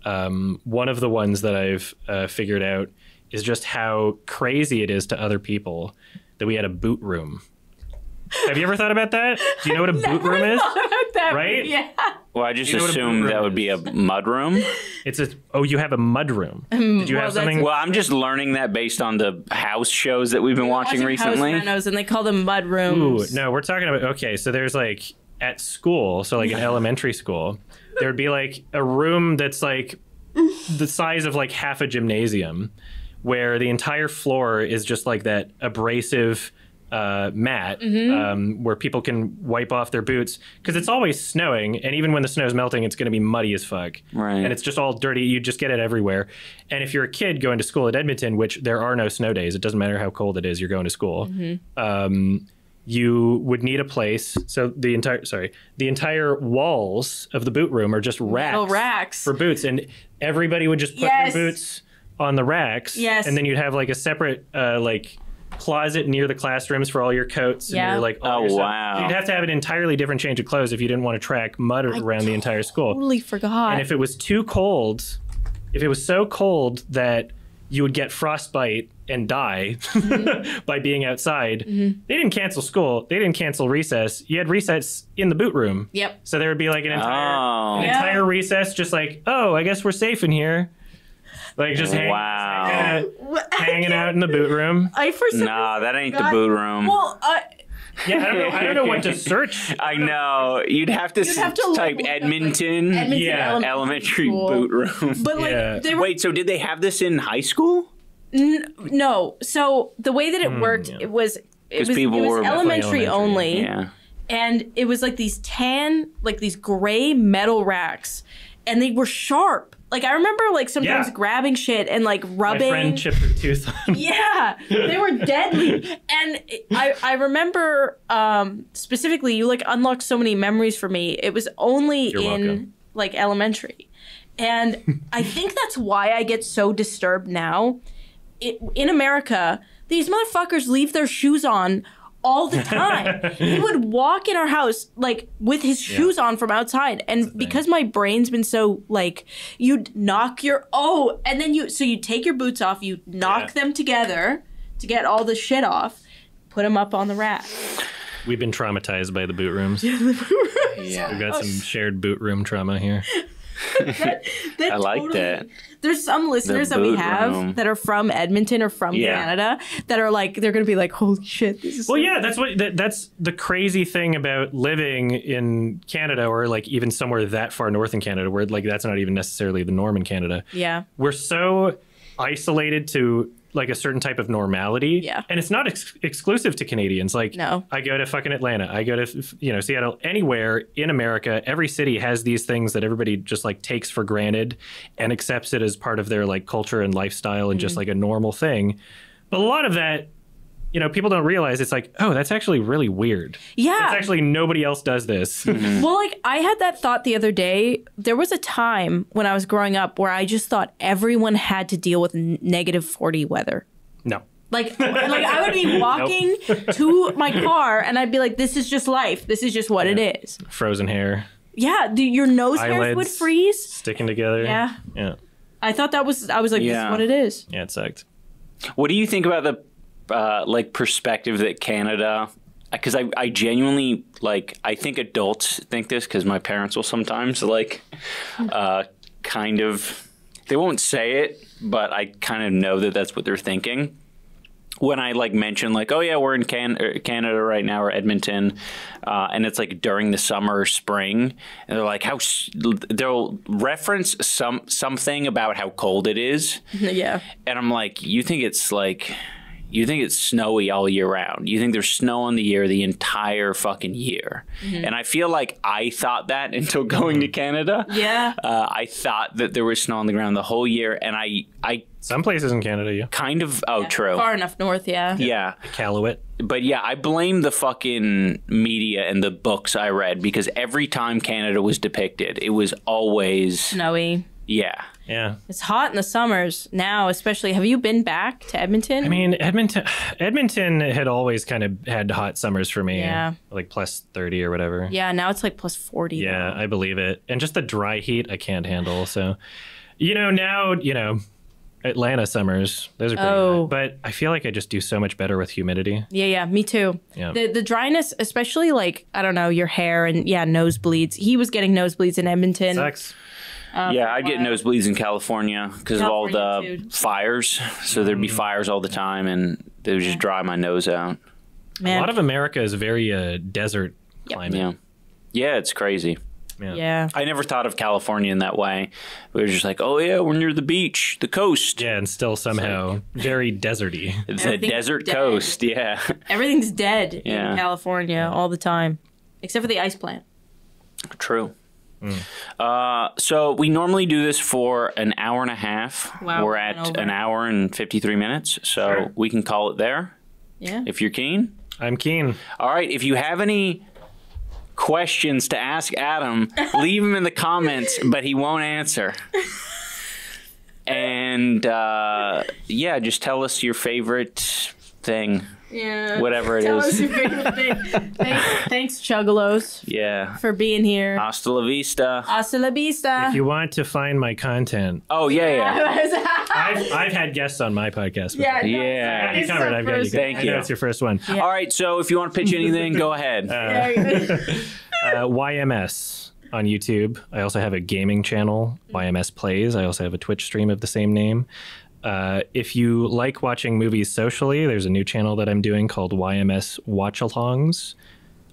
One of the ones that I've figured out is just how crazy it is to other people that we had a boot room. Have you ever thought about that? Do you know what a boot room is? Right? Yeah. Well, I just You know what a assumed boot that room would be a mud room. You have a mud room. Did you well, have that's- something? Well, I'm just learning that based on the house shows that we've been watching recently. House renos, and they call them mud Ooh, rooms. no, we're talking about, okay, so there's like at school, so like in elementary school, there would be like a room that's like the size of like half a gymnasium where the entire floor is just like that abrasive mat where people can wipe off their boots because it's always snowing, and even when the snow's melting it's going to be muddy as fuck, Right. and it's just all dirty. You just get it everywhere. And if you're a kid going to school at Edmonton, which there are no snow days, it doesn't matter how cold it is, you're going to school, you would need a place. So the entire walls of the boot room are just Metal racks. for boots, and everybody would just put Yes. their boots on the racks. Yes. And then you'd have like a separate like closet near the classrooms for all your coats and Yeah. your like all Oh, your stuff. wow. You'd have to have an entirely different change of clothes if you didn't want to track mud around the entire school. Totally forgot. And if it was too cold, if it was so cold that you would get frostbite and die by being outside. They didn't cancel school. They didn't cancel recess. You had recess in the boot room. Yep. So there would be like an entire recess, just like, oh, I guess we're safe in here. Like just hanging out in the boot room. Nah, that ain't the boot room. Well, Yeah, I don't know what to search. I know. You'd have to type Edmonton elementary boot room. But like, they were, wait, so did they have this in high school? No. So the way that it worked, it was elementary only. Yeah. And it was like these these gray metal racks, and they were sharp. Like I remember like sometimes grabbing shit and like rubbing. My friend chipped her tooth on. Yeah, they were deadly. And I remember specifically, you like unlocked so many memories for me. It was only in like elementary. And I think that's why I get so disturbed now. In America, these motherfuckers leave their shoes on all the time. He would walk in our house like with his shoes on from outside, and because my brain's been so like, you'd knock your and then you take your boots off, you knock them together to get all the shit off, put them up on the rack. We've been traumatized by the boot rooms. The boot rooms. We've got some shared boot room trauma here. I like that. There's some listeners that we have that are from Edmonton or from Canada that are like, they're going to be like, holy shit. This is that's the crazy thing about living in Canada, or like even somewhere that far north in Canada, where like that's not even necessarily the norm in Canada. Yeah. We're so isolated to like a certain type of normality. Yeah. And it's not exclusive to Canadians. Like, I go to fucking Atlanta. I go to, Seattle. Anywhere in America, every city has these things that everybody just like takes for granted and accepts it as part of their like culture and lifestyle and just like a normal thing. But a lot of that, people don't realize it's like, oh, that's actually really weird. Yeah. It's actually nobody else does this. Well, like I had that thought the other day. There was a time when I was growing up where I just thought everyone had to deal with -40 weather. No. Like I would be walking to my car and I'd be like, this is just life. This is just what it is. Frozen hair. Yeah. Your nose hairs would freeze. Sticking together. Yeah. Yeah. I thought I was like, this is what it is. Yeah, it sucked. What do you think about the perspective that Canada, because I genuinely I think adults think this, because my parents will sometimes kind of, they won't say it, but I kind of know that that's what they're thinking when I mention oh yeah, we're in Canada right now, or Edmonton, and it's during the summer or spring, and they're like, they'll reference something about how cold it is. Yeah. And I'm like, you think it's snowy all year round. You think there's snow on the entire fucking year. And I feel like I thought that until going to Canada. Yeah. I thought that there was snow on the ground the whole year. And I some places in Canada, kind of, true. Far enough north, Yeah. Iqaluit. But yeah, I blame the fucking media and the books I read, because every time Canada was depicted, it was always snowy. Yeah. Yeah. It's hot in the summers now, especially. Have you been back to Edmonton? I mean, Edmonton had always kind of had hot summers for me. Yeah. Like +30 or whatever. Yeah, now it's like +40. Yeah, I believe it. And just the dry heat I can't handle. So, now, Atlanta summers, those are pretty hot. But I feel like I just do so much better with humidity. Yeah, me too. Yeah. The dryness, especially I don't know, your hair and nosebleeds. He was getting nosebleeds in Edmonton. Sucks. Yeah, I'd get nosebleeds in California because of all the fires. So there'd be fires all the time, and they would just dry my nose out. Man. A lot of America is very desert climate. Yeah, it's crazy. Yeah. I never thought of California in that way. We were just like, oh yeah, we're near the beach, the coast. Yeah, and still somehow very deserty. The desert coast, yeah. Everything's dead in California all the time, except for the ice plant. True. So we normally do this for an hour and a half. Wow, we're at an hour and 53 minutes, so we can call it there. Yeah. If you're keen. I'm keen. All right. If you have any questions to ask Adam, leave them in the comments, but he won't answer. And just tell us your favorite thing. Yeah. Whatever it Tell is. us your favorite thing. Thanks, Chuggalos, Yeah. for being here. Hasta la vista. Hasta la vista. If you want to find my content, Oh, yeah. I've had guests on my podcast before. Yeah. no, Yeah. I've got you it's covered. the I've got you first- covered. Thank I know you. it's your first one. Yeah. All right, so if you want to pitch anything, go ahead. YMS on YouTube. I also have a gaming channel, YMS Plays. I also have a Twitch stream of the same name. If you like watching movies socially, there's a new channel that I'm doing called YMS Watch-Alongs.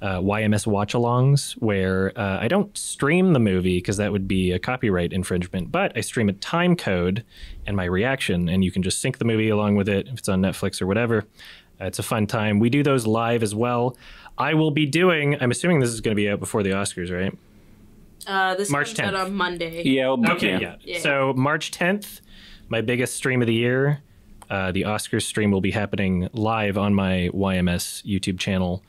YMS Watch-Alongs, where I don't stream the movie because that would be a copyright infringement, but I stream a time code and my reaction, and you can just sync the movie along with it if it's on Netflix or whatever. It's a fun time. We do those live as well. I will be doing, I'm assuming this is going to be out before the Oscars, right? This March comes out 10th. on Monday. Yeah. Okay, yeah. So March 10th, my biggest stream of the year. The Oscars stream will be happening live on my YMS YouTube channel,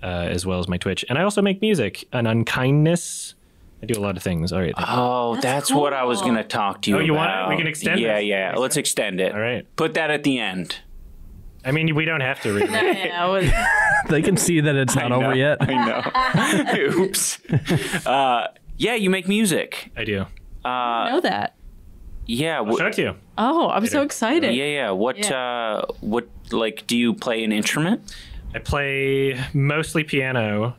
as well as my Twitch. And I also make music, an unkindness. I do a lot of things. All right. Oh, that's what I was cool. going to talk to you Oh, about. you want it? We can extend Yeah, this. yeah. Let's extend it. All right. Put that at the end. I mean, we don't have to read it. Yeah, I was- They can see that it's not over yet. I know. Oops. Yeah, you make music. I do. I know that. Yeah. I'll show it to you. Oh, I'm so excited. Yeah. What, like, do you play an instrument? I play mostly piano.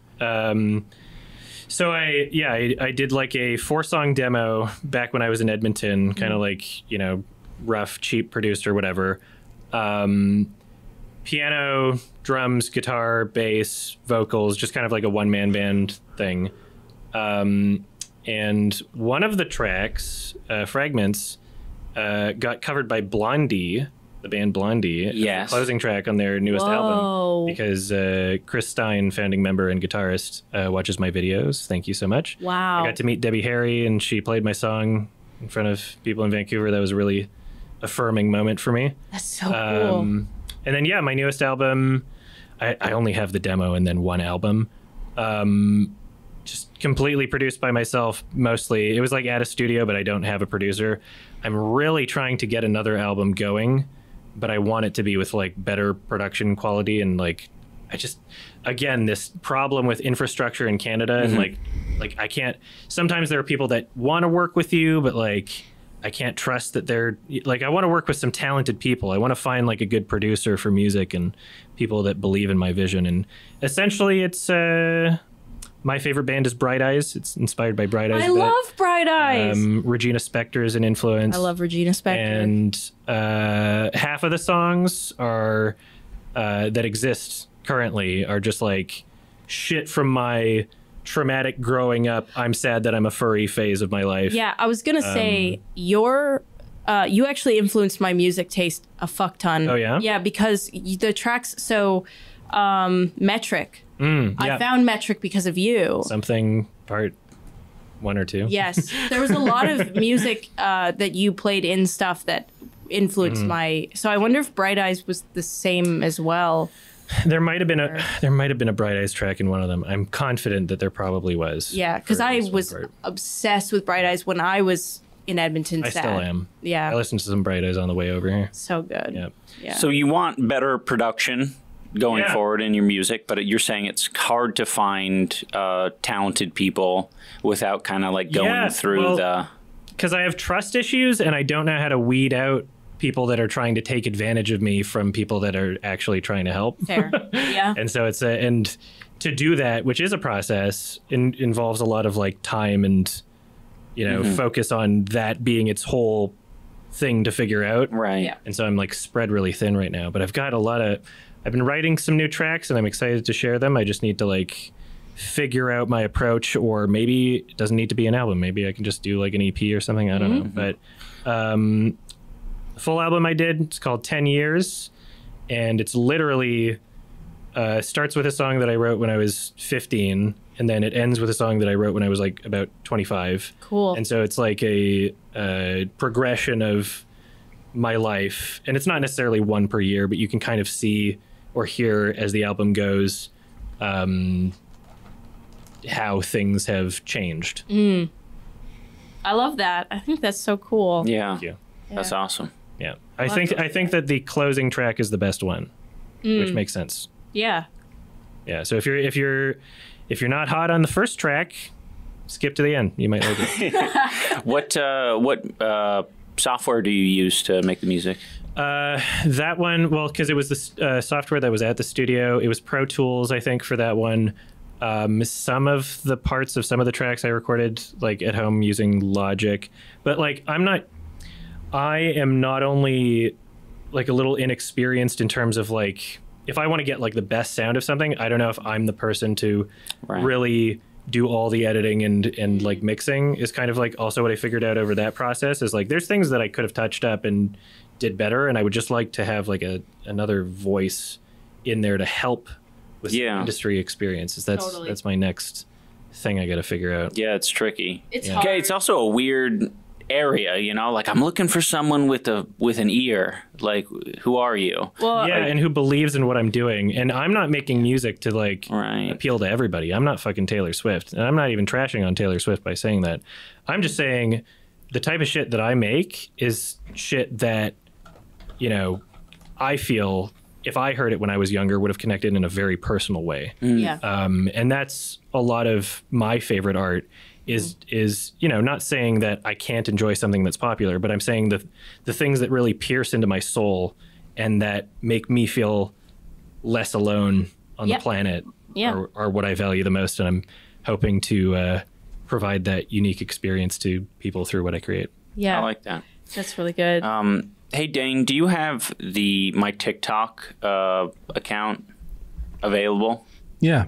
So I did like a 4-song demo back when I was in Edmonton, kind of like, rough, cheap produced or whatever. Piano, drums, guitar, bass, vocals, just kind of like a one-man band thing. And one of the tracks, Fragments, got covered by Blondie, the band Blondie. as the Yes. closing track on their newest Whoa. album. Because Chris Stein, founding member and guitarist, watches my videos. Thank you so much. Wow. I got to meet Debbie Harry, and she played my song in front of people in Vancouver. That was a really affirming moment for me. That's so cool. And then, my newest album, I only have the demo and then one album. Just completely produced by myself, mostly. It was like at a studio, but I don't have a producer. I'm really trying to get another album going, but I want it to be with like better production quality. And like, again, this problem with infrastructure in Canada and like I can't, sometimes there are people that want to work with you, but like, I can't trust that they're like, I want to work with some talented people. I want to find like a good producer for music and people that believe in my vision. And essentially it's, my favorite band is Bright Eyes. It's inspired by Bright Eyes. I love Bright Eyes. Regina Spektor is an influence. I love Regina Spektor. And half of the songs are that exist currently are just like shit from my traumatic growing up. I'm sad that I'm a furry phase of my life. Yeah, I was gonna say you actually influenced my music taste a fuck ton. Oh, yeah? Yeah, because the tracks. So, Metric. Yeah. I found Metric because of you. Something part 1 or 2. Yes, there was a lot of music that you played in stuff that influenced my. So I wonder if Bright Eyes was the same as well. There might have been a Bright Eyes track in one of them. I'm confident that there probably was. Yeah, because for at I least one was part. obsessed with Bright Eyes when I was in Edmonton. I still am. Yeah, I listened to some Bright Eyes on the way over here. so good. Yep. Yeah. So you want better production going Yeah. forward in your music, but you're saying it's hard to find talented people without kind of like going through the. Because I have trust issues and I don't know how to weed out people that are trying to take advantage of me from people that are actually trying to help. Fair. Yeah. And so it's and to do that, which is a process, involves a lot of like time and focus on that being its whole thing to figure out. Right. Yeah. And so I'm like spread really thin right now, but I've got I've been writing some new tracks and I'm excited to share them. I just need to like figure out my approach, or maybe it doesn't need to be an album. Maybe I can just do like an EP or something. I don't know. But the full album I did, it's called 10 Years. And it's literally starts with a song that I wrote when I was 15. And then it ends with a song that I wrote when I was like about 25. Cool. And so it's like a progression of my life. And it's not necessarily one per year, but you can kind of see or hear as the album goes how things have changed. I love that. I think that's so cool. Yeah. Thank you. That's awesome. Yeah. I think that the closing track is the best one. which makes sense. Yeah. Yeah. So if you're not hot on the first track, skip to the end. You might like it. What software do you use to make the music? That one, well, because it was the software that was at the studio. It was Pro Tools, I think, for that one. Some of the parts of some of the tracks I recorded like at home using Logic, but like I am not only like a little inexperienced in terms of like if I want to get like the best sound of something, I don't know if I'm the person to really do all the editing and like mixing is kind of like also what I figured out over that process is like there's things that I could have touched up and did better, and I would just like to have like another voice in there to help with industry experiences. That's my next thing I got to figure out. Yeah, it's tricky. It's hard. Okay, it's also a weird area, you know, like I'm looking for someone with an ear. Like, who are you? Well, yeah, and who believes in what I'm doing. And I'm not making music to like Right. appeal to everybody. I'm not fucking Taylor Swift. And I'm not even trashing on Taylor Swift by saying that. I'm just saying the type of shit that I make is shit that, you know, I feel if I heard it when I was younger would have connected in a very personal way. Yeah. And that's a lot of my favorite art is you know, not saying that I can't enjoy something that's popular, but I'm saying the things that really pierce into my soul and that make me feel less alone on the planet are what I value the most, and I'm hoping to provide that unique experience to people through what I create. Yeah. I like that. That's really good. Hey, Dane, do you have my TikTok account available? Yeah.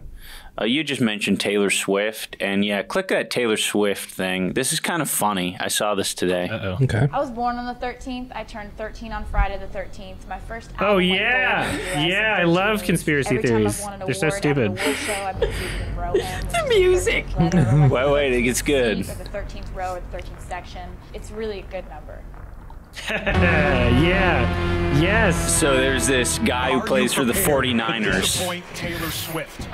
You just mentioned Taylor Swift, and yeah, click that Taylor Swift thing. This is kind of funny. I saw this today. Uh-oh. Okay. I was born on the 13th. I turned 13 on Friday the 13th. My first album Oh, went yeah. gold in the US Yeah, in I love 13 conspiracy Every time theories. I've won an They're so award stupid. At an award show, I've been seated in row M. The music. Wait, it gets good. Or the 13th row or the 13th section. It's really a good number. Yeah. Yes. So there's this guy who plays for the 49ers. Taylor Swift.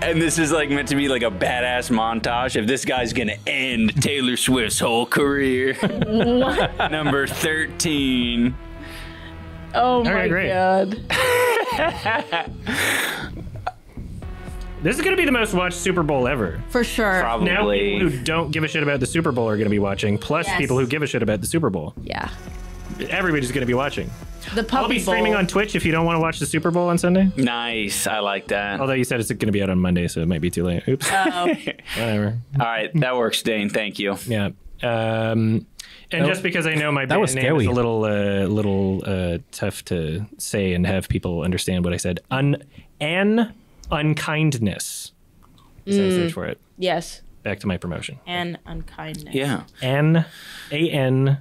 And this is like meant to be like a badass montage if this guy's gonna end Taylor Swift's whole career. What? Number 13. Oh my right, great. God. This is going to be the most watched Super Bowl ever. For sure. Probably. Now people who don't give a shit about the Super Bowl are going to be watching, plus Yes. people who give a shit about the Super Bowl. Yeah. Everybody's going to be watching. The puppy I'll be streaming bowl. on Twitch if you don't want to watch the Super Bowl on Sunday. Nice. I like that. Although you said it's going to be out on Monday, so it might be too late. Oops. Whatever. All right, that works, Dane. Thank you. Yeah. And just because I know my band was name is scary. a little tough to say and have people understand what I said. Unkindness. So I search for it. Yes. Back to my promotion. And unkindness. Yeah. N-A-N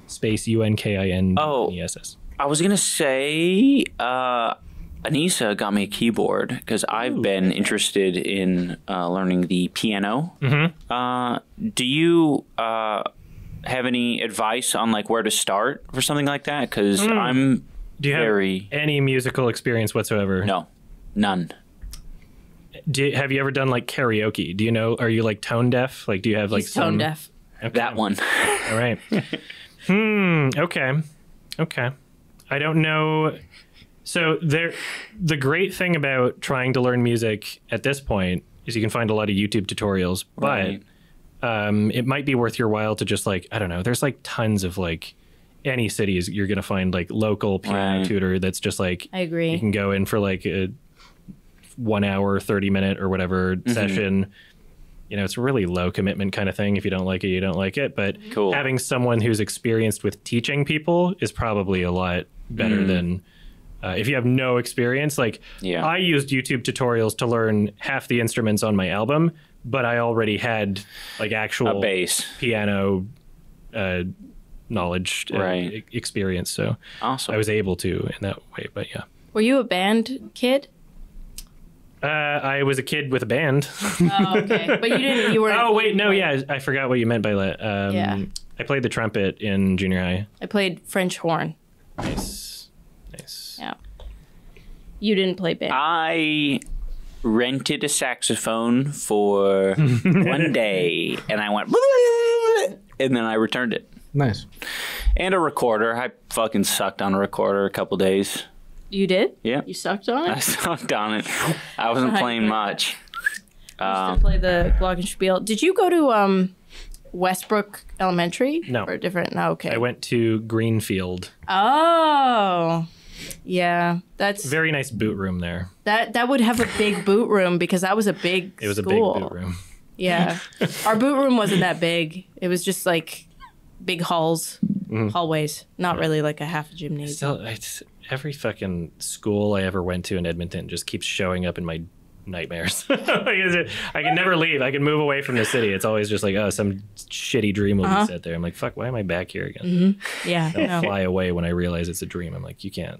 space U-N-K-I-N-E-S-S. I was gonna say, Anisa got me a keyboard because I've been interested in learning the piano. Mm-hmm. Do you have any advice on like where to start for something like that? Because I'm Do you very have any musical experience whatsoever? no, none. Have you ever done like karaoke? Do you know? Are you like tone deaf? Like, do you have like He's tone deaf. Okay. That one. All right. Okay. I don't know. So the great thing about trying to learn music at this point is you can find a lot of YouTube tutorials, but Right. it might be worth your while to just like, I don't know. There's like tons of like any cities you're going to find like local piano Right. tutor that's just like, I agree. you can go in for like a 1 hour, 30-minute or whatever session. You know, it's a really low commitment kind of thing. If you don't like it, you don't like it. But Cool. having someone who's experienced with teaching people is probably a lot better than if you have no experience. Like, Yeah. I used YouTube tutorials to learn half the instruments on my album, but I already had like actual A bass. piano knowledge, Right. experience. So Awesome. I was able to in that way. But yeah. Were you a band kid? I was a kid with a band. Oh, okay. But you didn't. You were. Oh wait, no, yeah, I forgot what you meant by that. Yeah. I played the trumpet in junior high. I played French horn. Nice. Yeah. You didn't play band. I rented a saxophone for one day, and I went, and then I returned it. Nice. And a recorder. I fucking sucked on a recorder a couple days. You did? Yeah. You sucked on I it? sucked on it. I wasn't playing much. I used to play the Glockenspiel. Did you go to Westbrook Elementary? No. Or different? No, okay. I went to Greenfield. Oh. Yeah. That's Very nice boot room there. that would have a big boot room because that was a big It was school. a big boot room. Yeah. Our boot room wasn't that big. It was just like big halls, hallways. Not really like a half a gymnasium. Still, every fucking school I ever went to in Edmonton just keeps showing up in my nightmares. I can never leave. I can move away from the city. It's always just like, oh, some shitty dream will be set there. I'm like, fuck, why am I back here again? Yeah. I'll No. fly away when I realize it's a dream. I'm like, you can't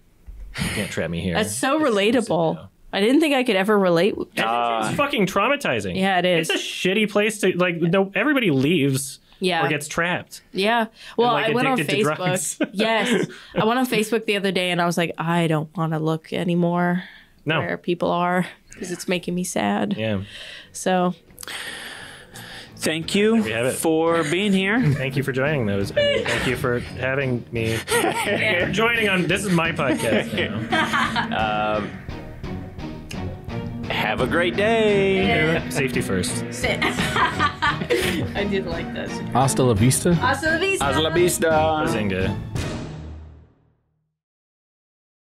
trap me here. That's so Sit relatable. down. I didn't think I could ever relate. It's fucking traumatizing. Yeah, it is. It's a shitty place to like. No, everybody leaves. Yeah. Or gets trapped. Yeah. Well, like, I went on addicted to drugs. Facebook. Yes. I went on Facebook the other day and I was like, I don't want to look anymore No. where people are because it's making me sad. Yeah. So, Thank you we have it. for being here. Thank you for joining those. I mean, thank you for having me. For joining on. This is my podcast now. Have a great day. Safety first. sit. I did like this. Hasta la vista. Hasta la vista. Hasta la vista. Bazinga.